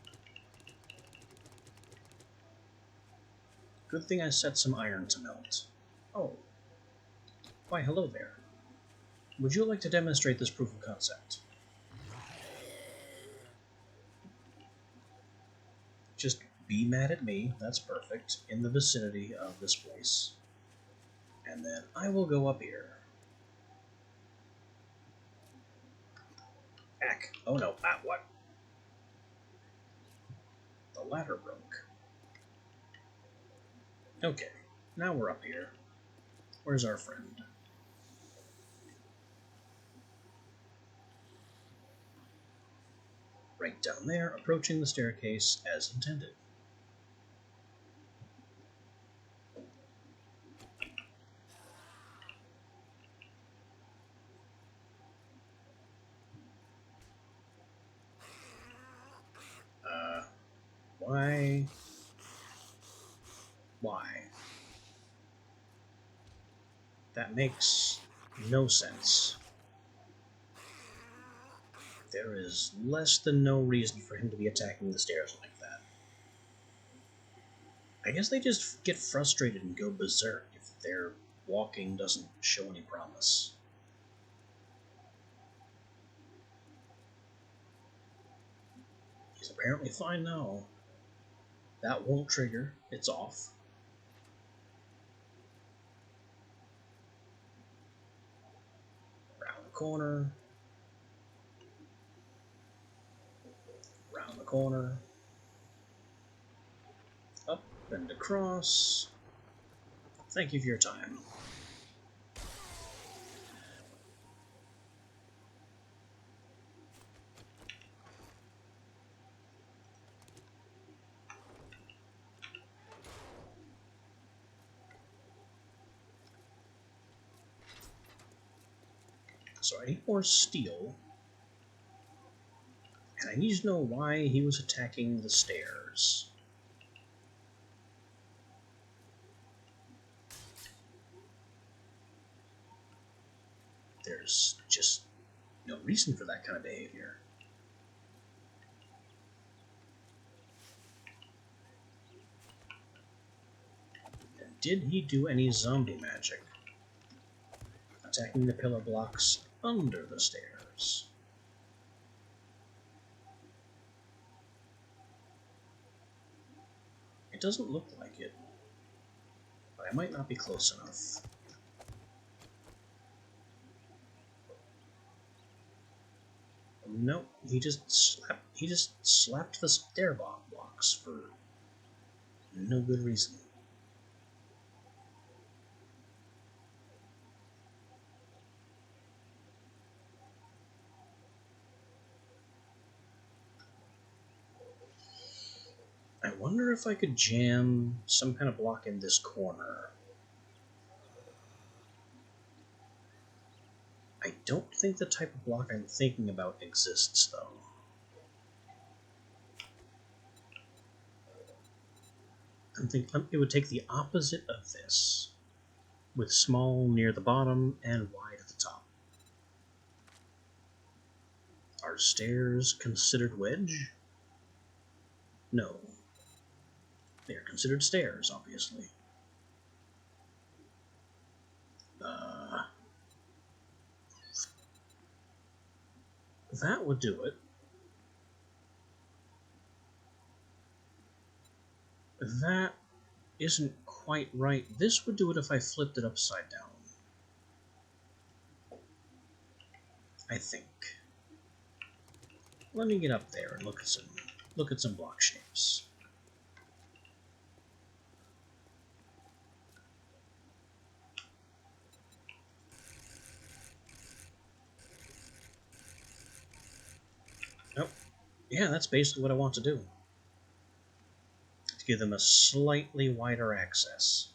Speaker 1: Good thing I set some iron to melt. Oh. Why, hello there. Would you like to demonstrate this proof of concept? Just be mad at me, that's perfect, in the vicinity of this place. And then I will go up here. Heck. Oh no, what? The ladder broke. Okay, now we're up here. Where's our friend? Right down there, approaching the staircase as intended. Why? Why? That makes no sense. There is less than no reason for him to be attacking the stairs like that. I guess they just get frustrated and go berserk if their walking doesn't show any promise. He's apparently fine now. That won't trigger. It's off. Round the corner. Round the corner. Up and across. Thank you for your time. So I need more steel. And I need to know why he was attacking the stairs. There's just no reason for that kind of behavior. And did he do any zombie magic? Attacking the pillar blocks under the stairs. It doesn't look like it, but I might not be close enough. Nope, he just slapped the stair blocks for no good reason. I wonder if I could jam some kind of block in this corner. I don't think the type of block I'm thinking about exists, though. I'm thinking it would take the opposite of this, with small near the bottom and wide at the top. Are stairs considered wedge? No. They are considered stairs, obviously. That would do it. That isn't quite right. This would do it if I flipped it upside down. I think. Let me get up there and look at some block shapes. Oh, yeah, that's basically what I want to do. To give them a slightly wider access.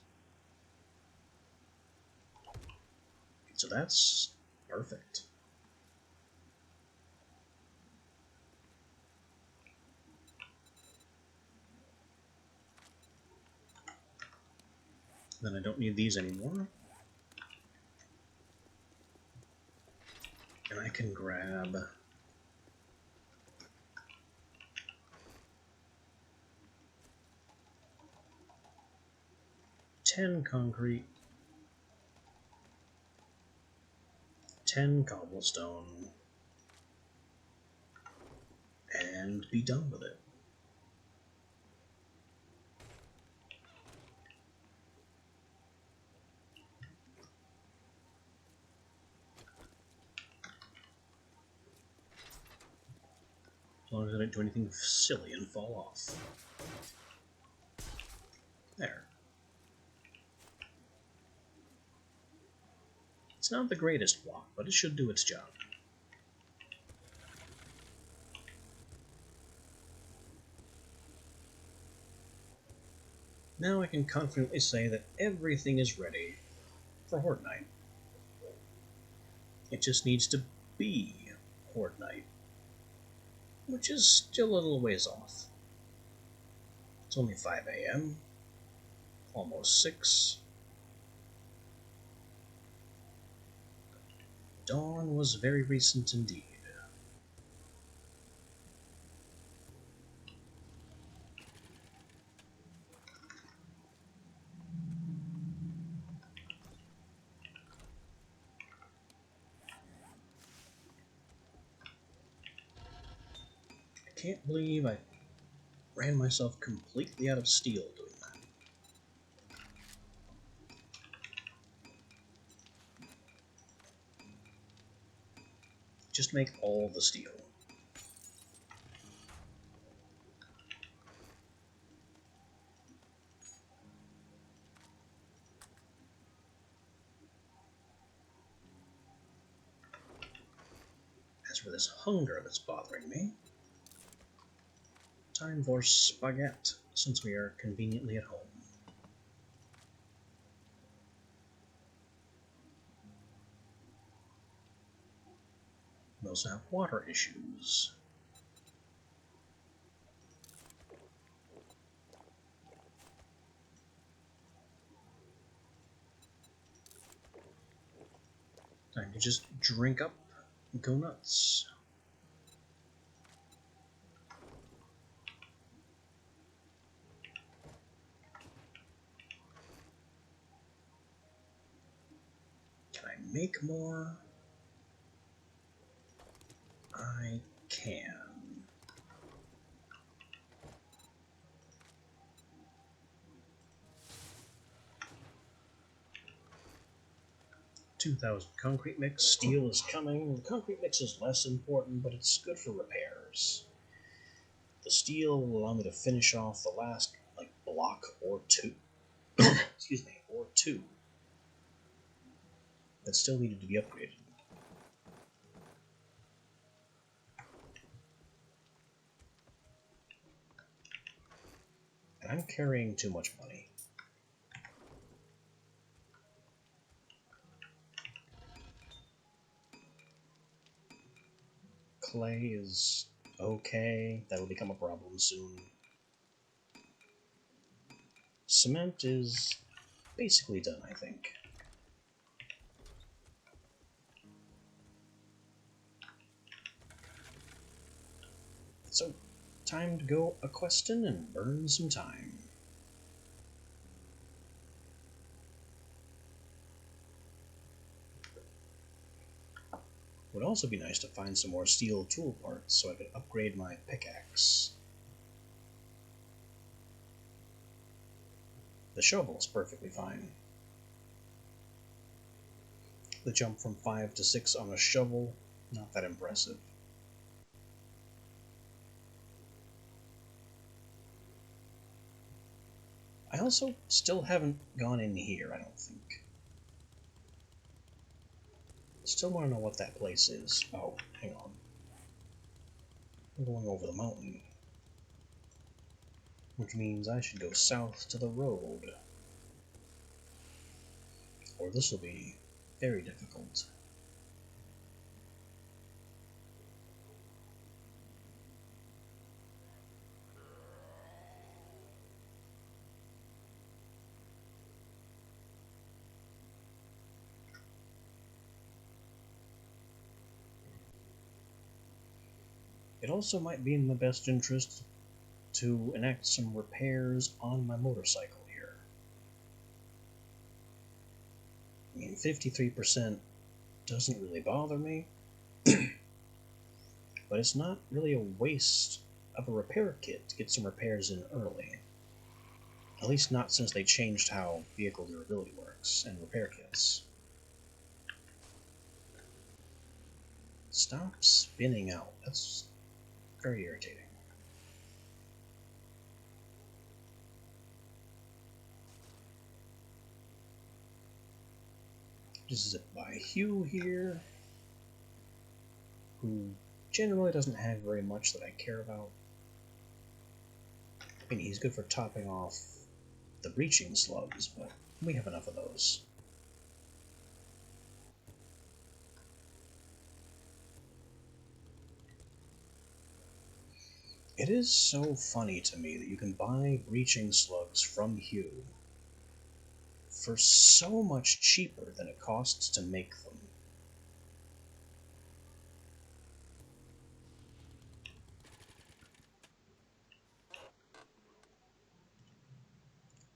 Speaker 1: So that's perfect. Then I don't need these anymore. And I can grab 10 concrete, 10 cobblestone, and be done with it. As long as I don't do anything silly and fall off. There. It's not the greatest block, but it should do its job. Now I can confidently say that everything is ready for Horde Night. It just needs to be Horde Night, which is still a little ways off. It's only 5 a.m., almost 6. Dawn was very recent indeed. I can't believe I ran myself completely out of steel doing that. Just make all the steel. As for this hunger that's bothering me, time for spaghetti, since we are conveniently at home. We also have water issues. Time to just drink up and go nuts. Can I make more? I can. 2,000 concrete mix. Steel is coming. The concrete mix is less important, but it's good for repairs. The steel will allow me to finish off the last block or two. Excuse me, or two that still needed to be upgraded. And I'm carrying too much money. Clay is okay. That'll become a problem soon. Cement is basically done, I think. So, time to go a-questing and burn some time. Would also be nice to find some more steel tool parts so I could upgrade my pickaxe. The shovel's perfectly fine. The jump from 5 to 6 on a shovel, not that impressive. I also still haven't gone in here, I don't think. Still want to know what that place is. Oh, hang on. I'm going over the mountain. Which means I should go south to the road. Or this will be very difficult. It also might be in my best interest to enact some repairs on my motorcycle here. I mean, 53% doesn't really bother me, but it's not really a waste of a repair kit to get some repairs in early. At least not since they changed how vehicle durability works and repair kits. Stop spinning out. That's very irritating. Just zip by Hugh here, who generally doesn't have very much that I care about. I mean, he's good for topping off the breaching slugs, but we have enough of those. It is so funny to me that you can buy breaching slugs from Hugh for so much cheaper than it costs to make them.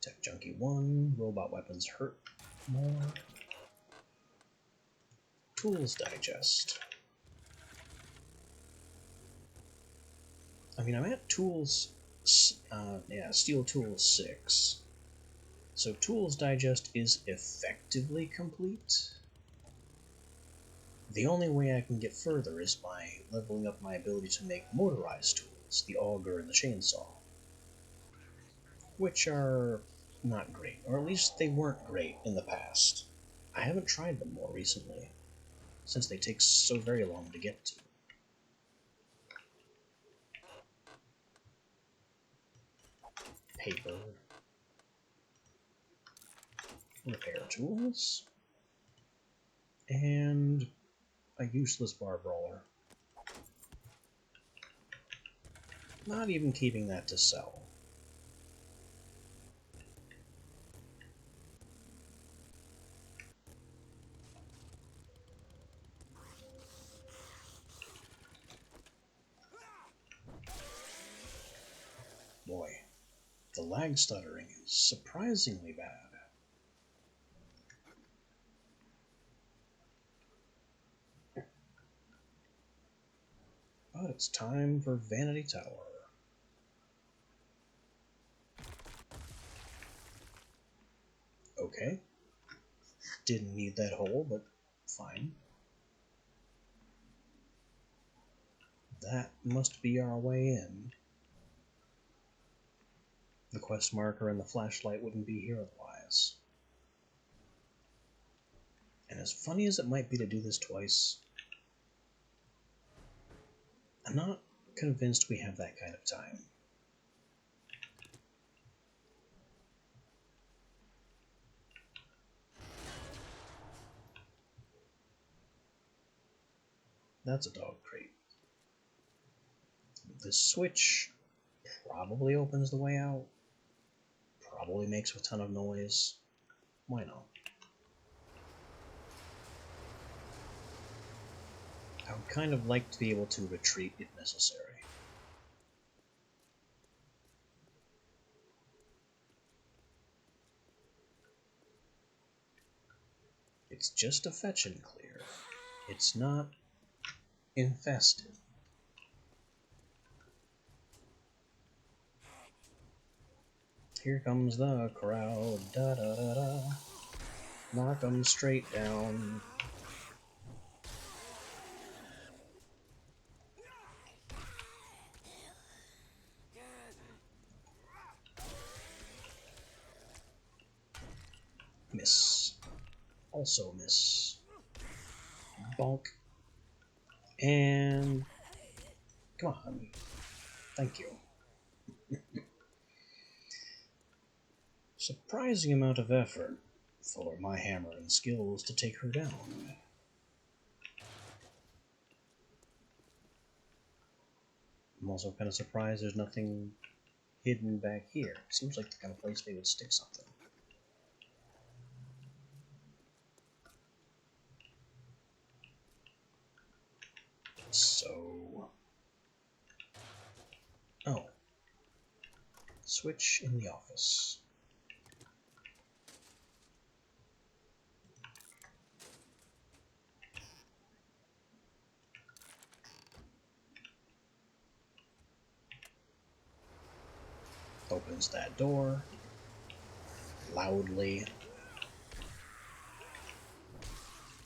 Speaker 1: Tech Junkie 1, robot weapons hurt more. Tools Digest. I mean, I'm at Tools, Steel Tools 6. So Tools Digest is effectively complete. The only way I can get further is by leveling up my ability to make motorized tools, the auger and the chainsaw. Which are not great, or at least they weren't great in the past. I haven't tried them more recently, since they take so very long to get to. Paper. Repair tools. And a useless bar brawler. Not even keeping that to sell. Boy, the lag stuttering is surprisingly bad. it's time for Vanity Tower. Okay. Didn't need that hole, but fine. That must be our way in. The quest marker and the flashlight wouldn't be here otherwise. And as funny as it might be to do this twice, I'm not convinced we have that kind of time. That's a dog crate. This switch probably opens the way out. Probably makes a ton of noise. Why not? I would kind of like to be able to retreat if necessary. It's just a fetch and clear. It's not infested. Here comes the crowd. Da da da da. Knock 'em straight down. Miss. Also miss. Bonk. And... come on. Thank you. Surprising amount of effort for my hammer and skills to take her down. I'm also kind of surprised there's nothing hidden back here. Seems like the kind of place they would stick something. So... oh. Switch in the office. Opens that door loudly,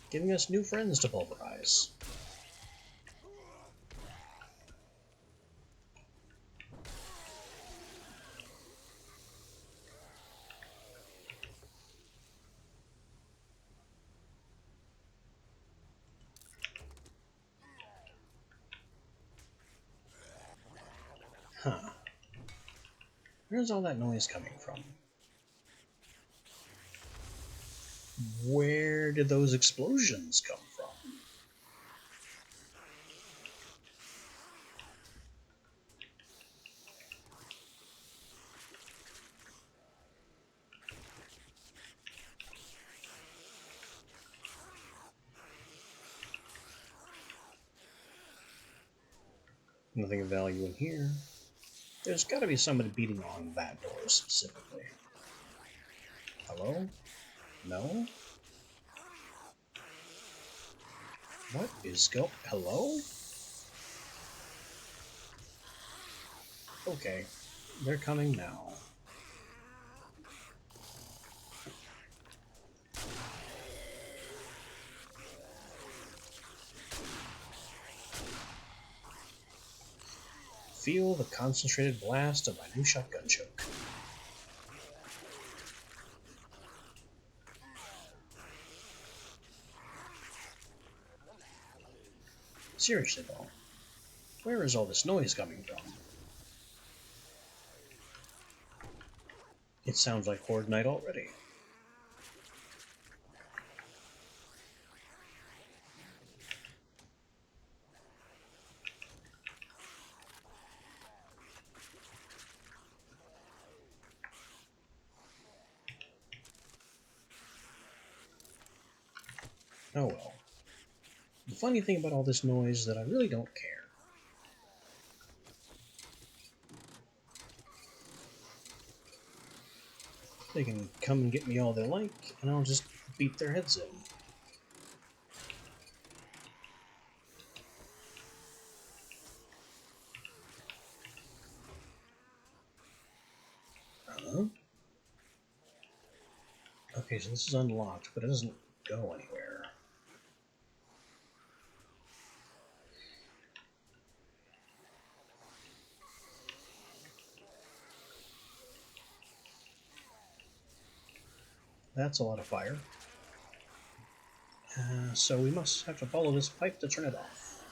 Speaker 1: giving us new friends to pulverize. Huh. Where's all that noise coming from? Where did those explosions come from? Nothing of value in here. There's gotta be somebody beating on that door specifically. Hello? No? What is hello? Okay, they're coming now. Feel the concentrated blast of my new shotgun choke. Seriously though, where is all this noise coming from? It sounds like Horde Night already. Oh well. The funny thing about all this noise is that I really don't care. They can come and get me all they like, and I'll just beat their heads in. Huh? Okay, so this is unlocked, but it doesn't go anywhere. That's a lot of fire. So we must have to follow this pipe to turn it off.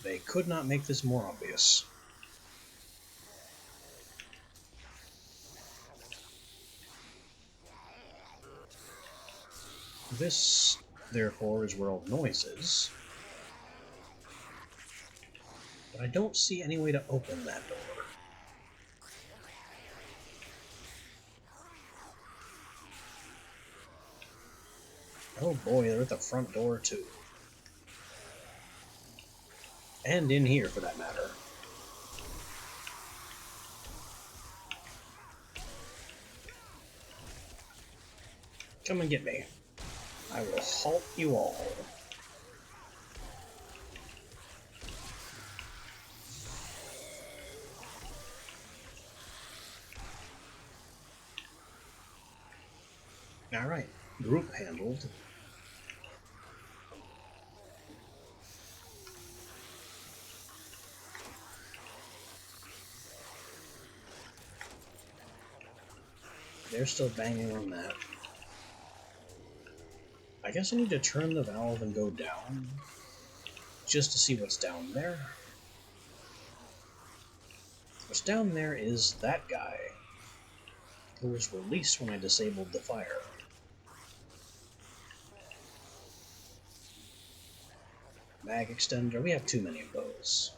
Speaker 1: They could not make this more obvious. This, therefore, is where all the noise is. But I don't see any way to open that door. Oh boy, they're at the front door too. And in here, for that matter. Come and get me. I will halt you all. Alright, group handled. They're still banging on that. I guess I need to turn the valve and go down, just to see what's down there. What's down there is that guy, who was released when I disabled the fire. Mag extender, we have too many of those.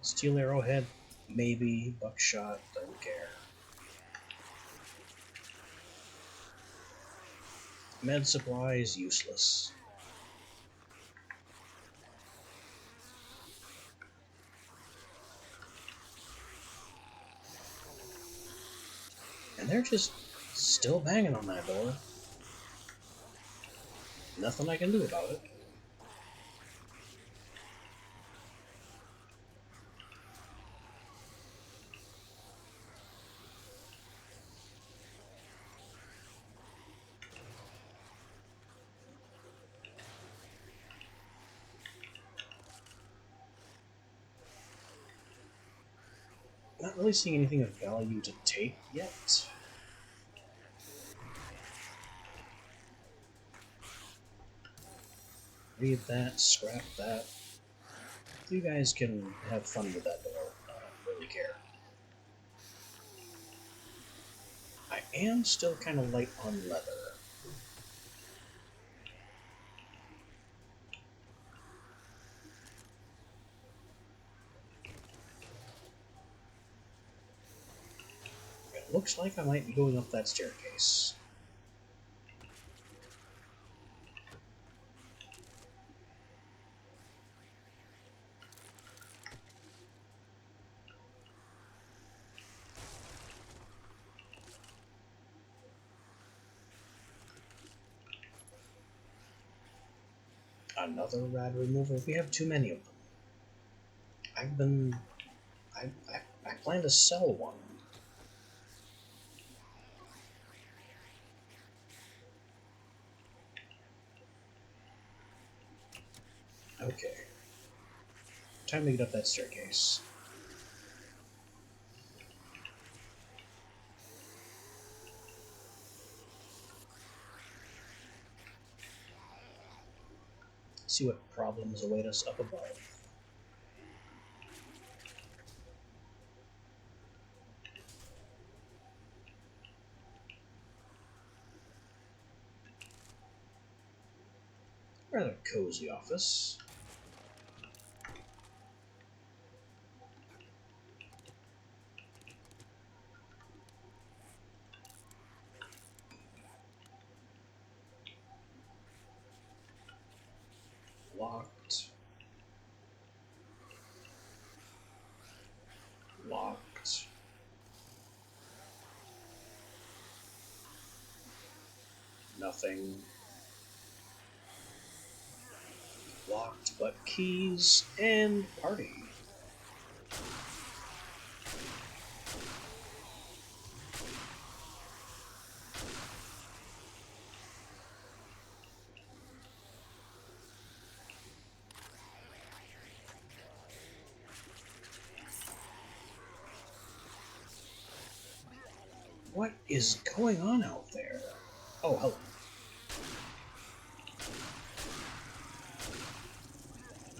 Speaker 1: Steel arrowhead, maybe. Buckshot, don't care. Med supply is useless. And they're just still banging on that door. Nothing I can do about it. Not really seeing anything of value to take yet. Read that, scrap that. You guys can have fun with that door. I don't really care. I am still kind of light on leather. It looks like I might be going up that staircase. Another rad removal. We have too many of them. I plan to sell one. Okay. Time to get up that staircase. See what problems await us up above. Rather cozy office. Locked. Locked. Nothing. locked, but keys and party. What is going on out there? Oh, hello.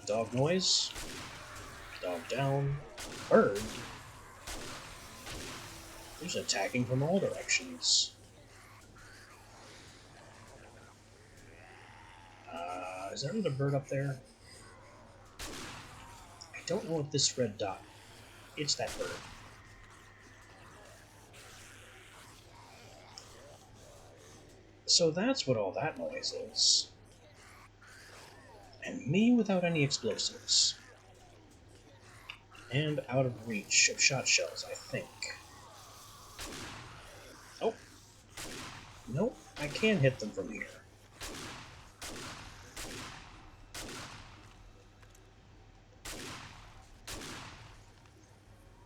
Speaker 1: Dog noise. Dog down. Bird. Who's attacking from all directions? Is there another bird up there? I don't know what this red dot. It's that bird. So that's what all that noise is. And me without any explosives. And out of reach of shot shells, I think. Oh. Nope, I can hit them from here.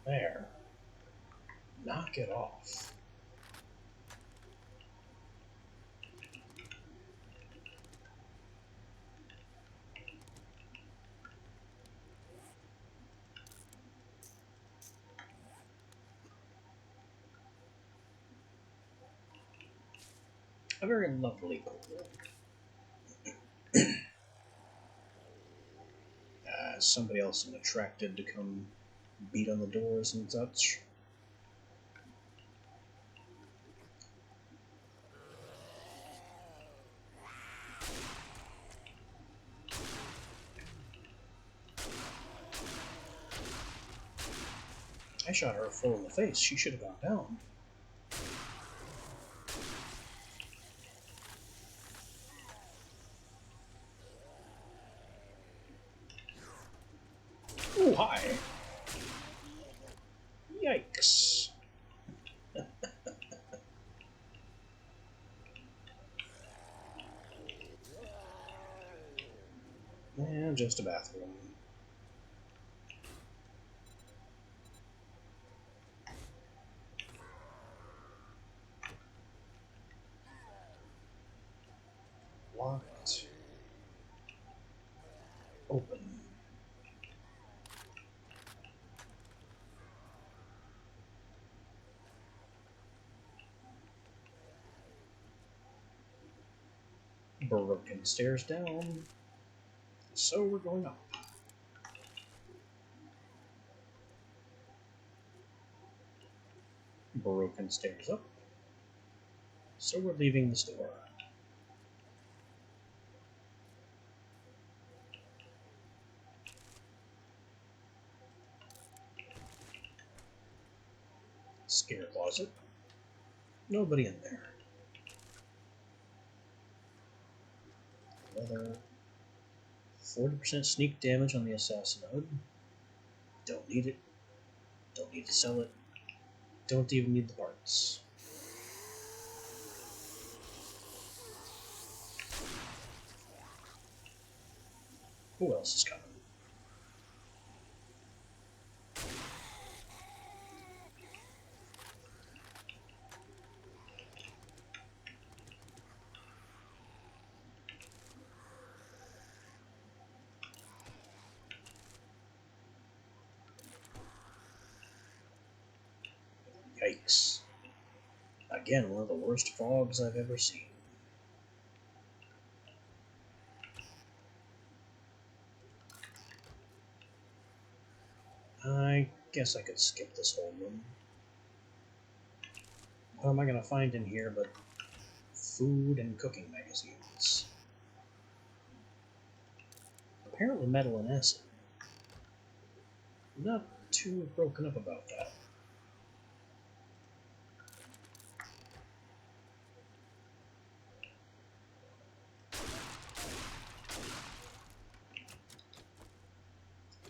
Speaker 1: There. Knock it off. A very lovely pool. Somebody else attracted to come beat on the doors and such. I shot her full in the face. She should have gone down. Ooh, hi. Yikes. Yeah, just a bathroom. Locked. Open. Broken stairs down. So we're going up. Broken stairs up. So we're leaving this door. Scare closet. Nobody in there. Another 40% sneak damage on the assassin hood. Don't need it. Don't need to sell it. Don't even need the parts. Who else is coming? Yikes. Again, one of the worst fogs I've ever seen. I guess I could skip this whole room. What am I going to find in here but food and cooking magazines? Apparently metal and acid. Not too broken up about that.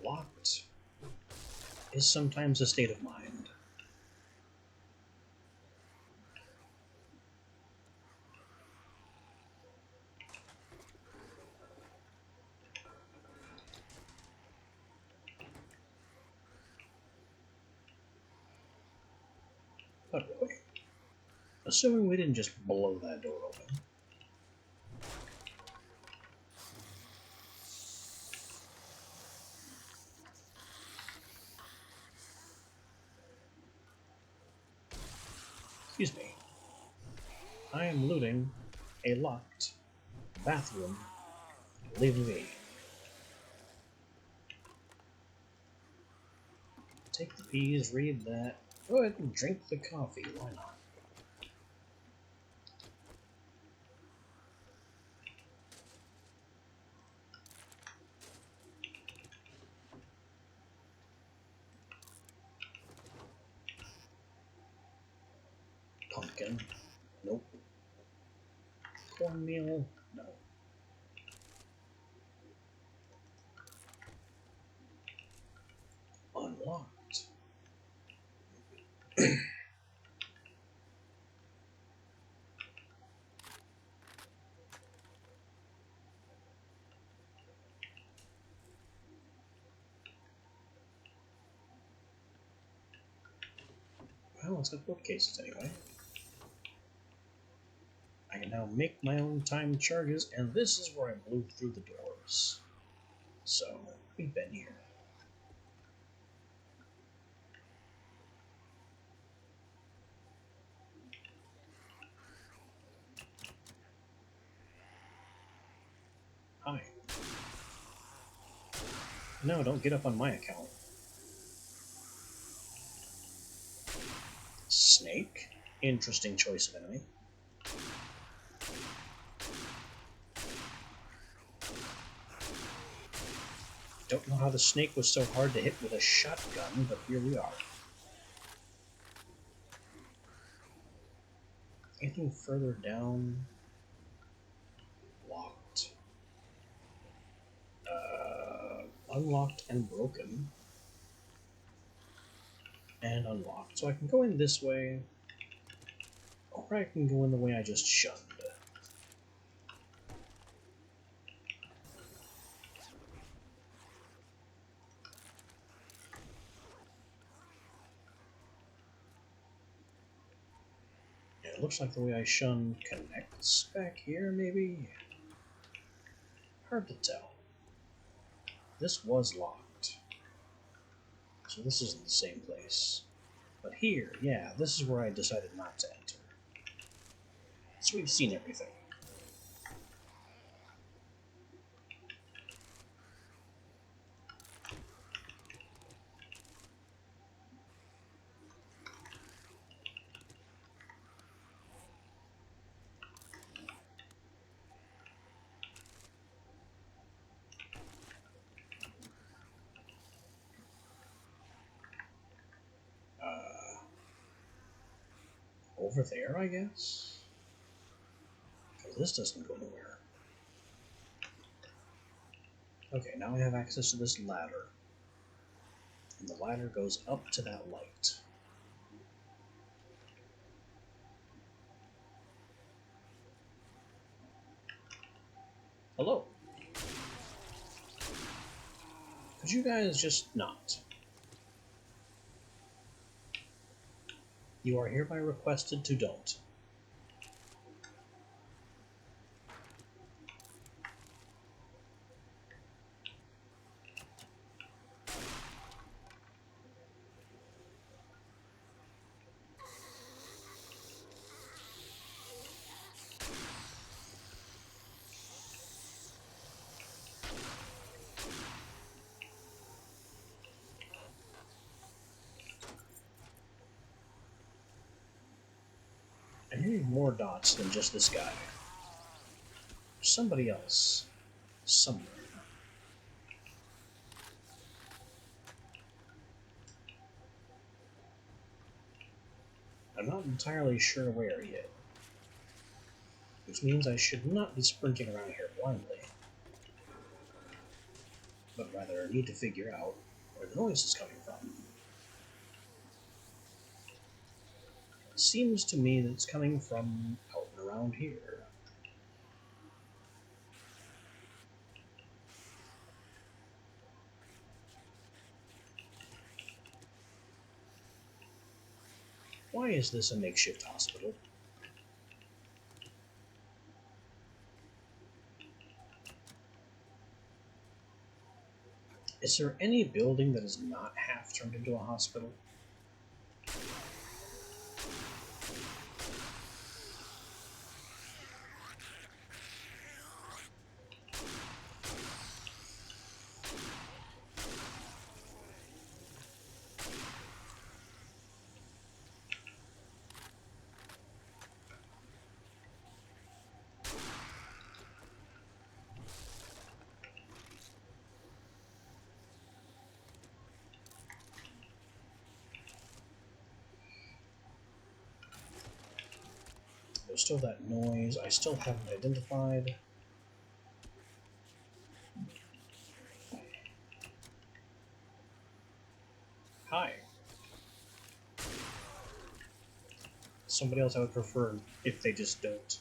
Speaker 1: Locked is sometimes a state of mind. But really, assuming we didn't just blow that door open. Excuse me. I am looting a locked bathroom. Leave me be. Take the peas, read that. Go ahead and drink the coffee, why not? Pumpkin. Nope. Cornmeal. No. Unlocked. Well, it's got bookcases anyway. I can now make my own time charges, and this is where I blew through the doors. So, we've been here. Hi. No, don't get up on my account. Snake? Interesting choice of enemy. Don't know how the snake was so hard to hit with a shotgun, but here we are. Anything further down? Locked. Unlocked and broken. And unlocked. So I can go in this way, or I can go in the way I just shunned. It looks like the way I shunned connects back here, maybe? Hard to tell. This was locked. So this isn't the same place. But here, yeah, this is where I decided not to enter. So we've seen everything. Over there, I guess? Because this doesn't go nowhere. Okay, now I have access to this ladder. And the ladder goes up to that light. Hello. Could you guys just not? You are hereby requested to don't. I need more dots than just this guy. There's somebody else. Somewhere. I'm not entirely sure where yet. Which means I should not be sprinting around here blindly. But rather need to figure out where the noise is coming from. It seems to me that it's coming from out and around here. Why is this a makeshift hospital? Is there any building that is not half turned into a hospital? There's still that noise I still haven't identified. Hi. Somebody else I would prefer if they just don't.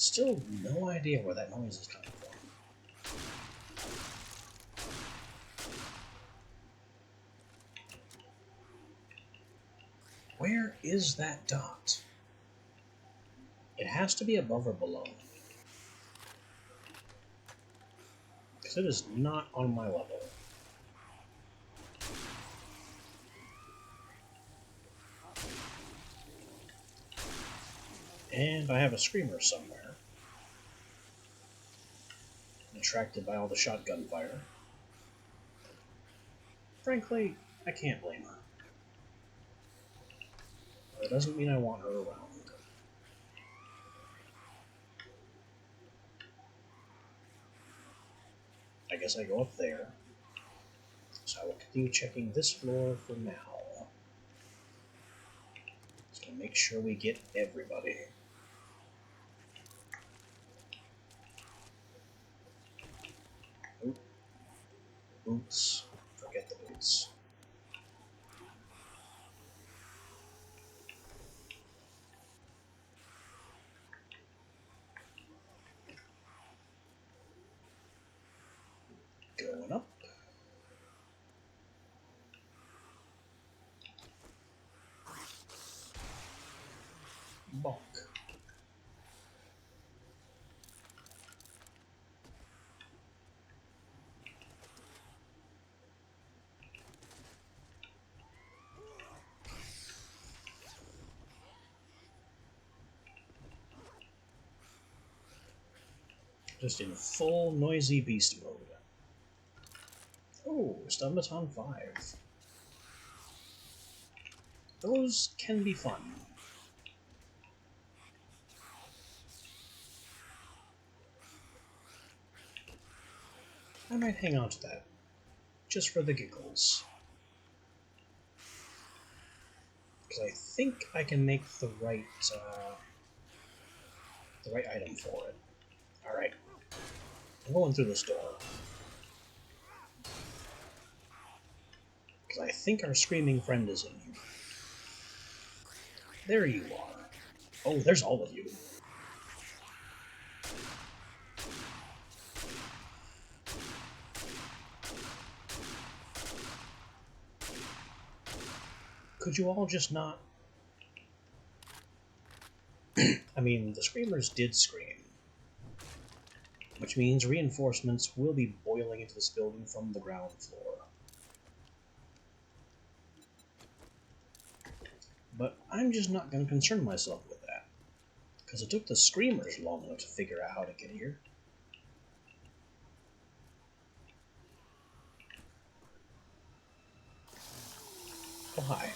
Speaker 1: Still no idea where that noise is coming from. Where is that dot? It has to be above or below. Because it is not on my level. And I have a screamer somewhere. Attracted by all the shotgun fire. Frankly, I can't blame her. That doesn't mean I want her around. I guess I go up there. So I will continue checking this floor for now. Just gonna make sure we get everybody. Oop. Boots. Forget the boots. Going up. Bonk. Just in full noisy beast mode. Oh, stun baton 5. Those can be fun. I might hang on to that, just for the giggles. Because I think I can make the right item for it. Alright. I'm going through this door. Because I think our screaming friend is in here. There you are. Oh, there's all of you. Could you all just not... I mean, the screamers did scream. Which means reinforcements will be boiling into this building from the ground floor. But I'm just not going to concern myself with that. Because it took the screamers long enough to figure out how to get here. Oh, hi.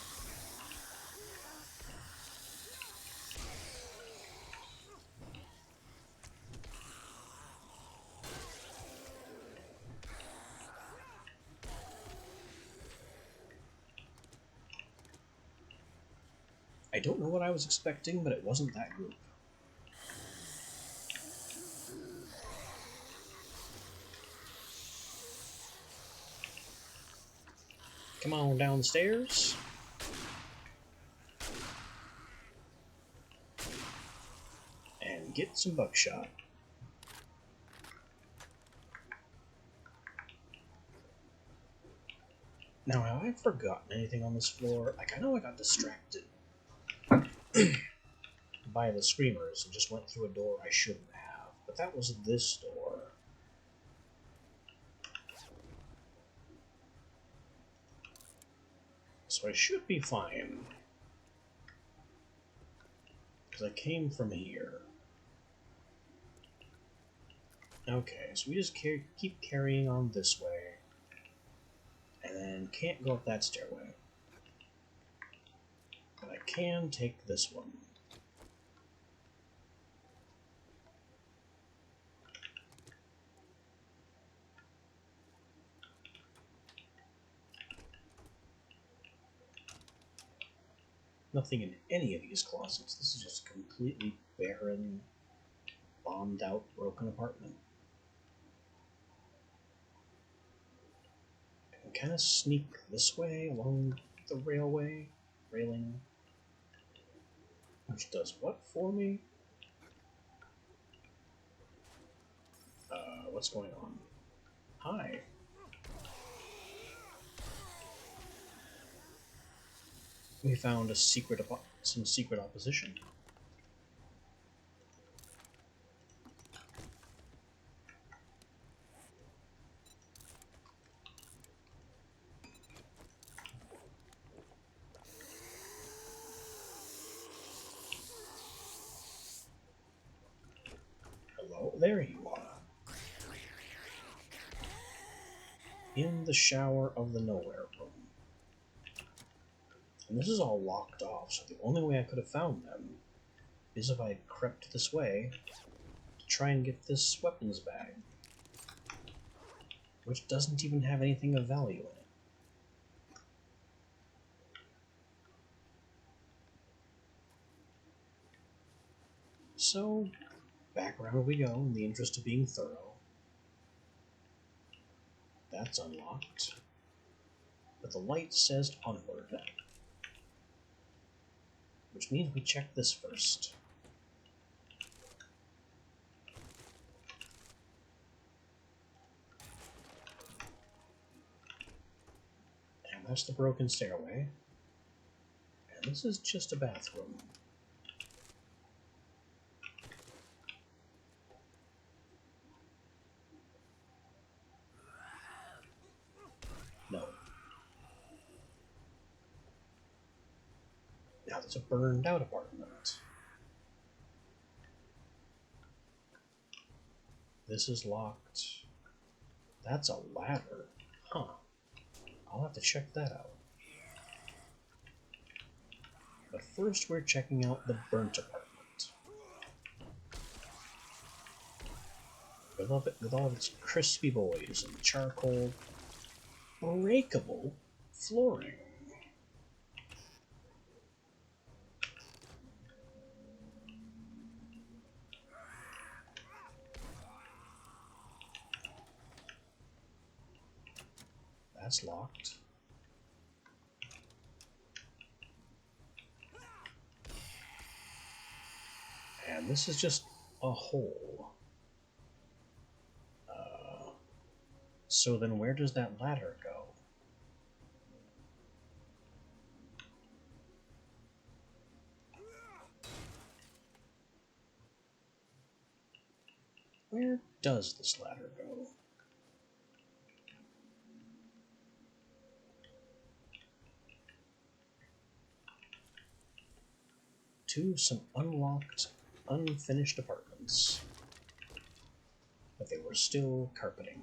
Speaker 1: I don't know what I was expecting, but it wasn't that group. Come on downstairs. get some buckshot. Now, have I forgotten anything on this floor? Like, I know I got distracted by the screamers and just went through a door I shouldn't have. But that was this door. So I should be fine. Because I came from here. Okay, so we just keep carrying on this way. And then can't go up that stairway. But I can take this one. Nothing in any of these closets. This is just a completely barren, bombed out, broken apartment. I can kind of sneak this way along the railing. Which does what for me? What's going on? Hi. We found a some secret opposition. Hello, there you are. In the shower of the nowhere room. And this is all locked off, so the only way I could have found them is if I crept this way to try and get this weapons bag. Which doesn't even have anything of value in it. So, back around we go in the interest of being thorough. That's unlocked. But the light says onward. Which means we check this first. And that's the broken stairway. And this is just a bathroom. No. Now there's a burned out apartment. This is locked. That's a ladder. Huh. I'll have to check that out. But first we're checking out the burnt apartment. With all of its crispy boys and charcoal, breakable flooring. That's locked. And this is just a hole. So then where does that ladder go? Where does this ladder go? To some unlocked, unfinished apartments. But they were still carpeting.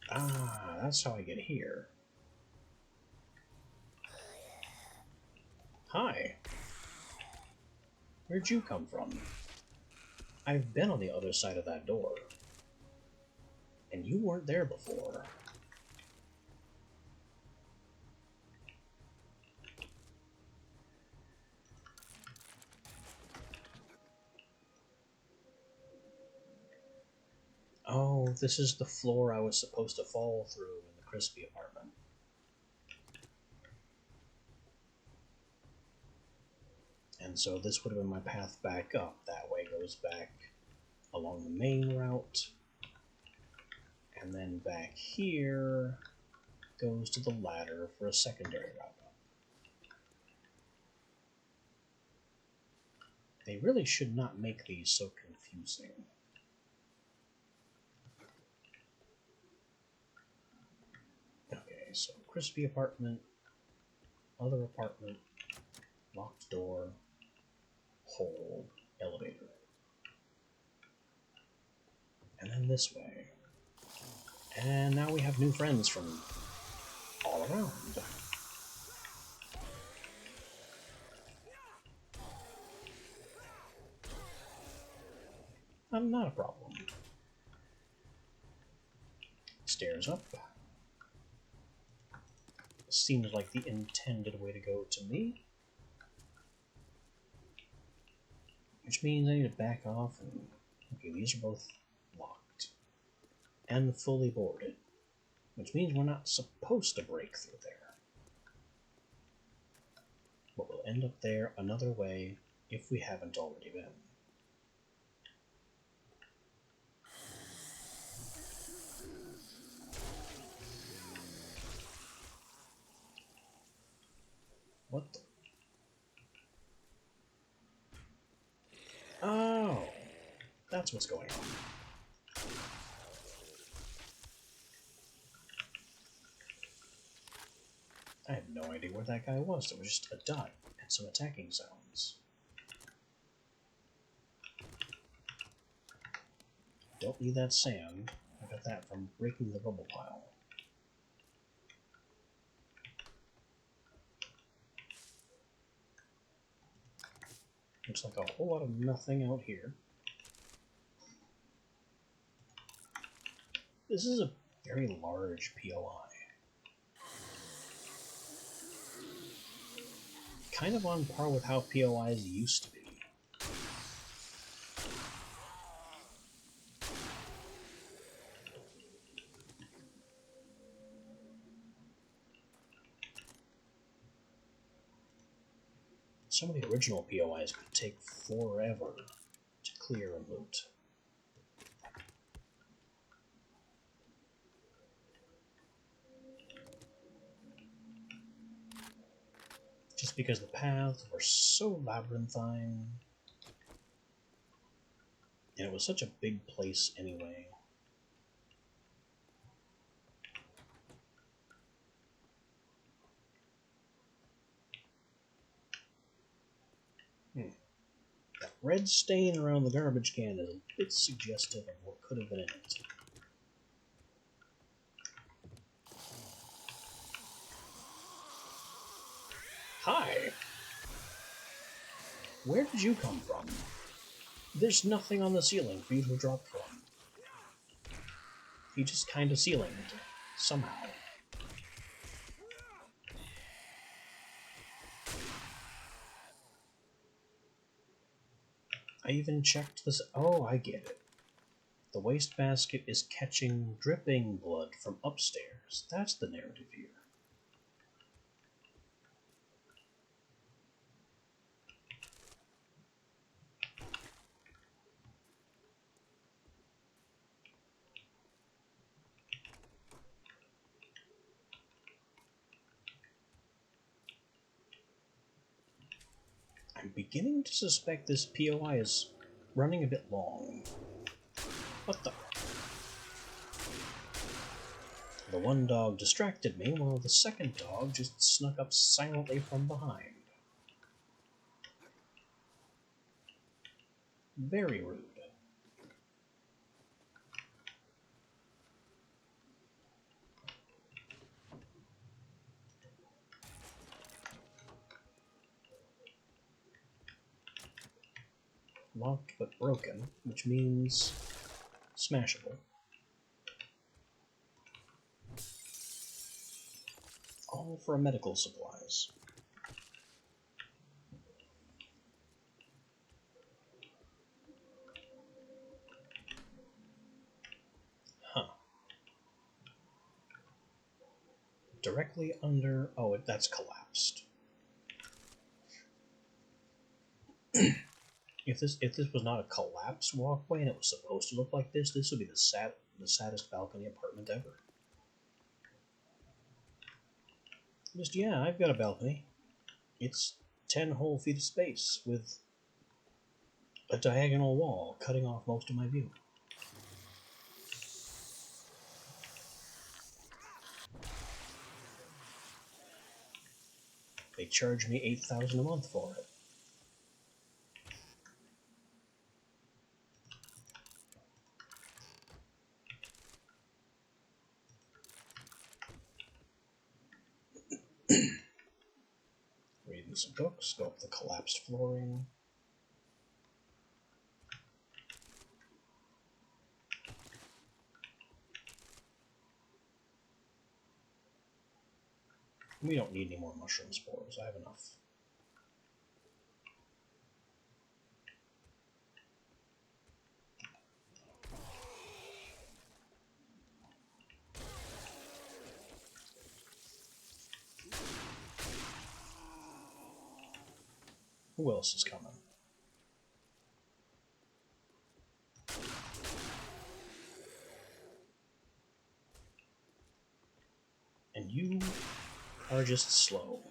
Speaker 1: Ah, that's how I get here. Hi. Where'd you come from? I've been on the other side of that door. And you weren't there before. if this is the floor I was supposed to fall through in the Crispy apartment. And so this would have been my path back up. That way goes back along the main route. And then back here goes to the ladder for a secondary route up. They really should not make these so confusing. Okay, so Crispy apartment, other apartment, locked door, hole, elevator. And then this way. And now we have new friends from all around. Not a problem. Stairs up. Seems like the intended way to go to me. Which means I need to back off and... Okay, these are both locked. And fully boarded. Which means we're not supposed to break through there. But we'll end up there another way if we haven't already been. What the... Oh! That's what's going on. I have no idea where that guy was. There was just a dot and some attacking sounds. Don't need that sand. I got that from breaking the rubble pile. Looks like a whole lot of nothing out here. This is a very large POI. Kind of on par with how POIs used to be. Some of the original POIs could take forever to clear and loot. Just because the paths were so labyrinthine. And it was such a big place anyway. That red stain around the garbage can is a bit suggestive of what could have been in it. Hi! Where did you come from? There's nothing on the ceiling for you to drop from. You just kind of ceilinged. Somehow. I even checked this. Oh, I get it. The wastebasket is catching dripping blood from upstairs. That's the narrative here. I'm beginning to suspect this POI is running a bit long. What the? The one dog distracted me, while the second dog just snuck up silently from behind. Very rude. Locked but broken, which means smashable. All for medical supplies. directly under... Oh, that's collapsed. If this was not a collapsed walkway and it was supposed to look like this would be the saddest balcony apartment ever. Just, yeah, I've got a balcony. It's 10 whole feet of space with a diagonal wall cutting off most of my view. They charge me $8,000 a month for it. Reading some books, go up the collapsed flooring. We don't need any more mushroom spores. I have enough. Who else is coming? And you are just slow.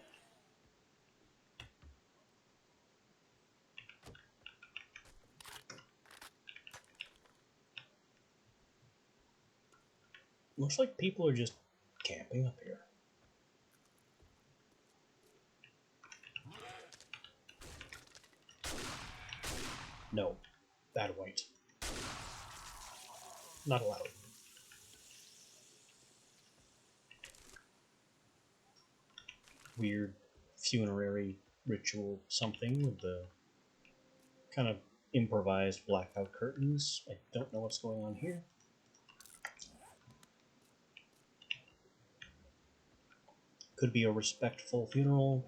Speaker 1: Looks like people are just camping up here. No, bad white. Not allowed. Weird funerary ritual something with the kind of improvised blackout curtains. I don't know what's going on here. Could be a respectful funeral.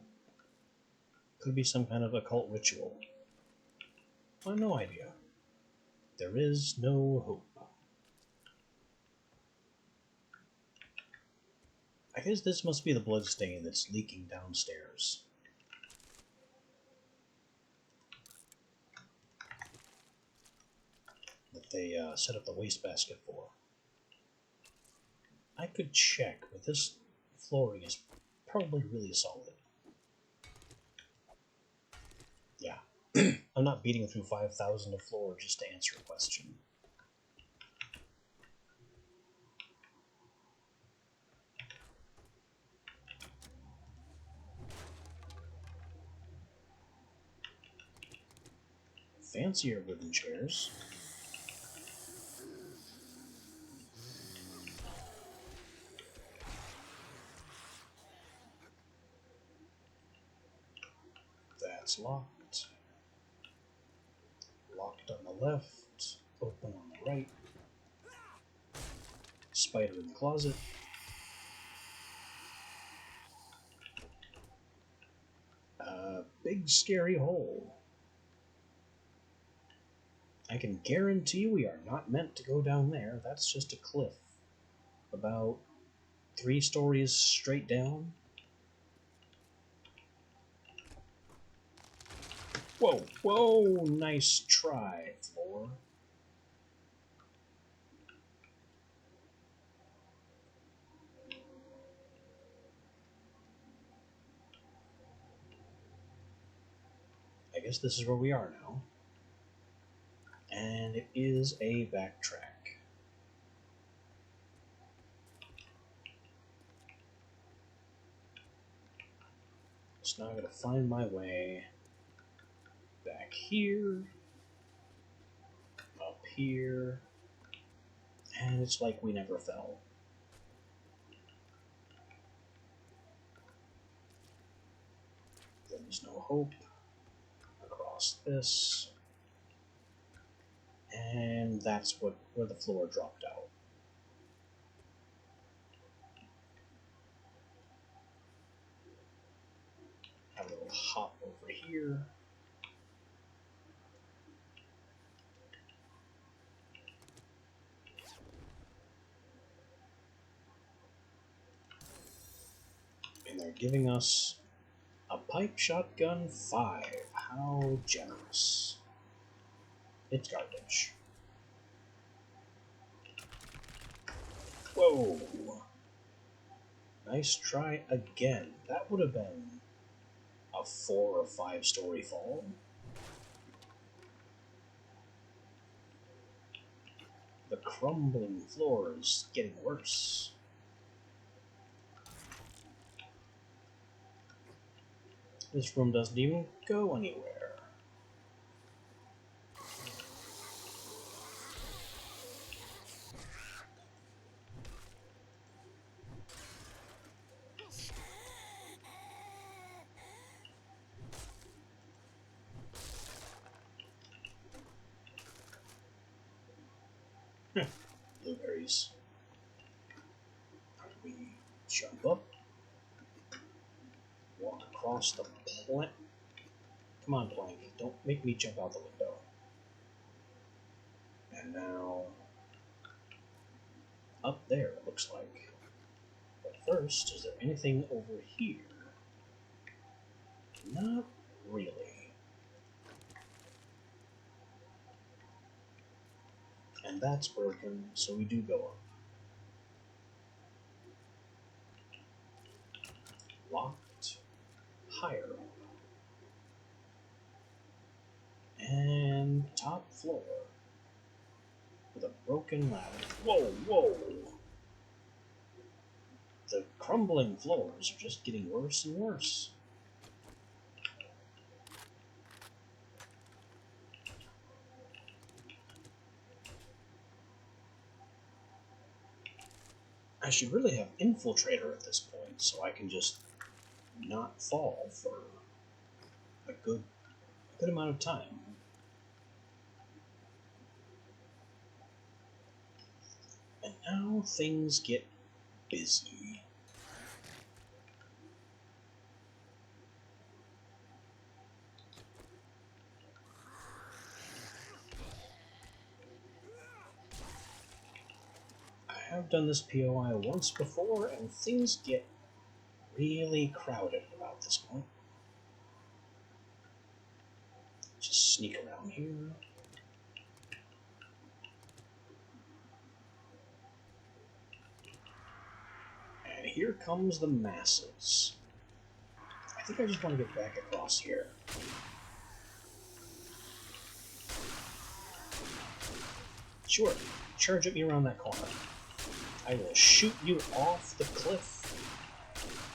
Speaker 1: Could be some kind of occult ritual. I have no idea. There is no hope. I guess this must be the bloodstain that's leaking downstairs. That they set up the wastebasket for. I could check, but this flooring is probably really solid. Yeah. I'm not beating through 5,000 of floor just to answer a question. Fancier wooden chairs. That's locked. Locked on the left. Open on the right. Spider in the closet. Big scary hole. I can guarantee we are not meant to go down there. That's just a cliff. About 3 stories straight down. Whoa, whoa, nice try, floor. I guess this is where we are now. And it is a backtrack. So now I'm going to find my way back here, up here, and it's like we never fell. There's no hope. Across this. And that's where the floor dropped out. Have a little hop over here. They're giving us a pipe shotgun 5. How generous. It's garbage. Whoa! Nice try again. That would have been a 4 or 5 story fall. The crumbling floor is getting worse. This room doesn't even go anywhere. Blueberries. We jump up, walk across the plank. Come on, plank. Don't make me jump out the window. And now, up there, it looks like. But first, is there anything over here? Not really. And that's broken, so we do go up. Locked. Higher up. And top floor. With a broken ladder. Whoa, whoa! The crumbling floors are just getting worse and worse. I should really have Infiltrator at this point, so I can just not fall for a good amount of time. And now things get busy. I have done this POI once before, and things get really crowded about this point. Just sneak around here. And here comes the masses. I think I just want to get back across here. Sure, charge at me around that corner. I will shoot you off the cliff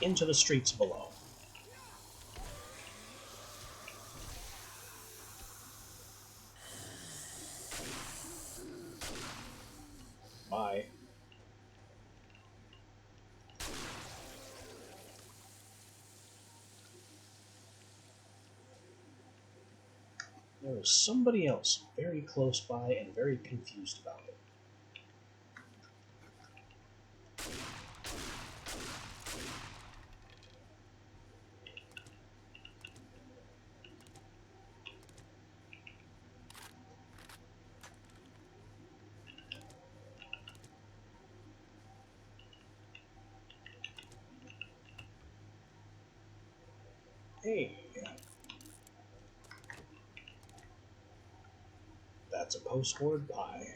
Speaker 1: into the streets below. Bye. There is somebody else very close by and very confused about it. Hey. That's a post-word pie.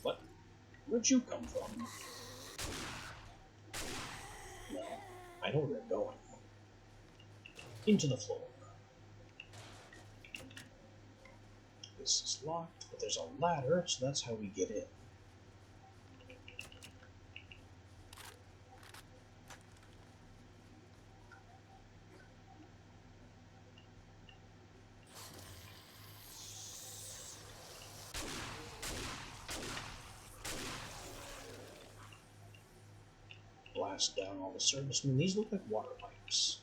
Speaker 1: What? Where'd you come from? No, I know where you're going. Into the floor. This is locked, but there's a ladder, so that's how we get in. Blast down all the servicemen. These look like water pipes.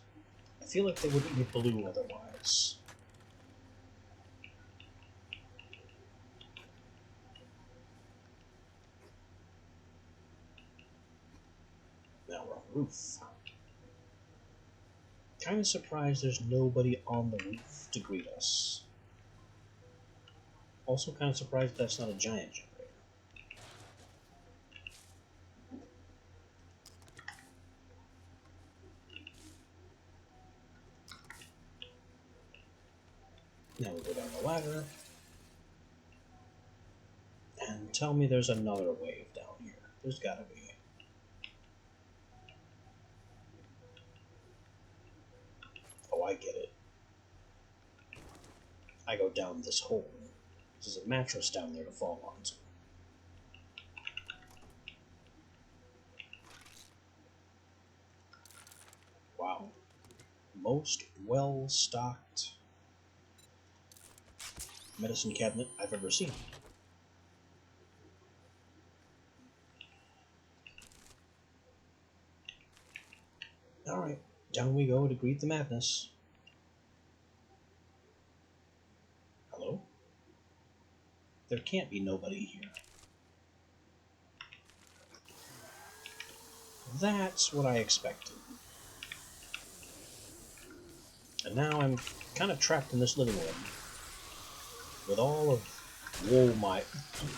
Speaker 1: I feel like they wouldn't be blue otherwise. Now we're on the roof. Kind of surprised there's nobody on the roof to greet us. Also kind of surprised that's not a giant generator. Now we go down the ladder. And tell me there's another wave down here. There's gotta be. Oh, I get it. I go down this hole. There's a mattress down there to fall onto. Wow. Most well-stocked medicine cabinet I've ever seen. Alright, down we go to greet the madness. Hello? There can't be nobody here. That's what I expected. And now I'm kind of trapped in this living room. With all of... Whoa,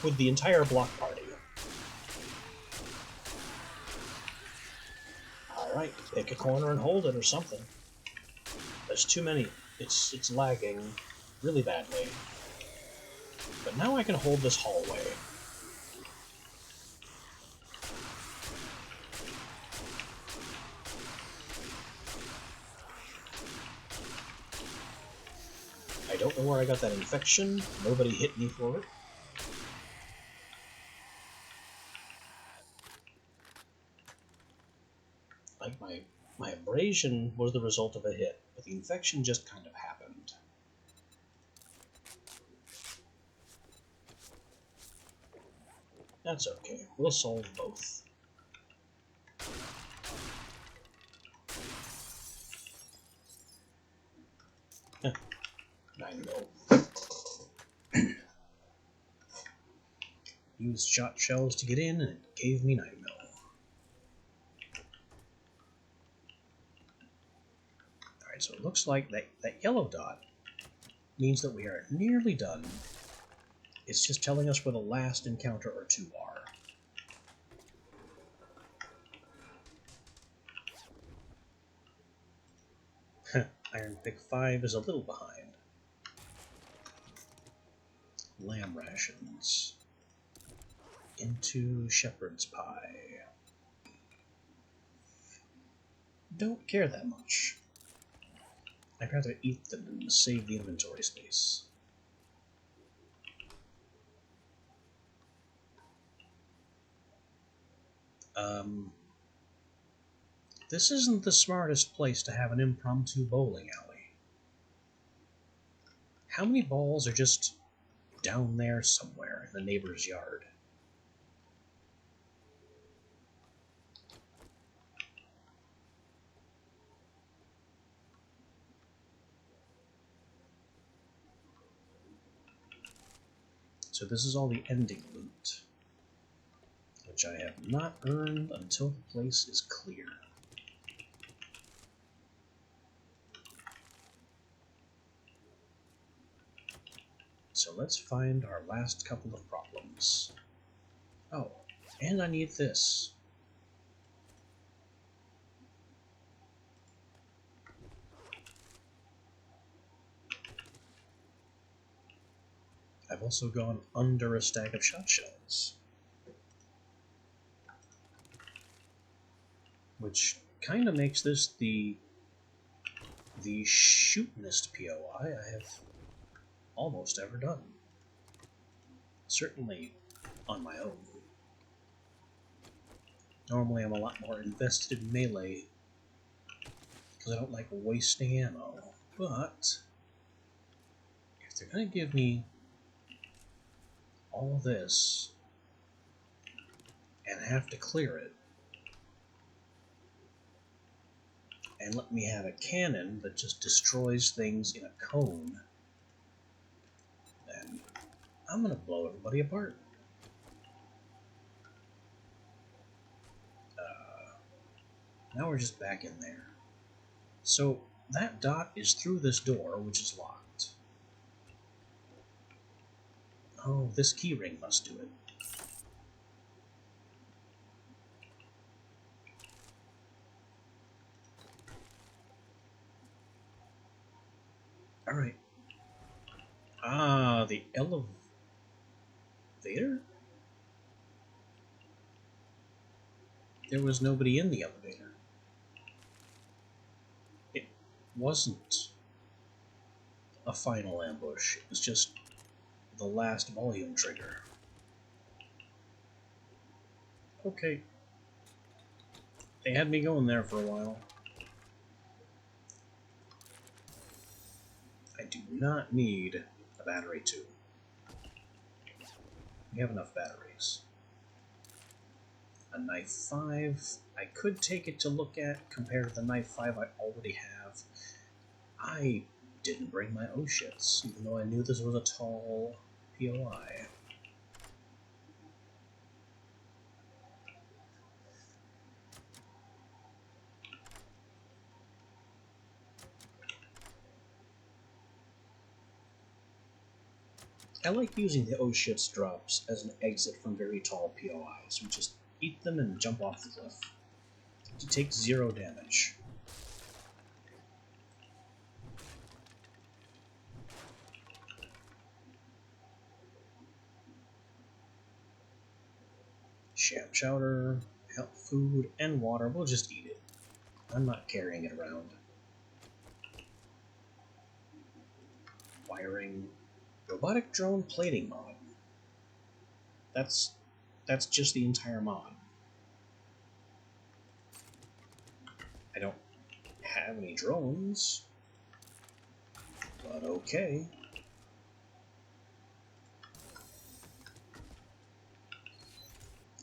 Speaker 1: with the entire block party. Alright, pick a corner and hold it or something. There's too many. It's lagging really badly. But now I can hold this hallway. I don't know where I got that infection. Nobody hit me for it. Like my abrasion was the result of a hit, but the infection just kind of happened. That's okay. We'll solve both. Heh. 9mm. Used shot shells to get in, and it gave me 9mm. Alright, so it looks like that yellow dot means that we are nearly done. It's just telling us where the last encounter or two are. Iron Pick 5 is a little behind. Lamb rations. Into shepherd's pie. Don't care that much. I'd rather eat them and save the inventory space. This isn't the smartest place to have an impromptu bowling alley. How many balls are just down there somewhere in the neighbor's yard? So this is all the ending loot, which I have not earned until the place is clear. So let's find our last couple of problems. Oh, and I need this. I've also gone under a stack of shot shells, which kind of makes this the shootinest POI I have almost ever done. Certainly on my own. Normally I'm a lot more invested in melee because I don't like wasting ammo, but if they're going to give me all this and have to clear it and let me have a cannon that just destroys things in a cone, then I'm going to blow everybody apart. Now we're just back in there. So that dot is through this door, which is locked. Oh, this keyring must do it. Alright. Now the elevator? There was nobody in the elevator. It wasn't a final ambush. It was just the last volume trigger. Okay. They had me going there for a while. I do not need a battery 2. We have enough batteries. A knife 5, I could take it to look at compared to the knife 5 I already have. I didn't bring my O-shits, even though I knew this was a tall POI. I like using the O-shits drops as an exit from very tall POIs. We just eat them and jump off the cliff. To take 0 damage. Sham chowder, health food, and water. We'll just eat it. I'm not carrying it around. Wiring. Robotic drone plating mod. That's just the entire mod. I don't have any drones, but okay.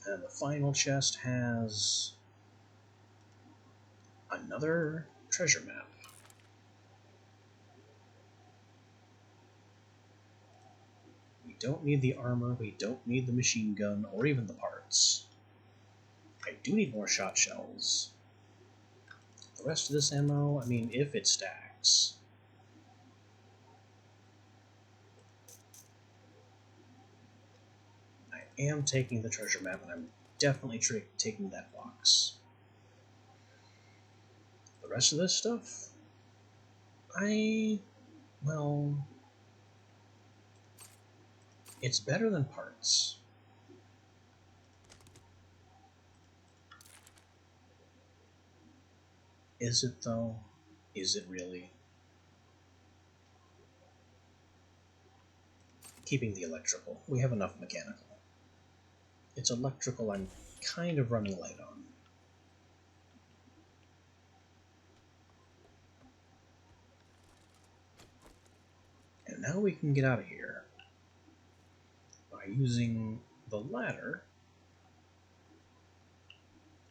Speaker 1: And the final chest has another treasure map. We don't need the armor, we don't need the machine gun, or even the parts. I do need more shot shells. The rest of this ammo, I mean, if it stacks. I am taking the treasure map, and I'm definitely taking that box. The rest of this stuff, well, it's better than parts. Is it though? Is it really? Keeping the electrical. We have enough mechanical. It's electrical I'm kind of running light on. And now we can get out of here by using the ladder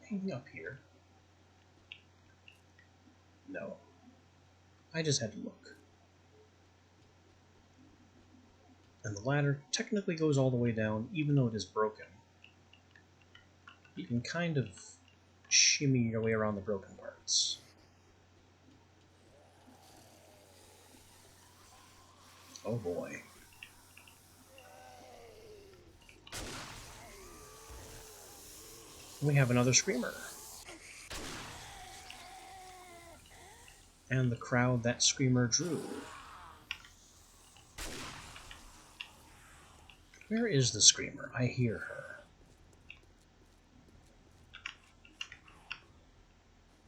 Speaker 1: hanging up here. No. I just had to look. And the ladder technically goes all the way down, even though it is broken. You can kind of shimmy your way around the broken parts. Oh boy. We have another screamer. And the crowd that screamer drew. Where is the screamer? I hear her.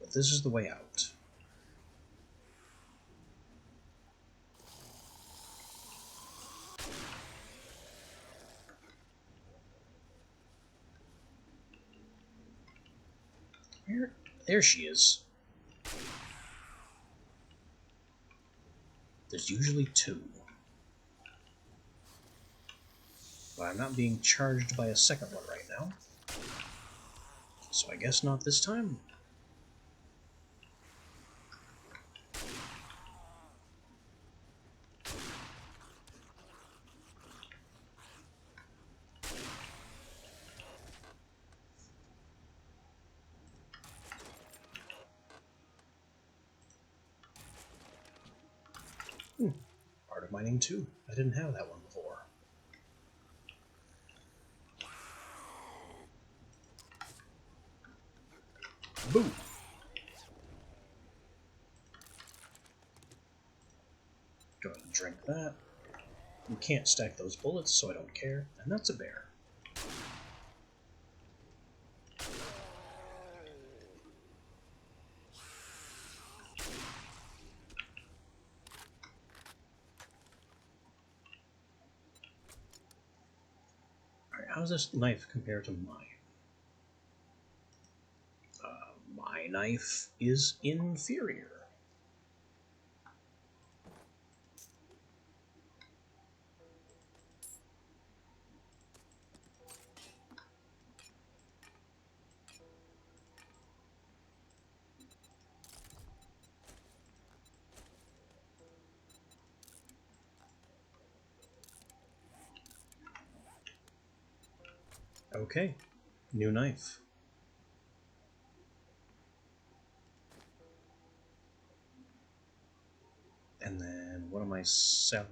Speaker 1: But this is the way out. Where? There she is. There's usually 2. But I'm not being charged by a second one right now. So I guess not this time. Part of mining 2. I didn't have that one before. Boom! Go ahead and drink that. You can't stack those bullets, so I don't care, and that's a bear. Alright, how's this knife compared to mine? My knife is inferior. Okay, new knife. And then what am I selling?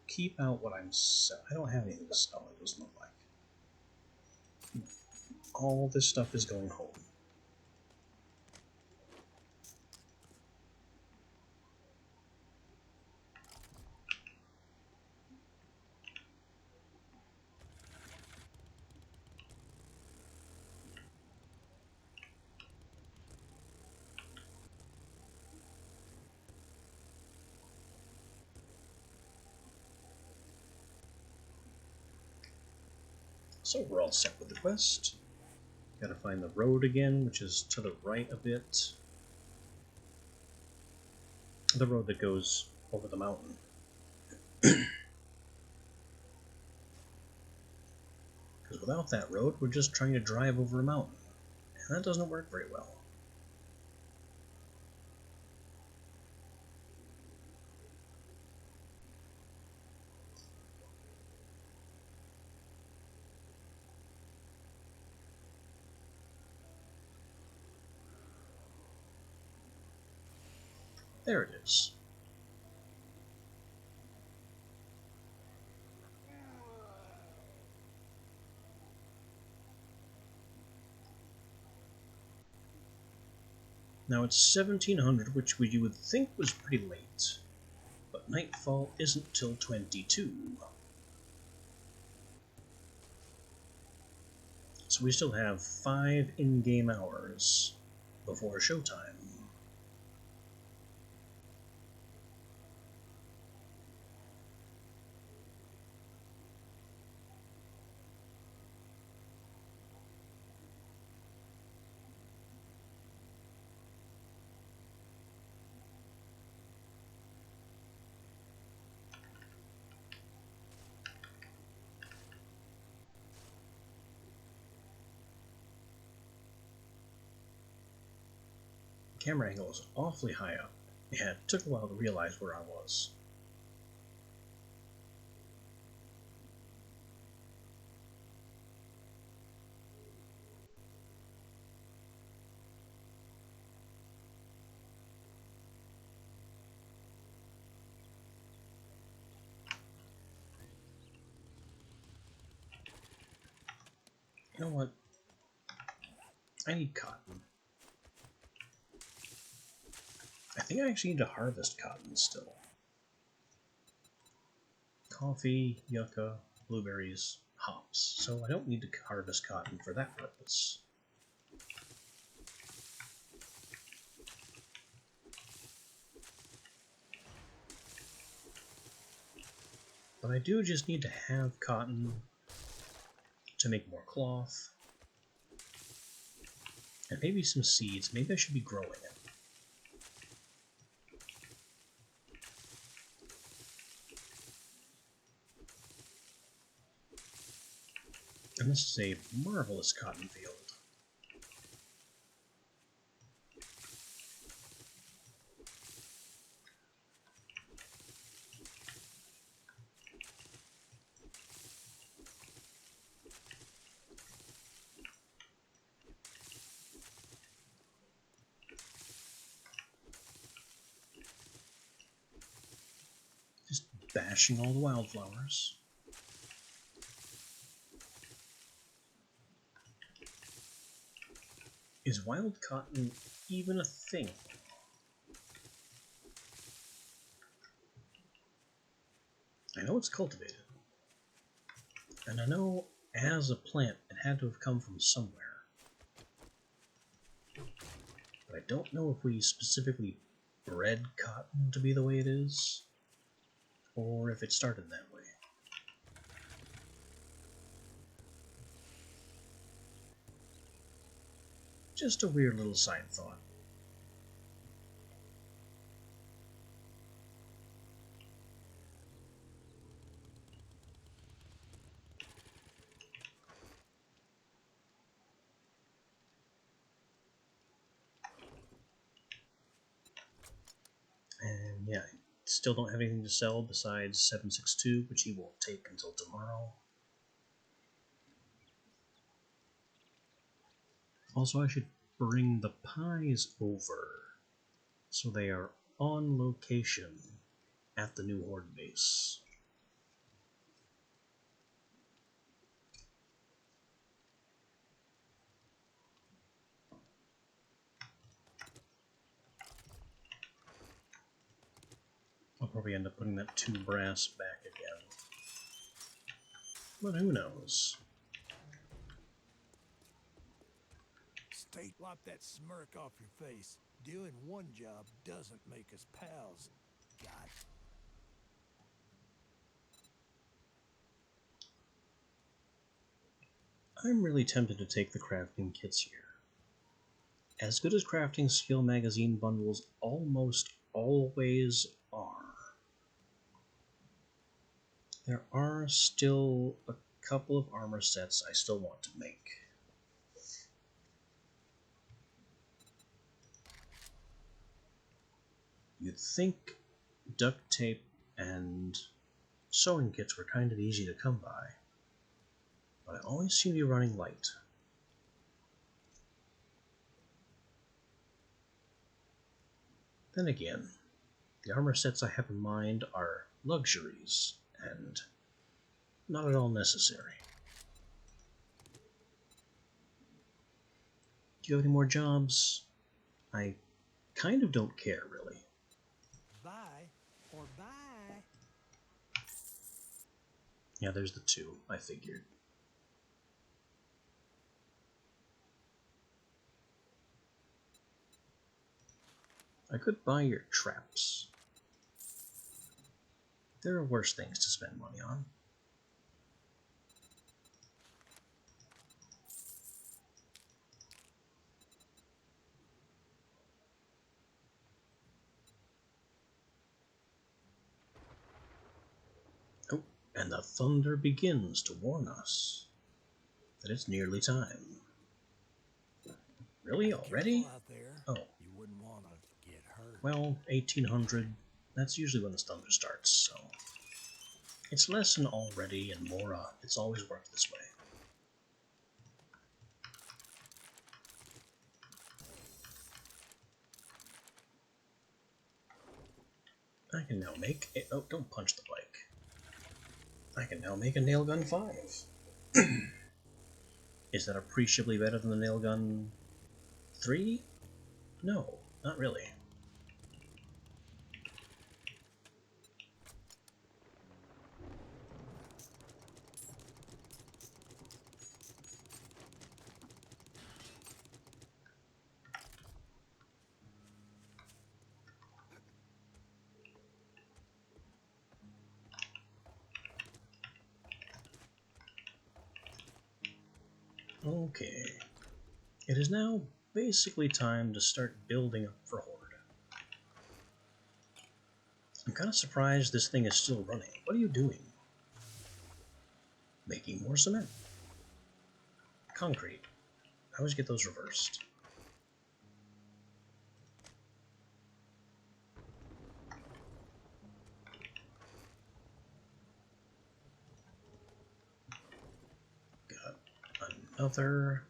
Speaker 1: Keep out what I'm selling. I don't have anything to sell, it doesn't look like. All this stuff is going home. So we're all set with the quest. Gotta find the road again, which is to the right a bit. The road that goes over the mountain. Because without that road, we're just trying to drive over a mountain. And that doesn't work very well. There it is. Now it's 1700, which you would think was pretty late. But nightfall isn't till 22. So we still have 5 in-game hours before showtime. The camera angle is awfully high up. Yeah, it took a while to realize where I was. You know what? I need cotton. I think I actually need to harvest cotton still. Coffee, yucca, blueberries, hops. So I don't need to harvest cotton for that purpose. But I do just need to have cotton to make more cloth. And maybe some seeds. Maybe I should be growing it. And this is a marvelous cotton field. Just bashing all the wildflowers. Is wild cotton even a thing? I know know it's cultivated. And I know as a plant it had to have come from somewhere. But I don't know if we specifically bred cotton to be the way it is, or if it started that way. Just a weird little side thought. And yeah, I still don't have anything to sell besides 762, which he won't take until tomorrow. Also, I should bring the pies over so they are on location at the new Horde base. I'll probably end up putting that 2 brass back again. But who knows?
Speaker 3: Stay, wipe that smirk off your face. Doing one job doesn't make us pals. God.
Speaker 1: I'm really tempted to take the crafting kits here. As good as crafting skill magazine bundles almost always are, there are still a couple of armor sets I still want to make. You'd think duct tape and sewing kits were kind of easy to come by, but I always seem to be running light. Then again, the armor sets I have in mind are luxuries and not at all necessary. Do you have any more jobs? I kind of don't care, really.
Speaker 3: Bye or bye.
Speaker 1: Yeah, there's the 2, I figured. I could buy your traps. There are worse things to spend money on. Oh, and the thunder begins to warn us that it's nearly time. Really? Already?
Speaker 3: Careful out there.
Speaker 1: Oh.
Speaker 3: You wouldn't want to get hurt.
Speaker 1: Well, 1800, that's usually when the thunder starts, so... It's less than already and more, it's always worked this way. I can now make a... Oh, don't punch the bike. I can now make a nail gun 5. Is that appreciably better than the nail gun 3? No, not really. Okay. It is now basically time to start building up for Horde. I'm kind of surprised this thing is still running. What are you doing? Making more cement. Concrete. I always get those reversed. Got another...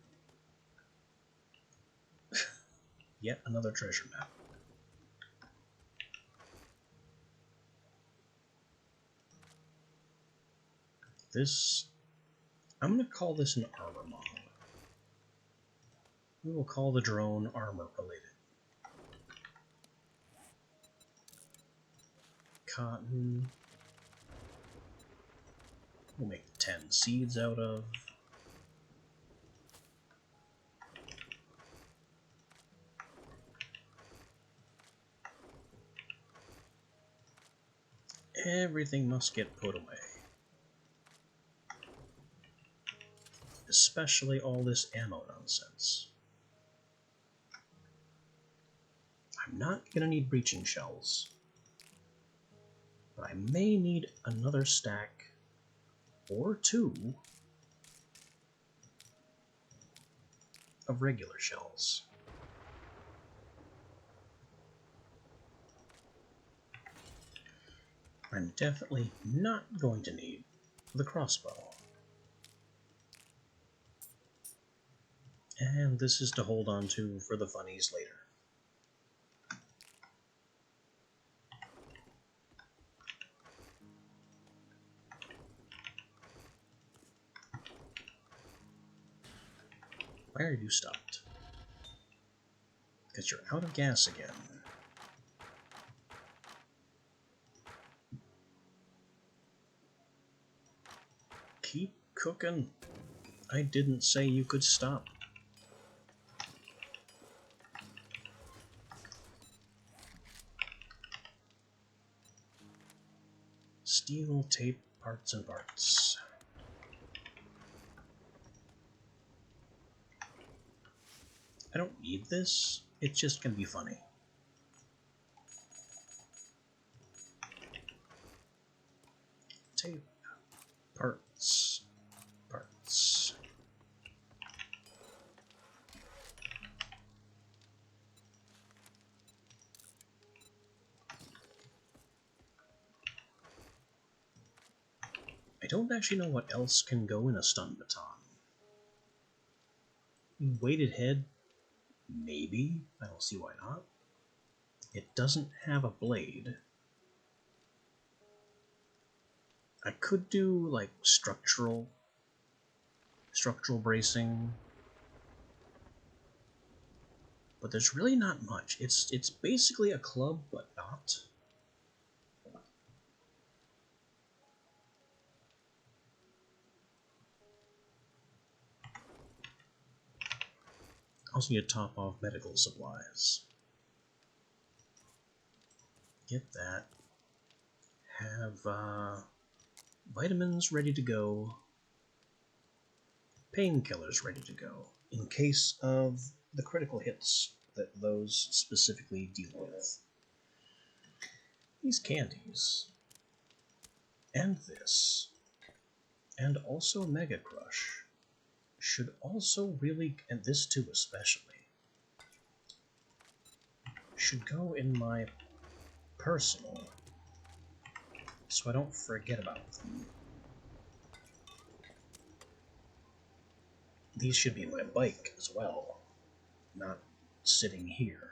Speaker 1: Yet another treasure map. This... I'm going to call this an armor mob. We will call the drone armor related. Cotton. we'll make 10 seeds out of. Everything must get put away. Especially all this ammo nonsense. I'm not gonna need breaching shells, but I may need another stack or two of regular shells. I'm definitely not going to need the crossbow. And this is to hold on to for the funnies later. Why are you stopped? Because you're out of gas again. Keep cooking. I didn't say you could stop. Steel tape parts and parts. I don't need this. It's just gonna be funny. Tape parts. Parts. I don't actually know what else can go in a stun baton. Weighted head? Maybe. I don't see why not. It doesn't have a blade. I could do like structural bracing, but there's really not much. It's basically a club, but not. Also need to top off medical supplies. Get that. Have vitamins ready to go. Painkillers ready to go. In case of the critical hits that those specifically deal with. These candies. And this. And also Mega Crush. Should also really, and this too especially, should go in my personal, so I don't forget about them. These should be my bike as well, not sitting here.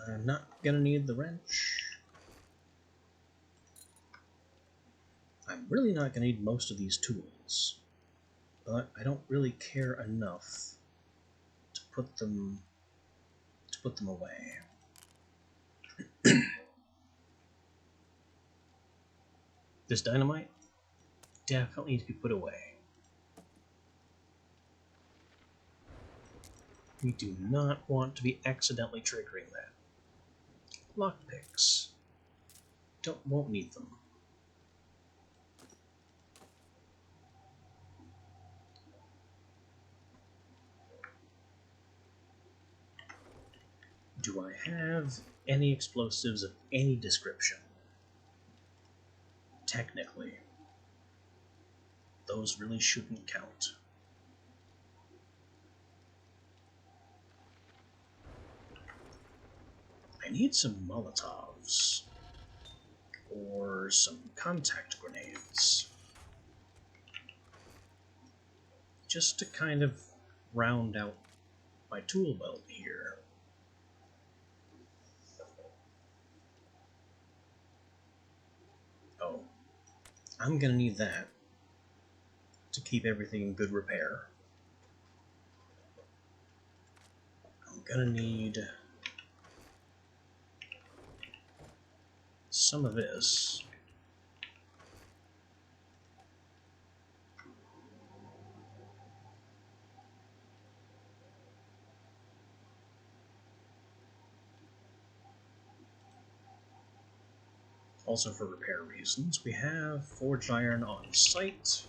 Speaker 1: I'm not gonna need the wrench. I'm really not gonna need most of these tools, but I don't really care enough to put them away. This dynamite definitely needs to be put away. We do not want to be accidentally triggering that. Lockpicks. Won't need them. Do I have any explosives of any description? Technically. Those really shouldn't count. I need some Molotovs. Or some contact grenades. Just to kind of round out my tool belt here. Oh, I'm gonna need that to keep everything in good repair. I'm gonna need some of this. Also for repair reasons, we have forged iron on site.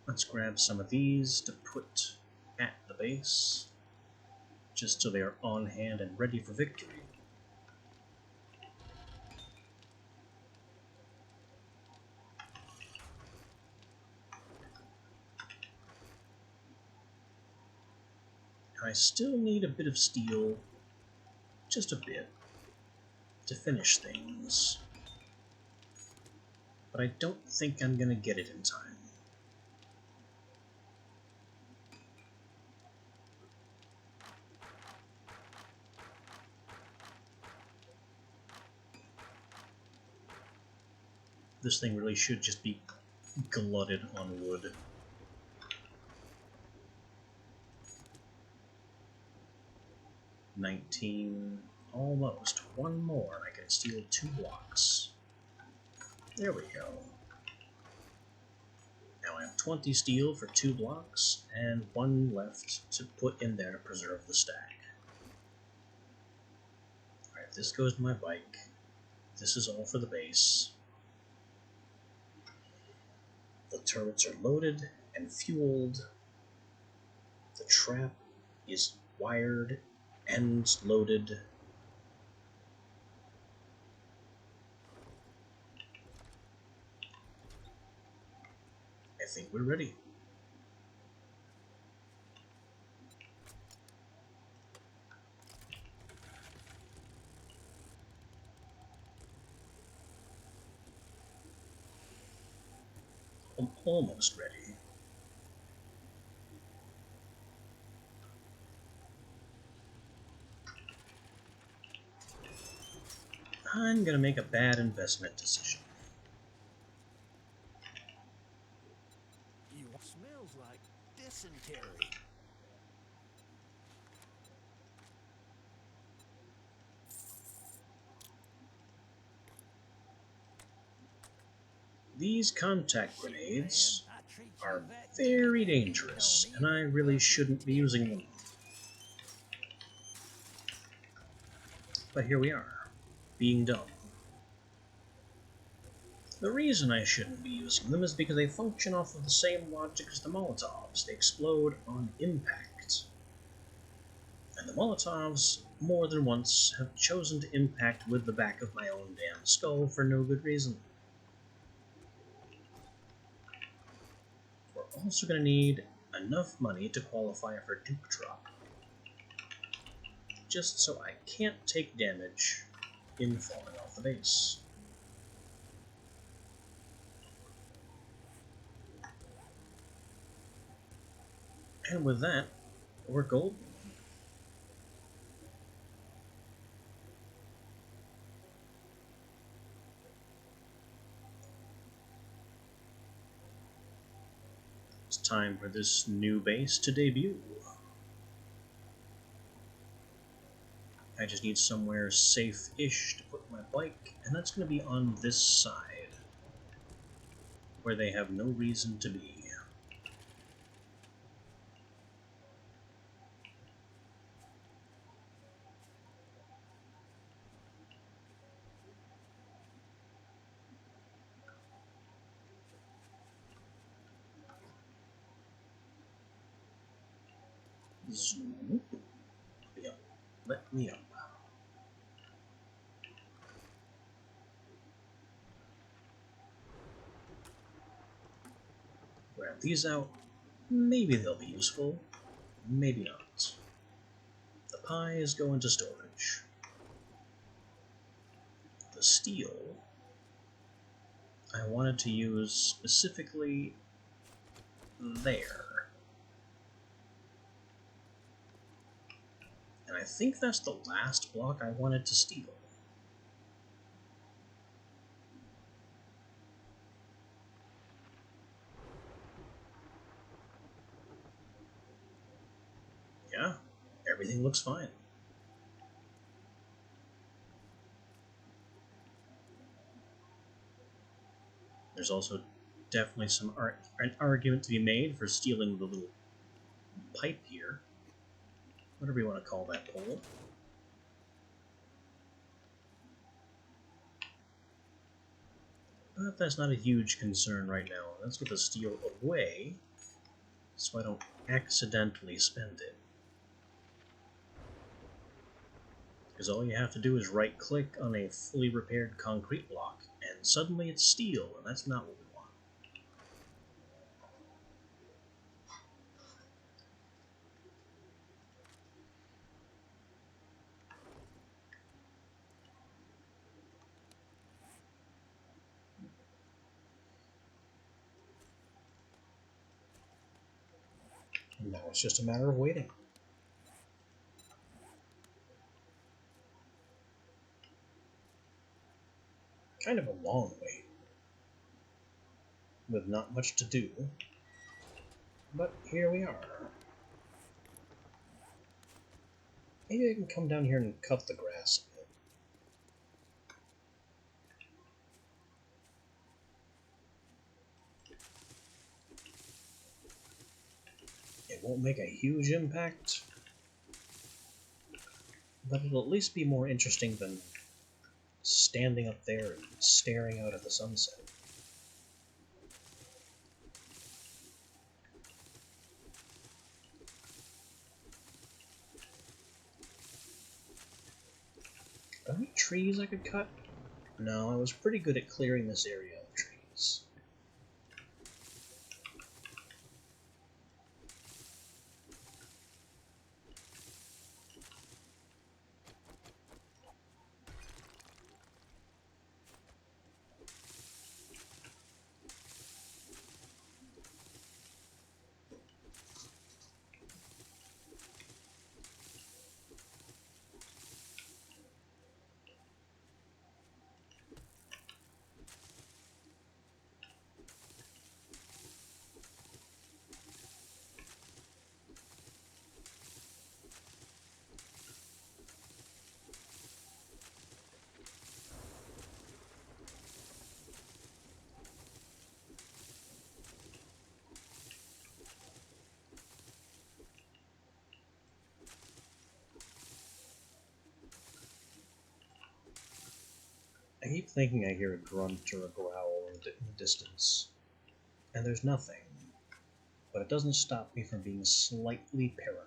Speaker 1: Let's grab some of these to put at the base, just so they are on hand and ready for victory. I still need a bit of steel, just a bit, to finish things. But I don't think I'm gonna get it in time. This thing really should just be glutted on wood. $19, almost. One more, and I can steal 2 blocks. There we go. Now I have 20 steel for 2 blocks, and 1 left to put in there to preserve the stack. Alright, this goes to my bike. This is all for the base. The turrets are loaded and fueled. The trap is wired and loaded. I think we're ready. I'm almost ready. I'm gonna make a bad investment decision.
Speaker 3: You smells like dysentery.
Speaker 1: These contact grenades
Speaker 3: Man, I treat you
Speaker 1: are
Speaker 3: that
Speaker 1: very
Speaker 3: good.
Speaker 1: dangerous,
Speaker 3: You
Speaker 1: and I
Speaker 3: don't
Speaker 1: really
Speaker 3: even
Speaker 1: shouldn't be using them. But here we are, being dumb. The reason I shouldn't be using them is because they function off of the same logic as the Molotovs. They explode on impact. And the Molotovs, more than once, have chosen to impact with the back of my own damn skull for no good reason. We're also going to need enough money to qualify for Duke Drop, just so I can't take damage in falling off the base. And with that, we're golden. It's time for this new base to debut. I just need somewhere safe-ish to put my bike, and that's going to be on this side, where they have no reason to be. Zoom. Yep. Let me up. Grab these out. Maybe they'll be useful. Maybe not. The pies go into storage. The steel I wanted to use specifically there. And I think that's the last block I wanted to steal. Yeah, everything looks fine. There's also definitely an argument to be made for stealing the little pipe here. Whatever you want to call that pole. But that's not a huge concern right now. Let's get the steel away so I don't accidentally spend it. Because all you have to do is right-click on a fully repaired concrete block, and suddenly it's steel, and that's not what we want. And now it's just a matter of waiting. Kind of a long wait, with not much to do, but here we are. Maybe I can come down here and cut the grass a bit. It won't make a huge impact, but it'll at least be more interesting than standing up there and staring out at the sunset. Are there any trees I could cut? No, I was pretty good at clearing this area of trees. I keep thinking I hear a grunt or a growl in the distance, and there's nothing, but it doesn't stop me from being slightly paranoid.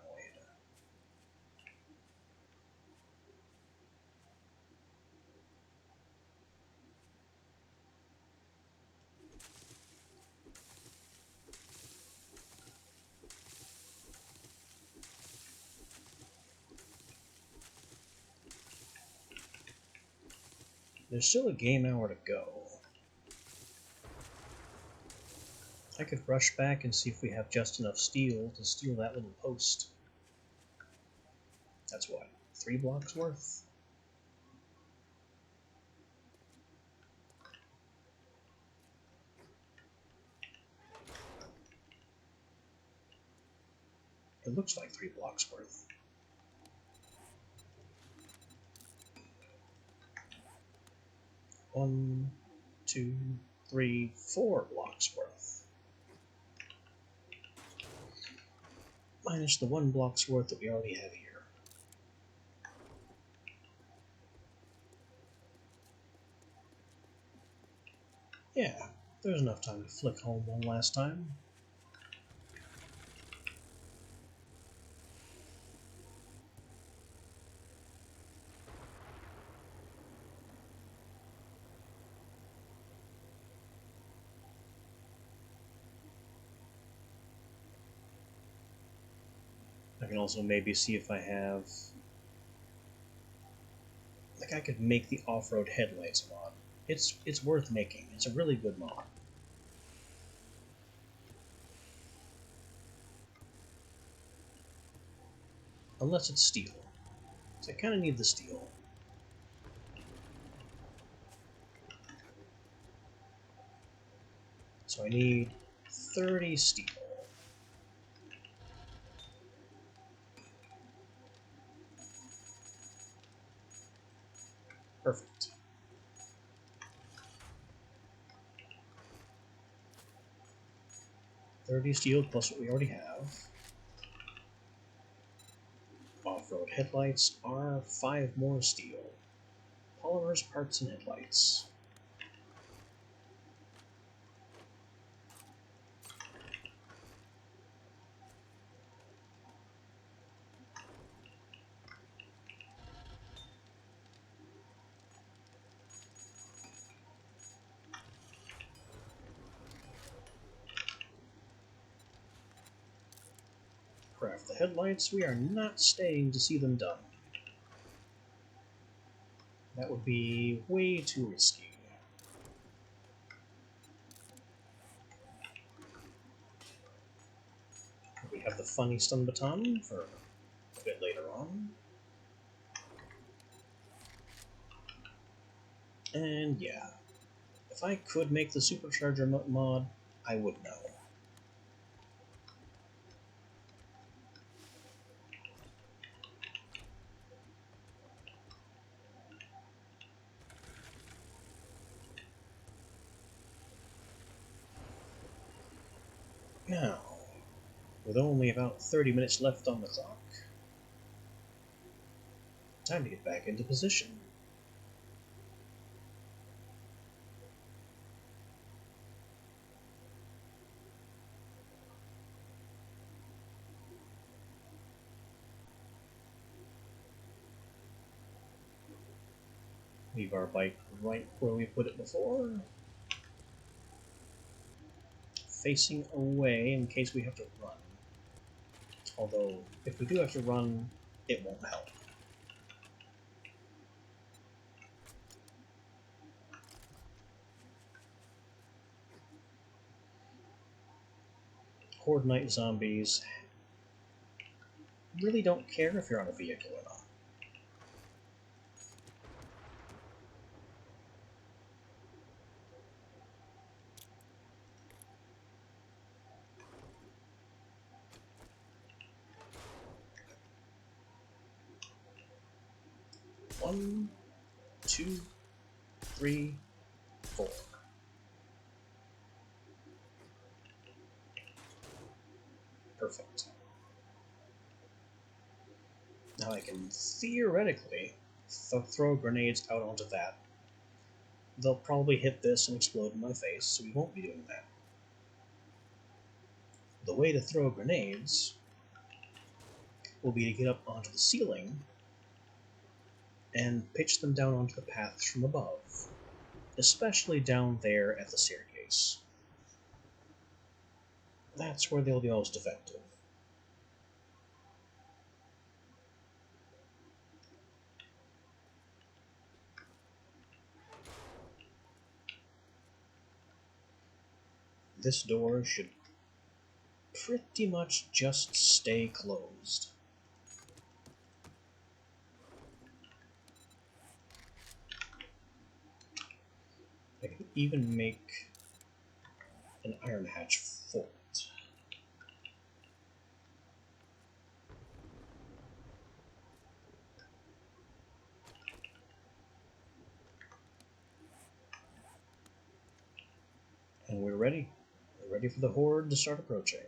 Speaker 1: There's still a game hour to go. I could rush back and see if we have just enough steel to steal that little post. That's what, 3 blocks worth? It looks like 3 blocks worth. One, 2, 3, 4 blocks worth. Minus the 1 block's worth that we already have here. Yeah, there's enough time to flick home one last time. I can also maybe see if I have... Like, I could make the off-road headlights mod. It's worth making. It's a really good mod. Unless it's steel. So I kind of need the steel. So I need 30 steel. Perfect. $30 steel plus what we already have. Off-road headlights are 5 more steel. Polymers, parts, and headlights. Craft the headlights. We are not staying to see them done. That would be way too risky. We have the funny stun baton for a bit later on. And yeah, if I could make the supercharger mod, I would know. Now, with only about 30 minutes left on the clock, time to get back into position. Leave our bike right where we put it before, facing away in case we have to run. Although, if we do have to run, it won't help. Horde Night zombies really don't care if you're on a vehicle or not. One, 2, 3, 4. Perfect. Now I can theoretically throw grenades out onto that. They'll probably hit this and explode in my face, so we won't be doing that. The way to throw grenades will be to get up onto the ceiling and pitch them down onto the paths from above, especially down there at the staircase. That's where they'll be most effective. This door should pretty much just stay closed. I can even make an iron hatch for it. And we're ready. We're ready for the horde to start approaching.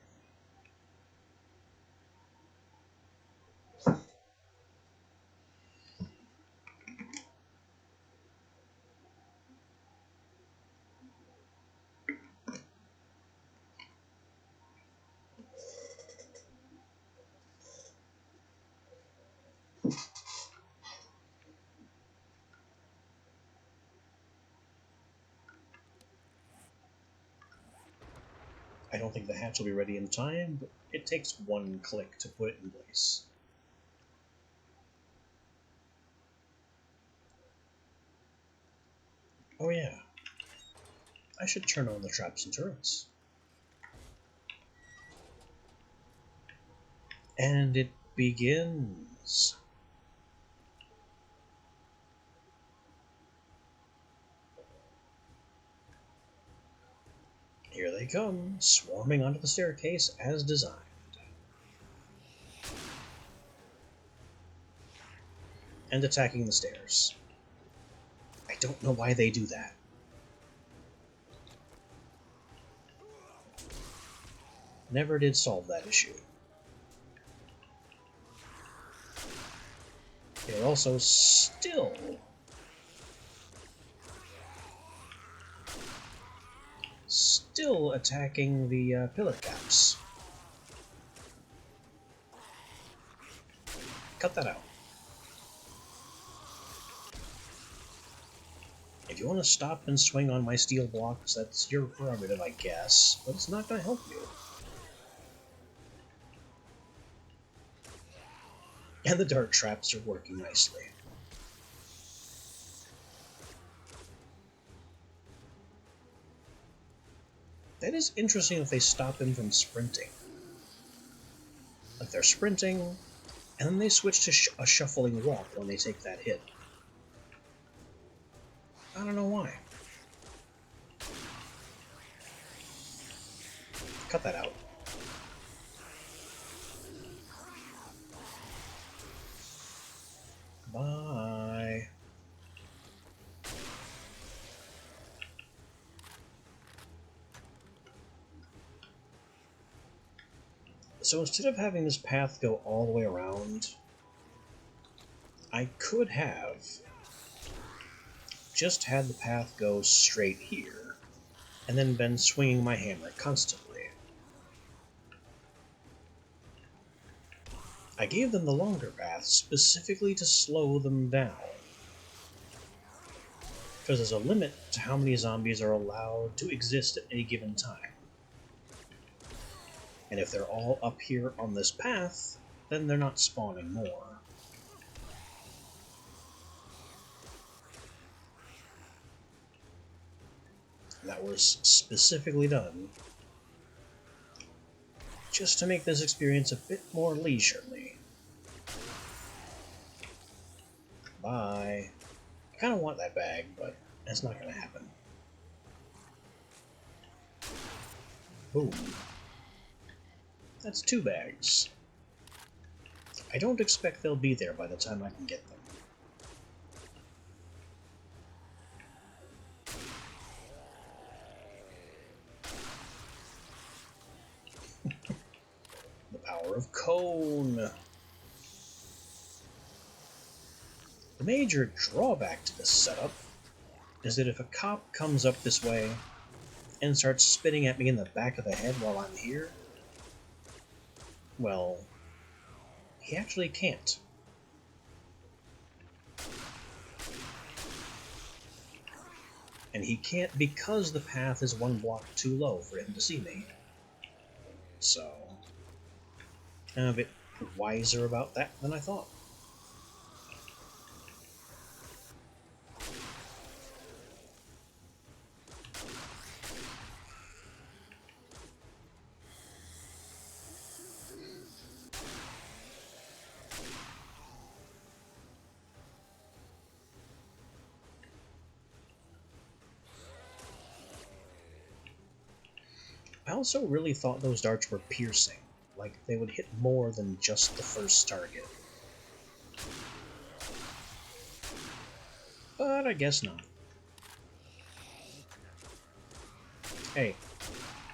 Speaker 1: I don't think the hatch will be ready in time, but it takes one click to put it in place. Oh yeah, I should turn on the traps and turrets. And it begins. Here they come, swarming onto the staircase as designed. And attacking the stairs. I don't know why they do that. Never did solve that issue. They're also still attacking the pillar caps. Cut that out. If you want to stop and swing on my steel blocks, that's your prerogative, I guess, but it's not going to help you. And the dart traps are working nicely. That is interesting if they stop him from sprinting. Like they're sprinting, and then they switch to a shuffling walk when they take that hit. I don't know why. Cut that out. Bye. So instead of having this path go all the way around, I could have just had the path go straight here, and then been swinging my hammer constantly. I gave them the longer path specifically to slow them down, because there's a limit to how many zombies are allowed to exist at any given time. And if they're all up here on this path, then they're not spawning more. That was specifically done just to make this experience a bit more leisurely. Bye. I kind of want that bag, but that's not going to happen. Boom. That's 2 bags. I don't expect they'll be there by the time I can get them. The power of Cone. The major drawback to this setup is that if a cop comes up this way and starts spitting at me in the back of the head while I'm here, well, he actually can't. And he can't because the path is 1 block too low for him to see me. So, I'm a bit wiser about that than I thought. I also really thought those darts were piercing, like they would hit more than just the first target. But I guess not. Hey,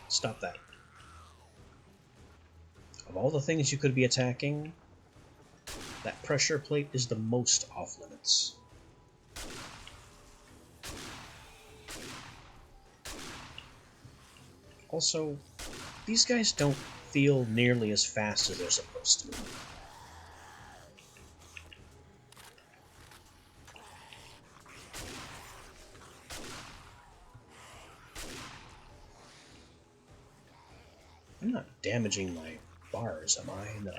Speaker 1: stop that. Of all the things you could be attacking, that pressure plate is the most off limits. Also, these guys don't feel nearly as fast as they're supposed to. I'm not damaging my bars, am I? No.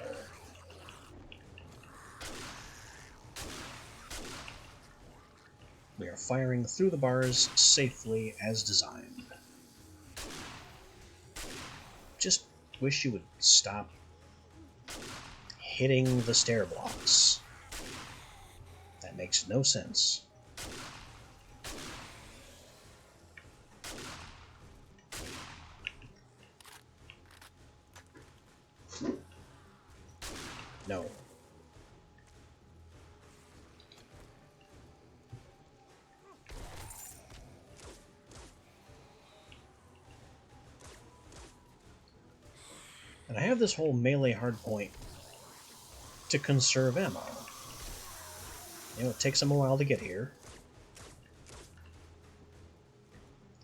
Speaker 1: We are firing through the bars safely as designed. Just wish you would stop hitting the stair blocks. That makes no sense. No. have this whole melee hardpoint to conserve ammo. You know, it takes them a while to get here.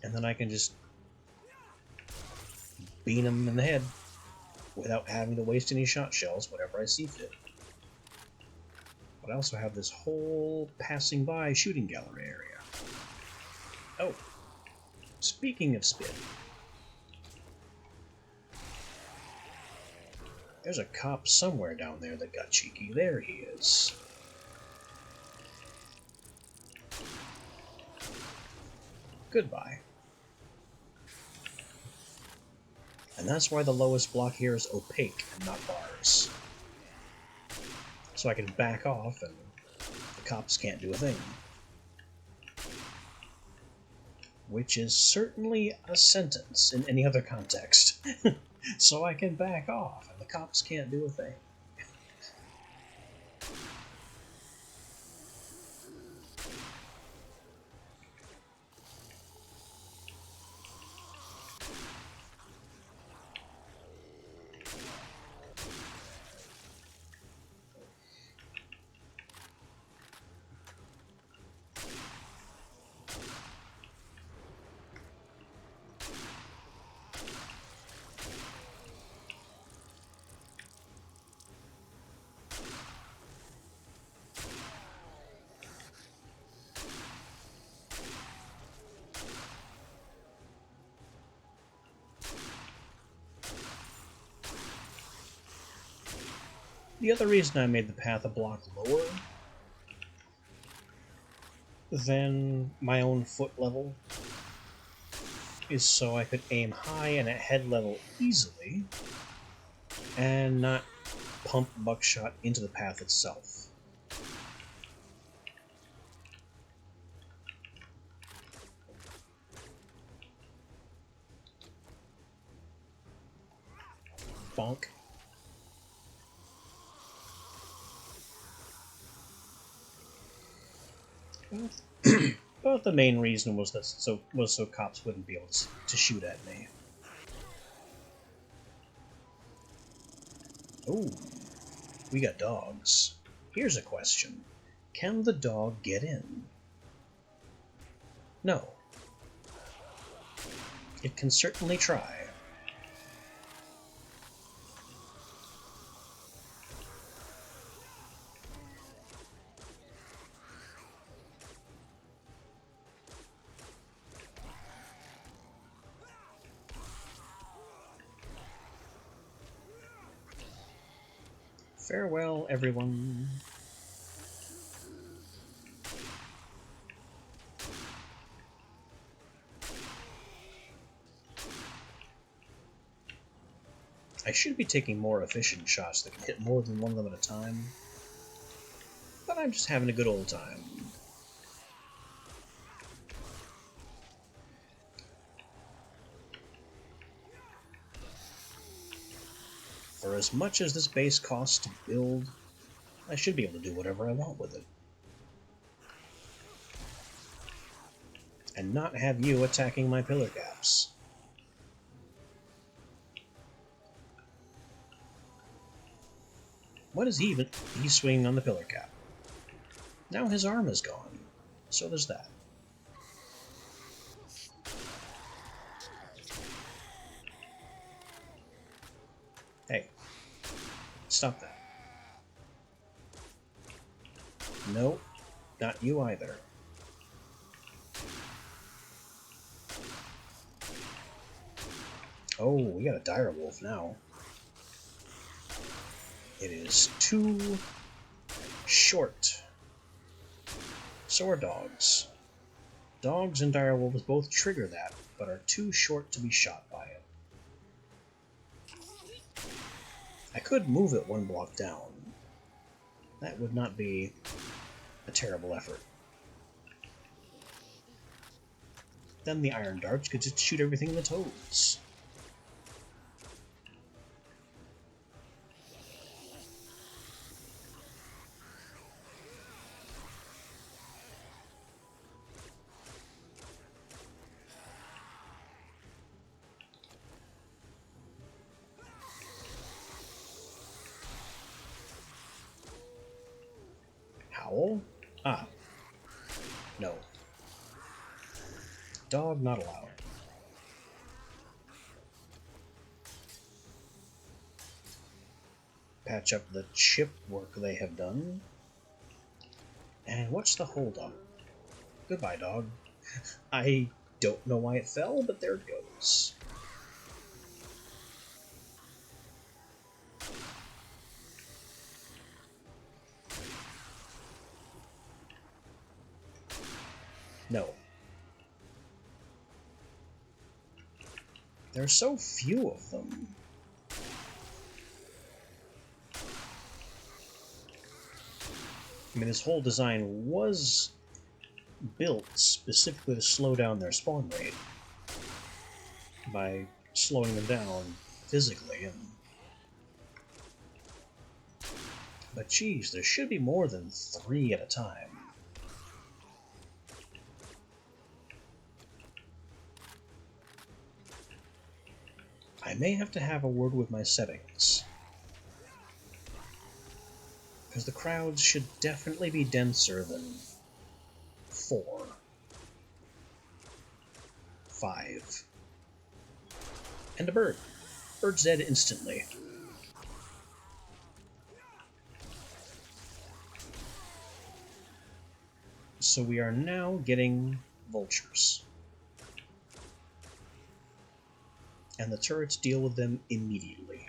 Speaker 1: And then I can just bean them in the head without having to waste any shot shells, whatever I see fit. But I also have this whole passing by shooting gallery area. Oh, speaking of spit, there's a cop somewhere down there that got cheeky. There he is. Goodbye. And that's why the lowest block here is opaque and not bars. So I can back off and the cops can't do a thing. Which is certainly a sentence in any other context. So I can back off and the cops can't do a thing. The other reason I made the path a block lower than my own foot level is so I could aim high and at head level easily and not pump buckshot into the path itself. Bonk. But the main reason was that so cops wouldn't be able to shoot at me. Ooh, we got dogs. Here's a question. Can the dog get in? No. It can certainly try. Farewell, everyone. I should be taking more efficient shots that can hit more than one of them at a time, but I'm just having a good old time. For as much as this base costs to build, I should be able to do whatever I want with it. And not have you attacking my pillar caps. What is he even? He's swinging on the pillar cap. Now his arm is gone. So there's that. Hey. Stop that. No, not you either. Oh, we got a dire wolf now. It is too short. So are dogs. Dogs and dire wolves both trigger that, but are too short to be shot by it. I could move it one block down. That would not be a terrible effort. Then the iron darts could just shoot everything in the toes. Owl? Ah. No. Dog not allowed. Patch up the chip work they have done. And what's the holdup? Goodbye, dog. I don't know why it fell, but there it goes. No. There's so few of them. I mean, this whole design was built specifically to slow down their spawn rate by slowing them down physically. But geez, there should be more than 3 at a time. I may have to have a word with my settings, because the crowds should definitely be denser than 4, 5. And a bird. Bird's dead instantly. So we are now getting vultures. And the turrets deal with them immediately.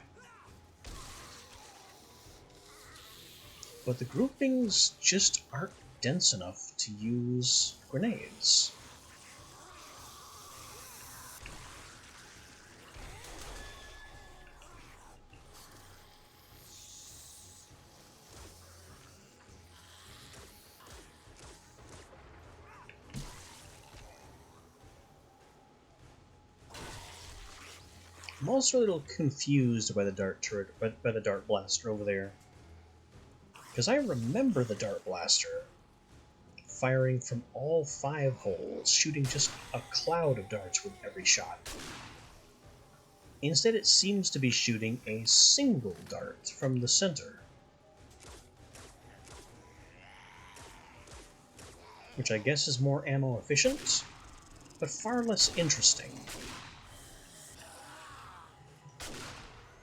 Speaker 1: But the groupings just aren't dense enough to use grenades. I'm also a little confused by the dart turret, by the dart blaster over there. Because I remember the dart blaster firing from all 5 holes, shooting just a cloud of darts with every shot. Instead, it seems to be shooting a single dart from the center, which I guess is more ammo efficient, but far less interesting.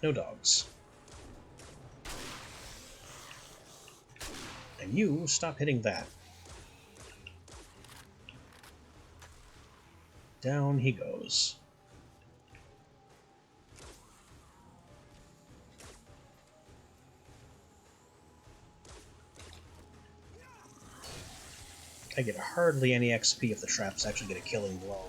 Speaker 1: No dogs. And you stop hitting that. Down he goes. I get hardly any XP if the traps actually get a killing blow.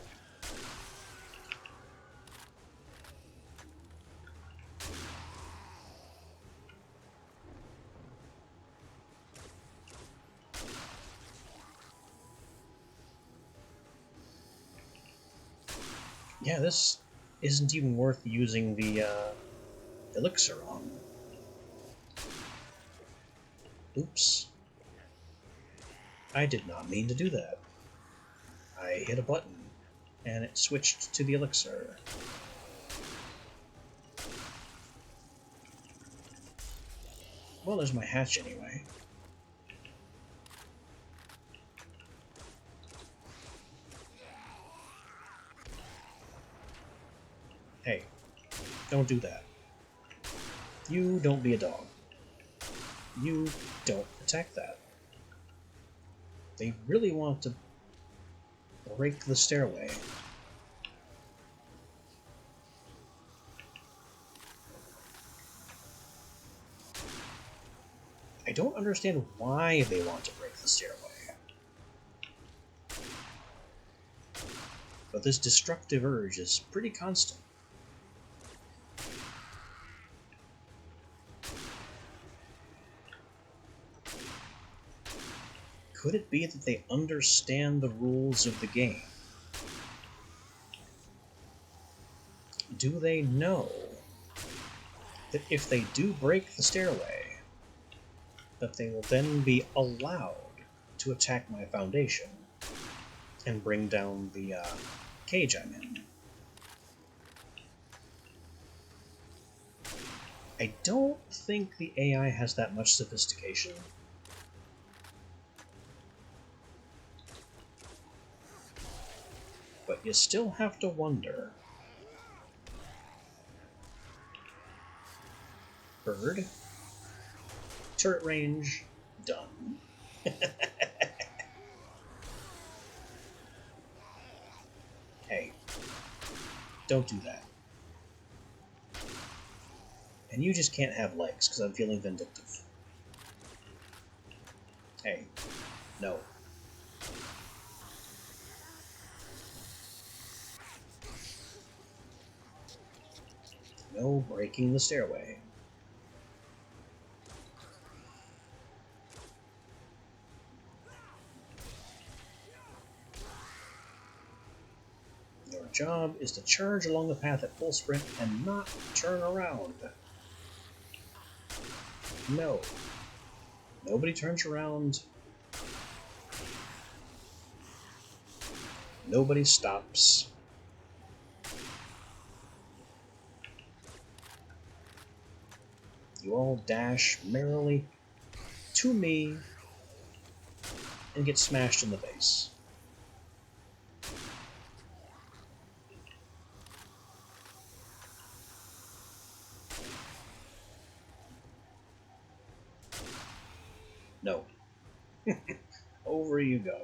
Speaker 1: Yeah, this isn't even worth using the elixir on. Oops. I did not mean to do that. I hit a button, and it switched to the elixir. Well, there's my hatch anyway. Hey, don't do that. You don't be a dog. You don't attack that. They really want to break the stairway. I don't understand why they want to break the stairway. But this destructive urge is pretty constant. Could it be that they understand the rules of the game? Do they know that if they do break the stairway, that they will then be allowed to attack my foundation and bring down the cage I'm in? I don't think the AI has that much sophistication. But you still have to wonder. Bird. Turret range. Done. Hey. Don't do that. And you just can't have legs, because I'm feeling vindictive. Hey. No. No breaking the stairway. Your job is to charge along the path at full sprint and not turn around. No. Nobody turns around. Nobody stops. You all dash merrily to me and get smashed in the face. No. Over you go.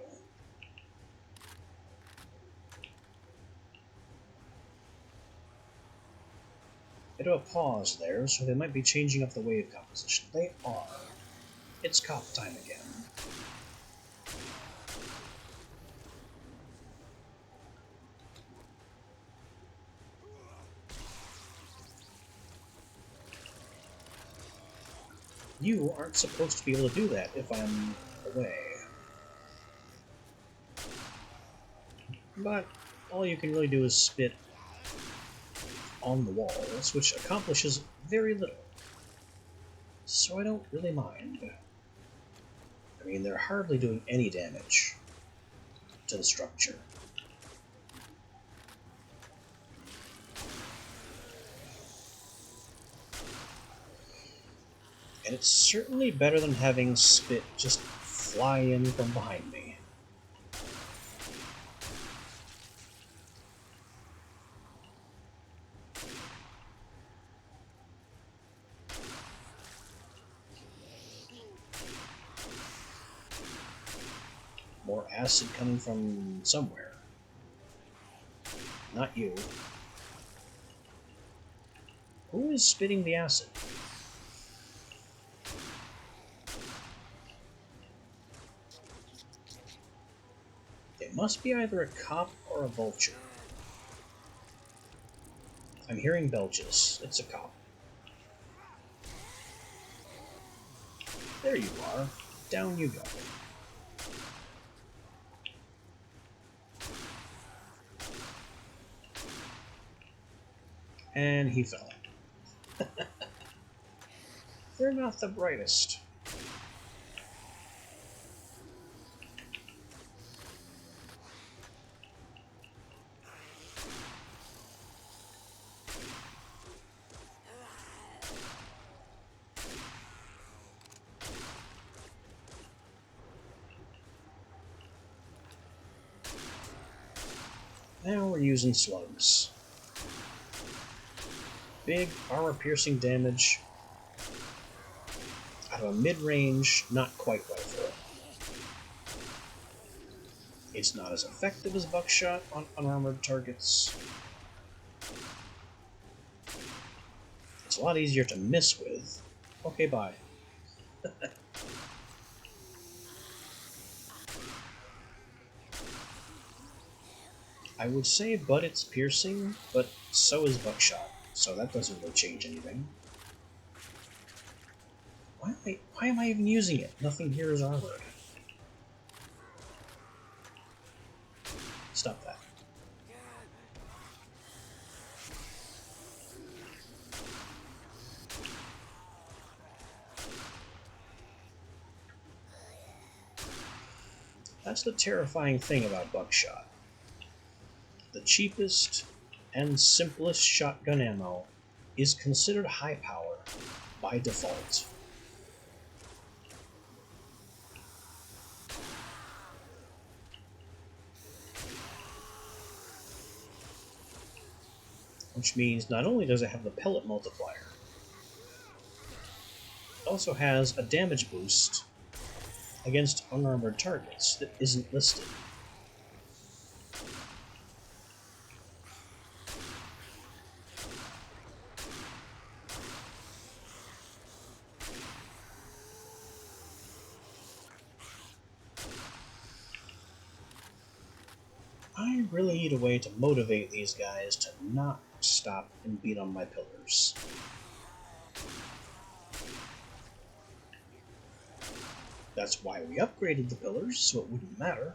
Speaker 1: Bit of a pause there, so they might be changing up the wave composition. They are. It's cop time again. You aren't supposed to be able to do that if I'm away. But all you can really do is spit on the walls, which accomplishes very little. So I don't really mind. I mean, they're hardly doing any damage to the structure. And it's certainly better than having spit just fly in from behind me. More acid coming from somewhere. Not you. Who is spitting the acid? It must be either a cop or a vulture. I'm hearing belches. It's a cop. There you are. Down you go. And he fell. They're not the brightest. Now we're using slugs. Big armor-piercing damage out of a mid-range, not quite rifle. It's not as effective as buckshot on unarmored targets. It's a lot easier to miss with. Okay, bye. I would say butt's piercing, but so is buckshot, so that doesn't really change anything. Why am I even using it? Nothing here is armored. Stop that. That's the terrifying thing about buckshot. The cheapest and simplest shotgun ammo is considered high power by default. which means not only does it have the pellet multiplier, it also has a damage boost against unarmored targets that isn't listed. I really need a way to motivate these guys to not stop and beat on my pillars. That's why we upgraded the pillars, so it wouldn't matter.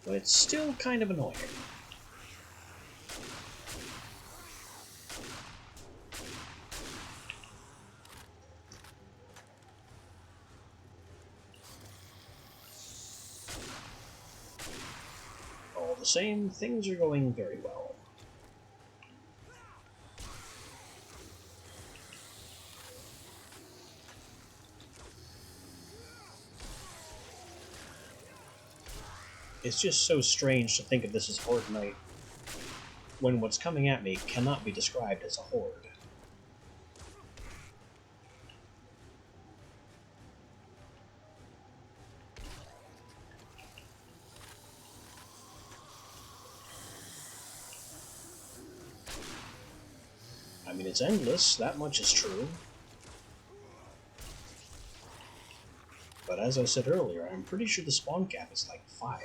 Speaker 1: But it's still kind of annoying. All the same, things are going very well. It's just so strange to think of this as Horde Night, when what's coming at me cannot be described as a horde. I mean, it's endless, that much is true. But as I said earlier, I'm pretty sure the spawn cap is like 5.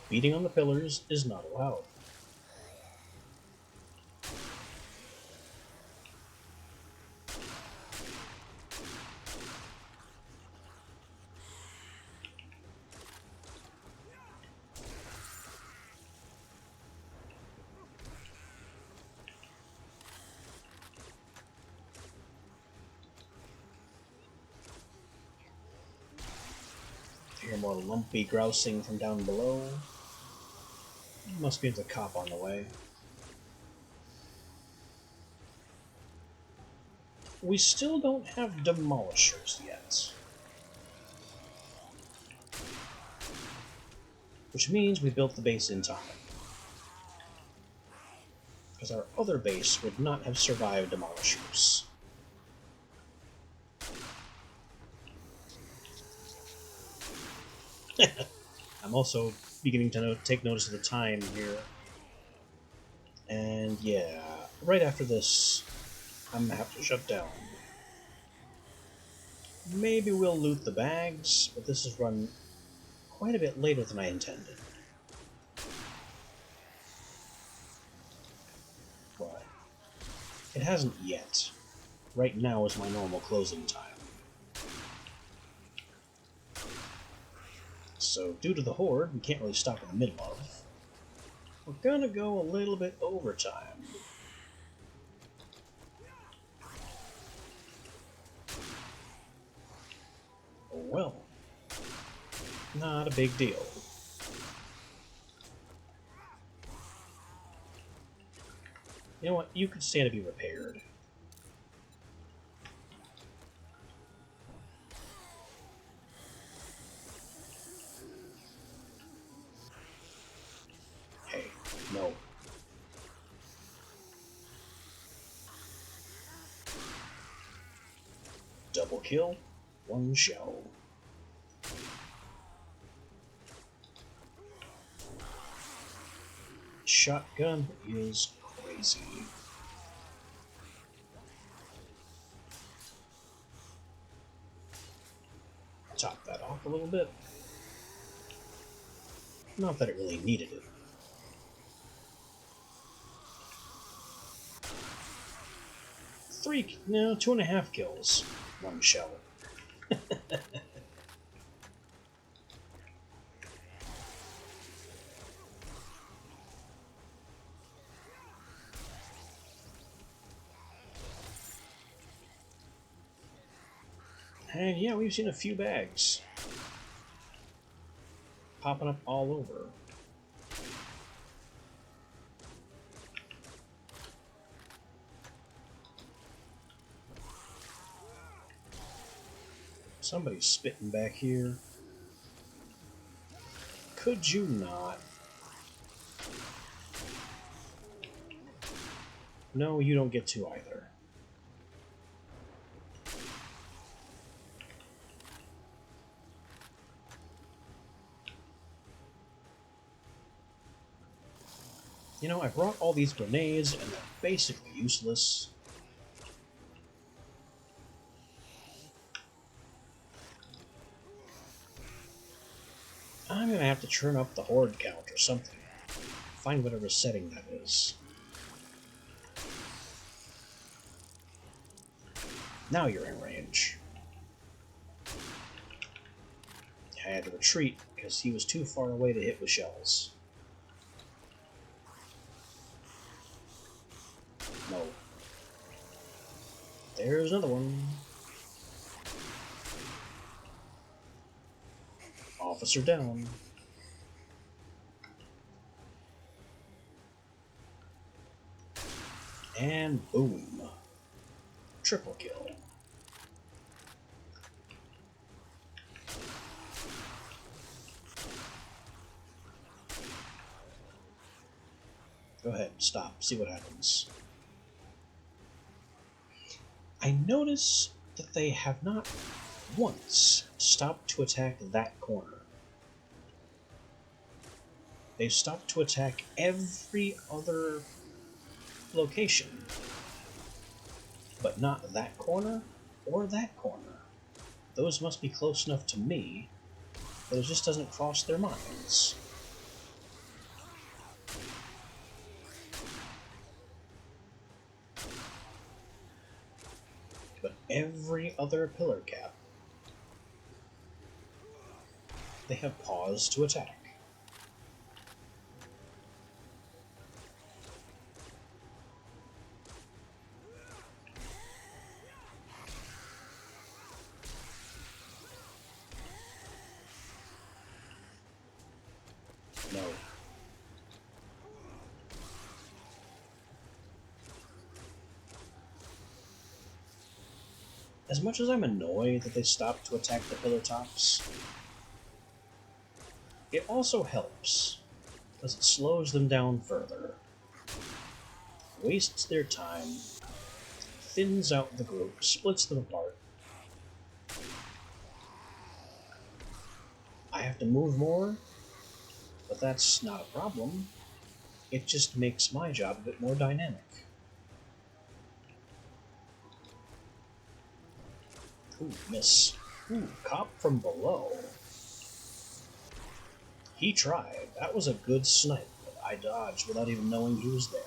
Speaker 1: Beating on the pillars is not allowed. I hear more lumpy grousing from down below. Must be the cop on the way. We still don't have demolishers yet. Which means we built the base in time. Because our other base would not have survived demolishers. I'm also beginning to take notice of the time here. And yeah, right after this, I'm gonna have to shut down. Maybe we'll loot the bags, but this has run quite a bit later than I intended. But it hasn't yet. Right now is my normal closing time. So due to the horde, we can't really stop in the middle of. We're gonna go a little bit overtime. Well, not a big deal. You know what? You could stand to be repaired. Hey, no. Double kill, one shell. Shotgun is crazy. Top that off a little bit. Not that it really needed it. No, 2.5 kills, one shell. And yeah, we've seen a few bags popping up all over. Somebody's spitting back here. Could you not? No, you don't get to either. You know, I brought all these grenades, and they're basically useless. I'm gonna have to turn up the horde count or something. Find whatever setting that is. Now you're in range. I had to retreat because he was too far away to hit with shells. No. There's another one. Officer down. And boom. Triple kill. Go ahead, stop, see what happens. I notice that they have not once stopped to attack that corner. They've stopped to attack every other location, but not that corner or that corner. Those must be close enough to me, but it just doesn't cross their minds. But every other pillar cap, they have paused to attack. No. As much as I'm annoyed that they stopped to attack the pillar tops, it also helps, because it slows them down further, wastes their time, thins out the group, splits them apart. I have to move more, but that's not a problem. It just makes my job a bit more dynamic. Ooh, miss. Ooh, cop from below. He tried. That was a good snipe, but I dodged without even knowing he was there.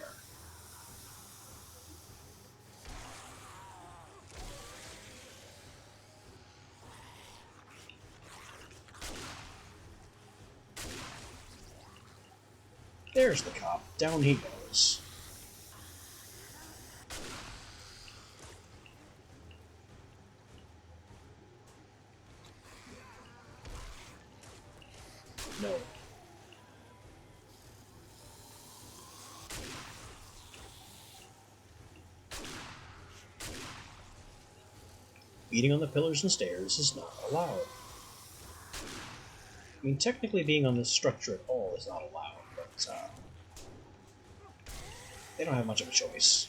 Speaker 1: There's the cop. Down he goes. No. Beating on the pillars and stairs is not allowed. I mean, technically being on this structure at all is not allowed, but they don't have much of a choice.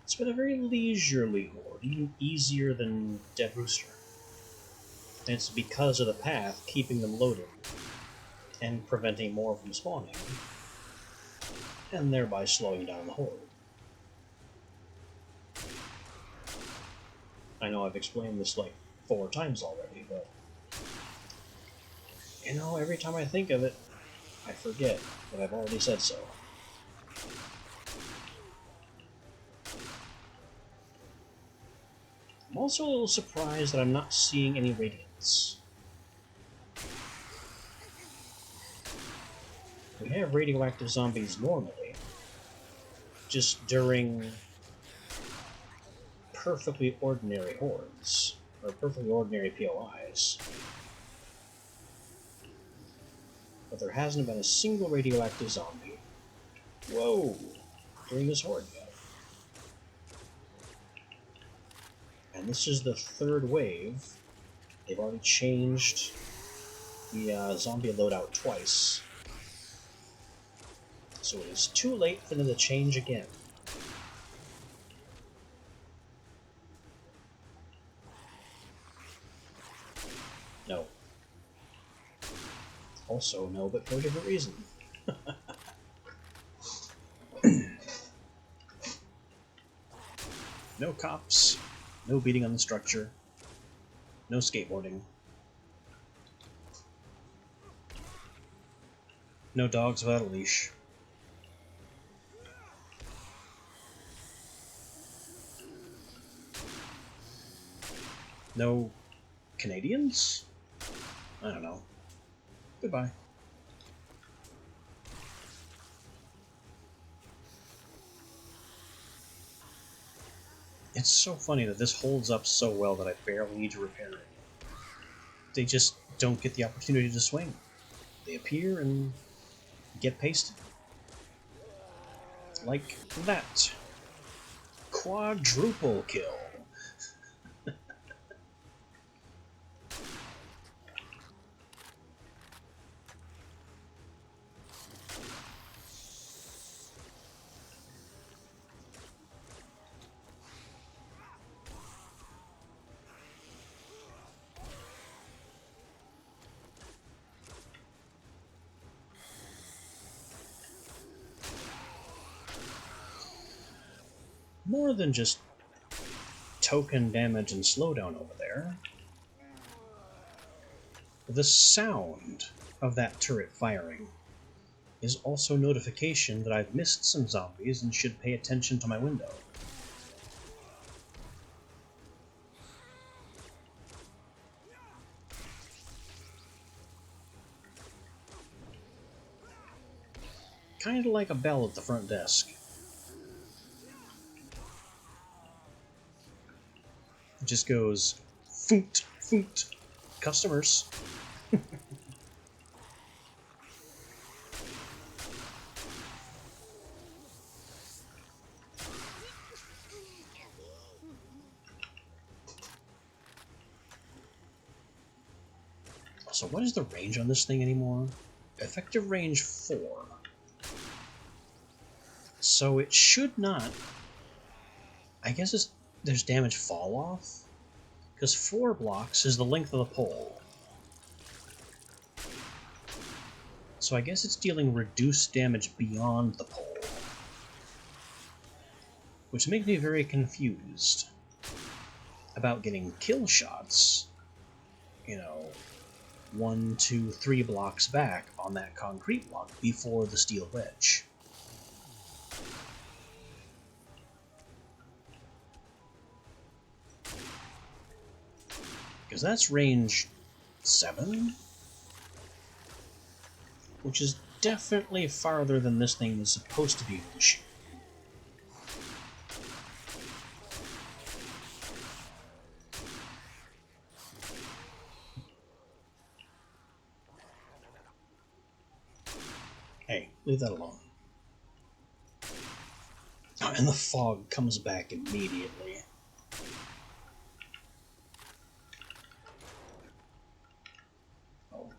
Speaker 1: It's been a very leisurely horde, even easier than Dead Rooster. And it's because of the path keeping them loaded, and preventing more from spawning, and thereby slowing down the horde. I know I've explained this like 4 times already, but you know, every time I think of it, I forget that I've already said so. I'm also a little surprised that I'm not seeing any radiance. We have radioactive zombies normally, just during perfectly ordinary hordes, or perfectly ordinary POIs. But there hasn't been a single radioactive zombie, whoa, during this horde yet. And this is the third wave. They've already changed the zombie loadout twice. So it is too late for them to change again. No. Also no, but for a different reason. No cops, no beating on the structure, no skateboarding, no dogs without a leash. No Canadians? I don't know. Goodbye. It's so funny that this holds up so well that I barely need to repair it. They just don't get the opportunity to swing. They appear and get pasted. Like that. Quadruple kill. More than just token damage and slowdown over there. The sound of that turret firing is also notification that I've missed some zombies and should pay attention to my window. Kinda like a bell at the front desk. It just goes, foot, foot, customers. So what is the range on this thing anymore? Effective range 4. So it should not... I guess there's damage fall off? Because 4 blocks is the length of the pole. So I guess it's dealing reduced damage beyond the pole. Which makes me very confused about getting kill shots, 1, 2, 3 blocks back on that concrete block before the steel wedge. Because that's range 7? Which is definitely farther than this thing is supposed to be able to shoot. Hey, leave that alone. Oh, and the fog comes back immediately. Oh,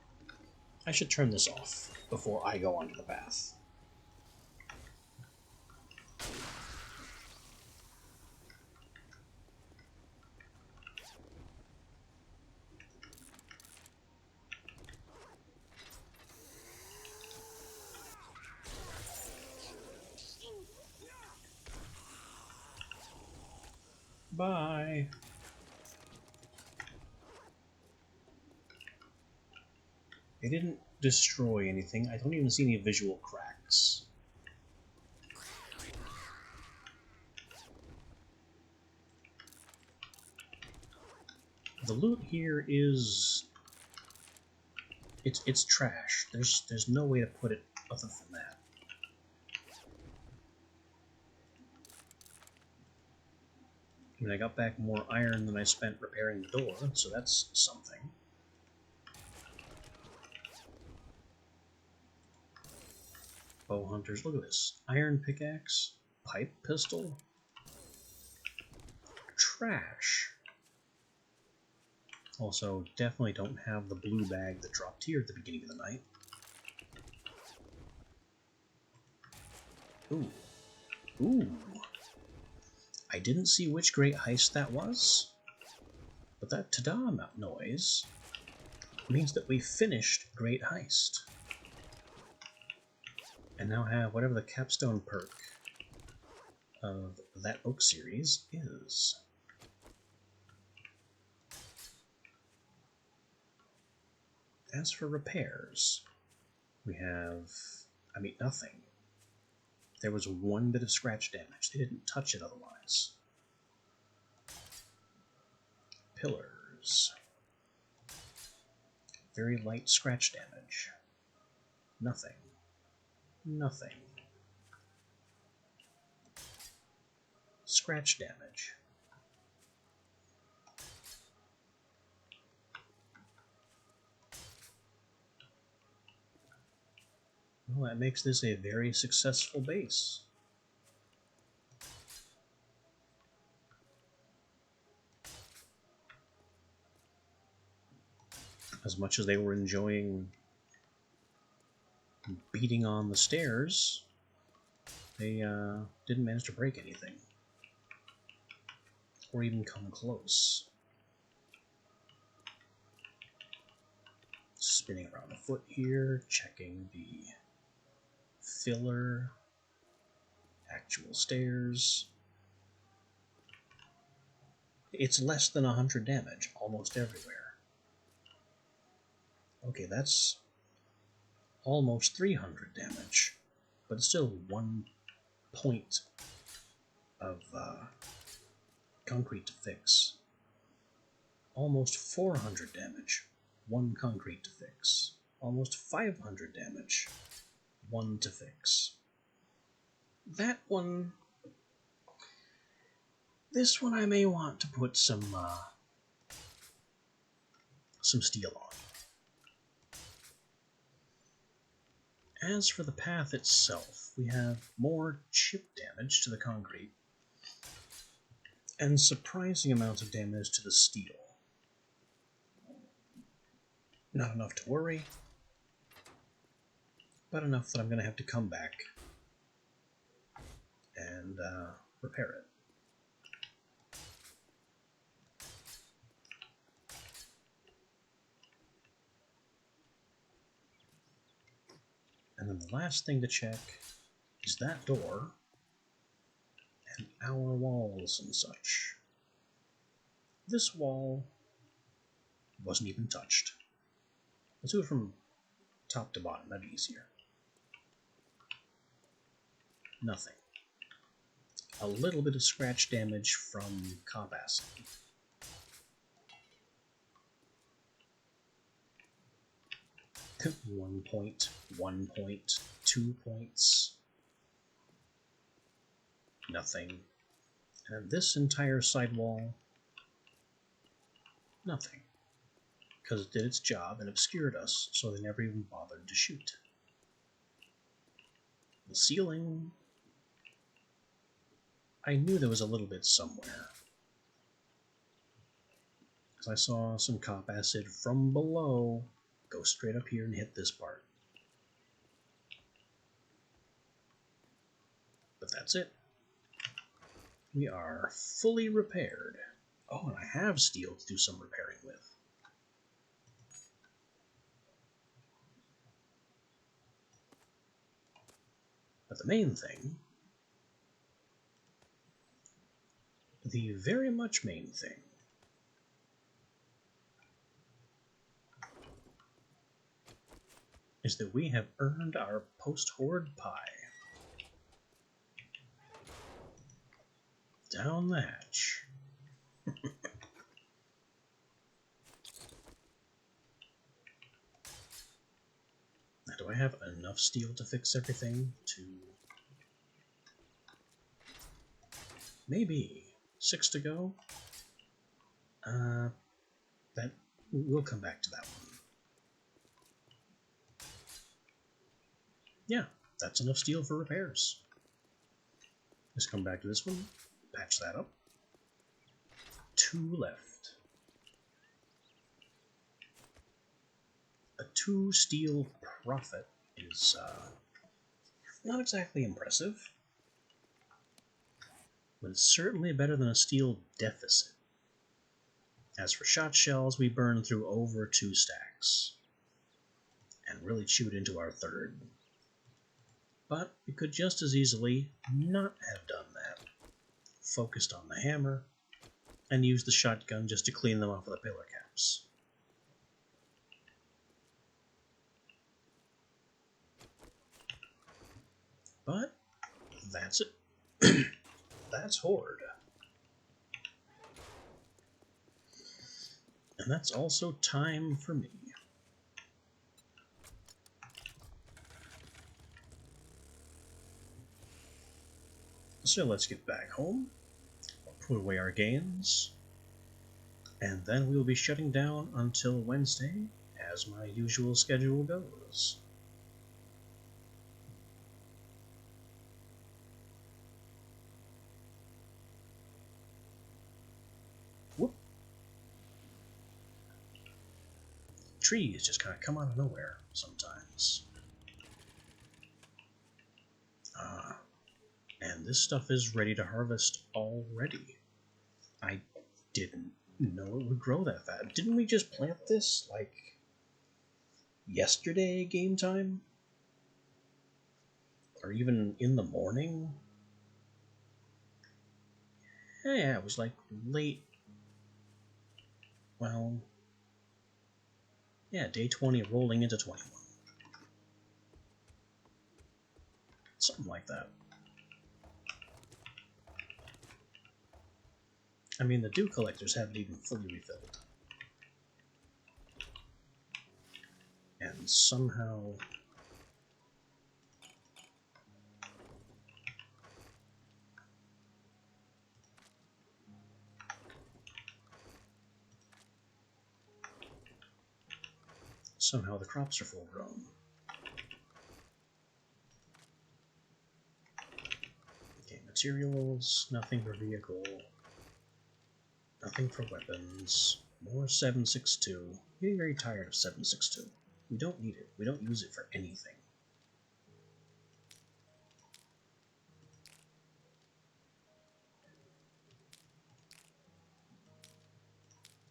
Speaker 1: I should turn this off before I go onto the path. Bye. They didn't destroy anything. I don't even see any visual cracks. The loot here is... It's trash. There's no way to put it other than that. I mean, I got back more iron than I spent repairing the door, so that's something. Bow hunters, look at this. Iron pickaxe, pipe pistol, trash. Also, definitely don't have the blue bag that dropped here at the beginning of the night. Ooh. Ooh. I didn't see which great heist that was, but that ta-da noise means that we finished Great Heist. And now have whatever the capstone perk of that Oak series is. As for repairs, we have, I mean, nothing. There was one bit of scratch damage. They didn't touch it otherwise. Pillars. Very light scratch damage. Nothing. Nothing. Scratch damage. Well, that makes this a very successful base. As much as they were enjoying beating on the stairs, they didn't manage to break anything. Or even come close. Spinning around the foot here, checking the filler, actual stairs. It's less than 100 damage, almost everywhere. Okay, that's almost 300 damage, but it's still 1 point of concrete to fix. Almost 400 damage, 1 concrete to fix. Almost 500 damage, 1 to fix. That one... This one I may want to put some steel on. As for the path itself, we have more chip damage to the concrete and surprising amounts of damage to the steel. Not enough to worry, but enough that I'm going to have to come back and repair it. And then the last thing to check is that door and our walls and such. This wall wasn't even touched. Let's do it from top to bottom, that'd be easier. Nothing. A little bit of scratch damage from cop acid. One point, 1 point, 2 points. Nothing. And this entire sidewall, nothing. Because it did its job and obscured us, so they never even bothered to shoot. The ceiling, I knew there was a little bit somewhere. Because I saw some cop acid from below go straight up here and hit this part. But that's it. We are fully repaired. Oh, and I have steel to do some repairing with. But the main thing, the very much main thing, is that we have earned our post-horde pie. Down the hatch. Now, do I have enough steel to fix everything? Maybe 6 to go. That we'll come back to that one. Yeah, that's enough steel for repairs. Let's come back to this one. Patch that up. 2 left. A 2 steel profit is not exactly impressive, but it's certainly better than a steel deficit. As for shot shells, we burned through over 2 stacks, and really chewed into our 3rd. But we could just as easily not have done that. Focused on the hammer, and used the shotgun just to clean them off of the pillar caps. But that's it. That's Horde. And that's also time for me. So let's get back home, put away our gains, and then we will be shutting down until Wednesday, as my usual schedule goes. Whoop. Trees just kind of come out of nowhere sometimes. And this stuff is ready to harvest already. I didn't know it would grow that fast. Didn't we just plant this, like, yesterday game time? Or even in the morning? Yeah, it was like late. Well, yeah, day 20 rolling into 21. Something like that. I mean, the dew collectors haven't even fully refilled. And somehow... somehow the crops are full grown. Okay, materials, nothing for vehicle, nothing for weapons, more 7.62. I'm getting very tired of 7.62. We don't need it. We don't use it for anything.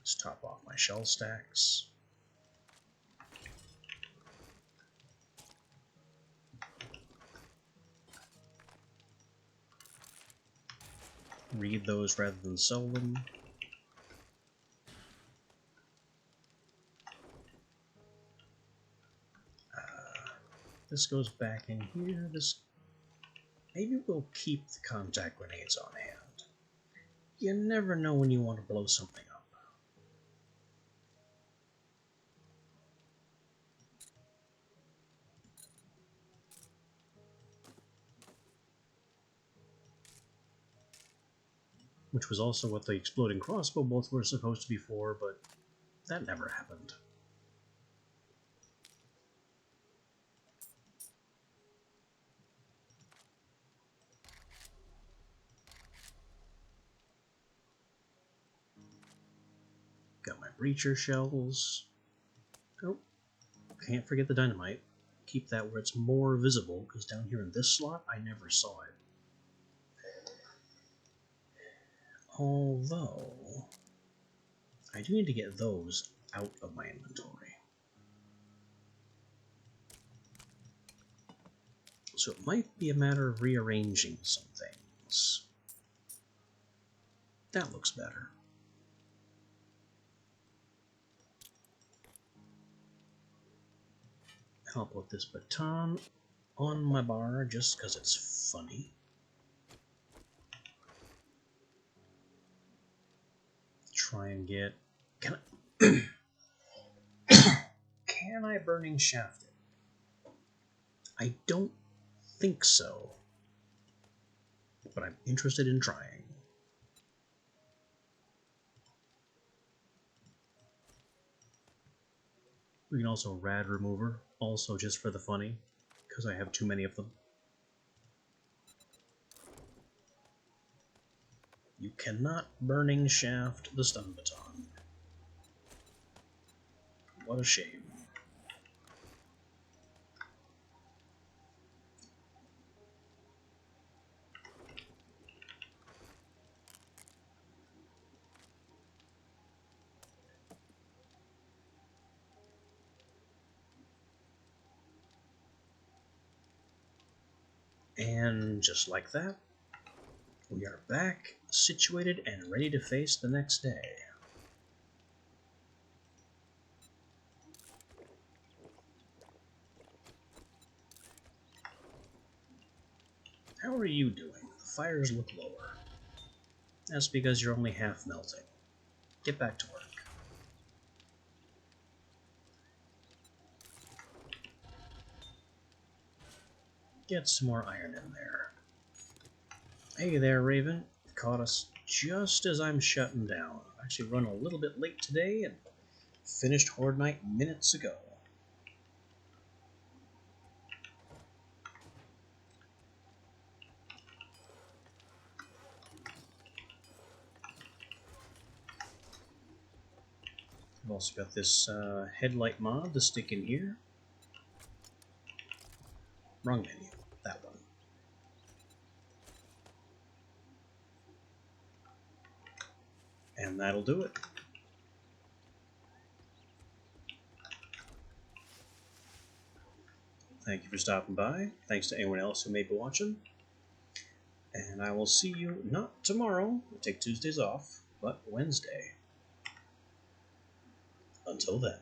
Speaker 1: Let's top off my shell stacks. Read those rather than sell them. This goes back in here. This maybe we'll keep the contact grenades on hand. You never know when you want to blow something up. Which was also what the exploding crossbow bolts were supposed to be for, but that never happened. Got my breacher shells. Oh, can't forget the dynamite. Keep that where it's more visible, because down here in this slot, I never saw it. Although, I do need to get those out of my inventory. So it might be a matter of rearranging some things. That looks better. I'll put this baton on my bar just because it's funny. Try and get... Can I... Can I burning shaft it? I don't think so, but I'm interested in trying. We can also rad remover, also just for the funny, because I have too many of them. You cannot burning shaft the stun baton. What a shame. And just like that, we are back, situated, and ready to face the next day. How are you doing? The fires look lower. That's because you're only half melting. Get back to work. Get some more iron in there. Hey there, Raven. Caught us just as I'm shutting down. I've actually run a little bit late today and finished Horde Night minutes ago. I've also got this headlight mod to stick in here. Wrong menu. That one. And that'll do it. Thank you for stopping by. Thanks to anyone else who may be watching. And I will see you not tomorrow. We'll take Tuesdays off, but Wednesday. Until then.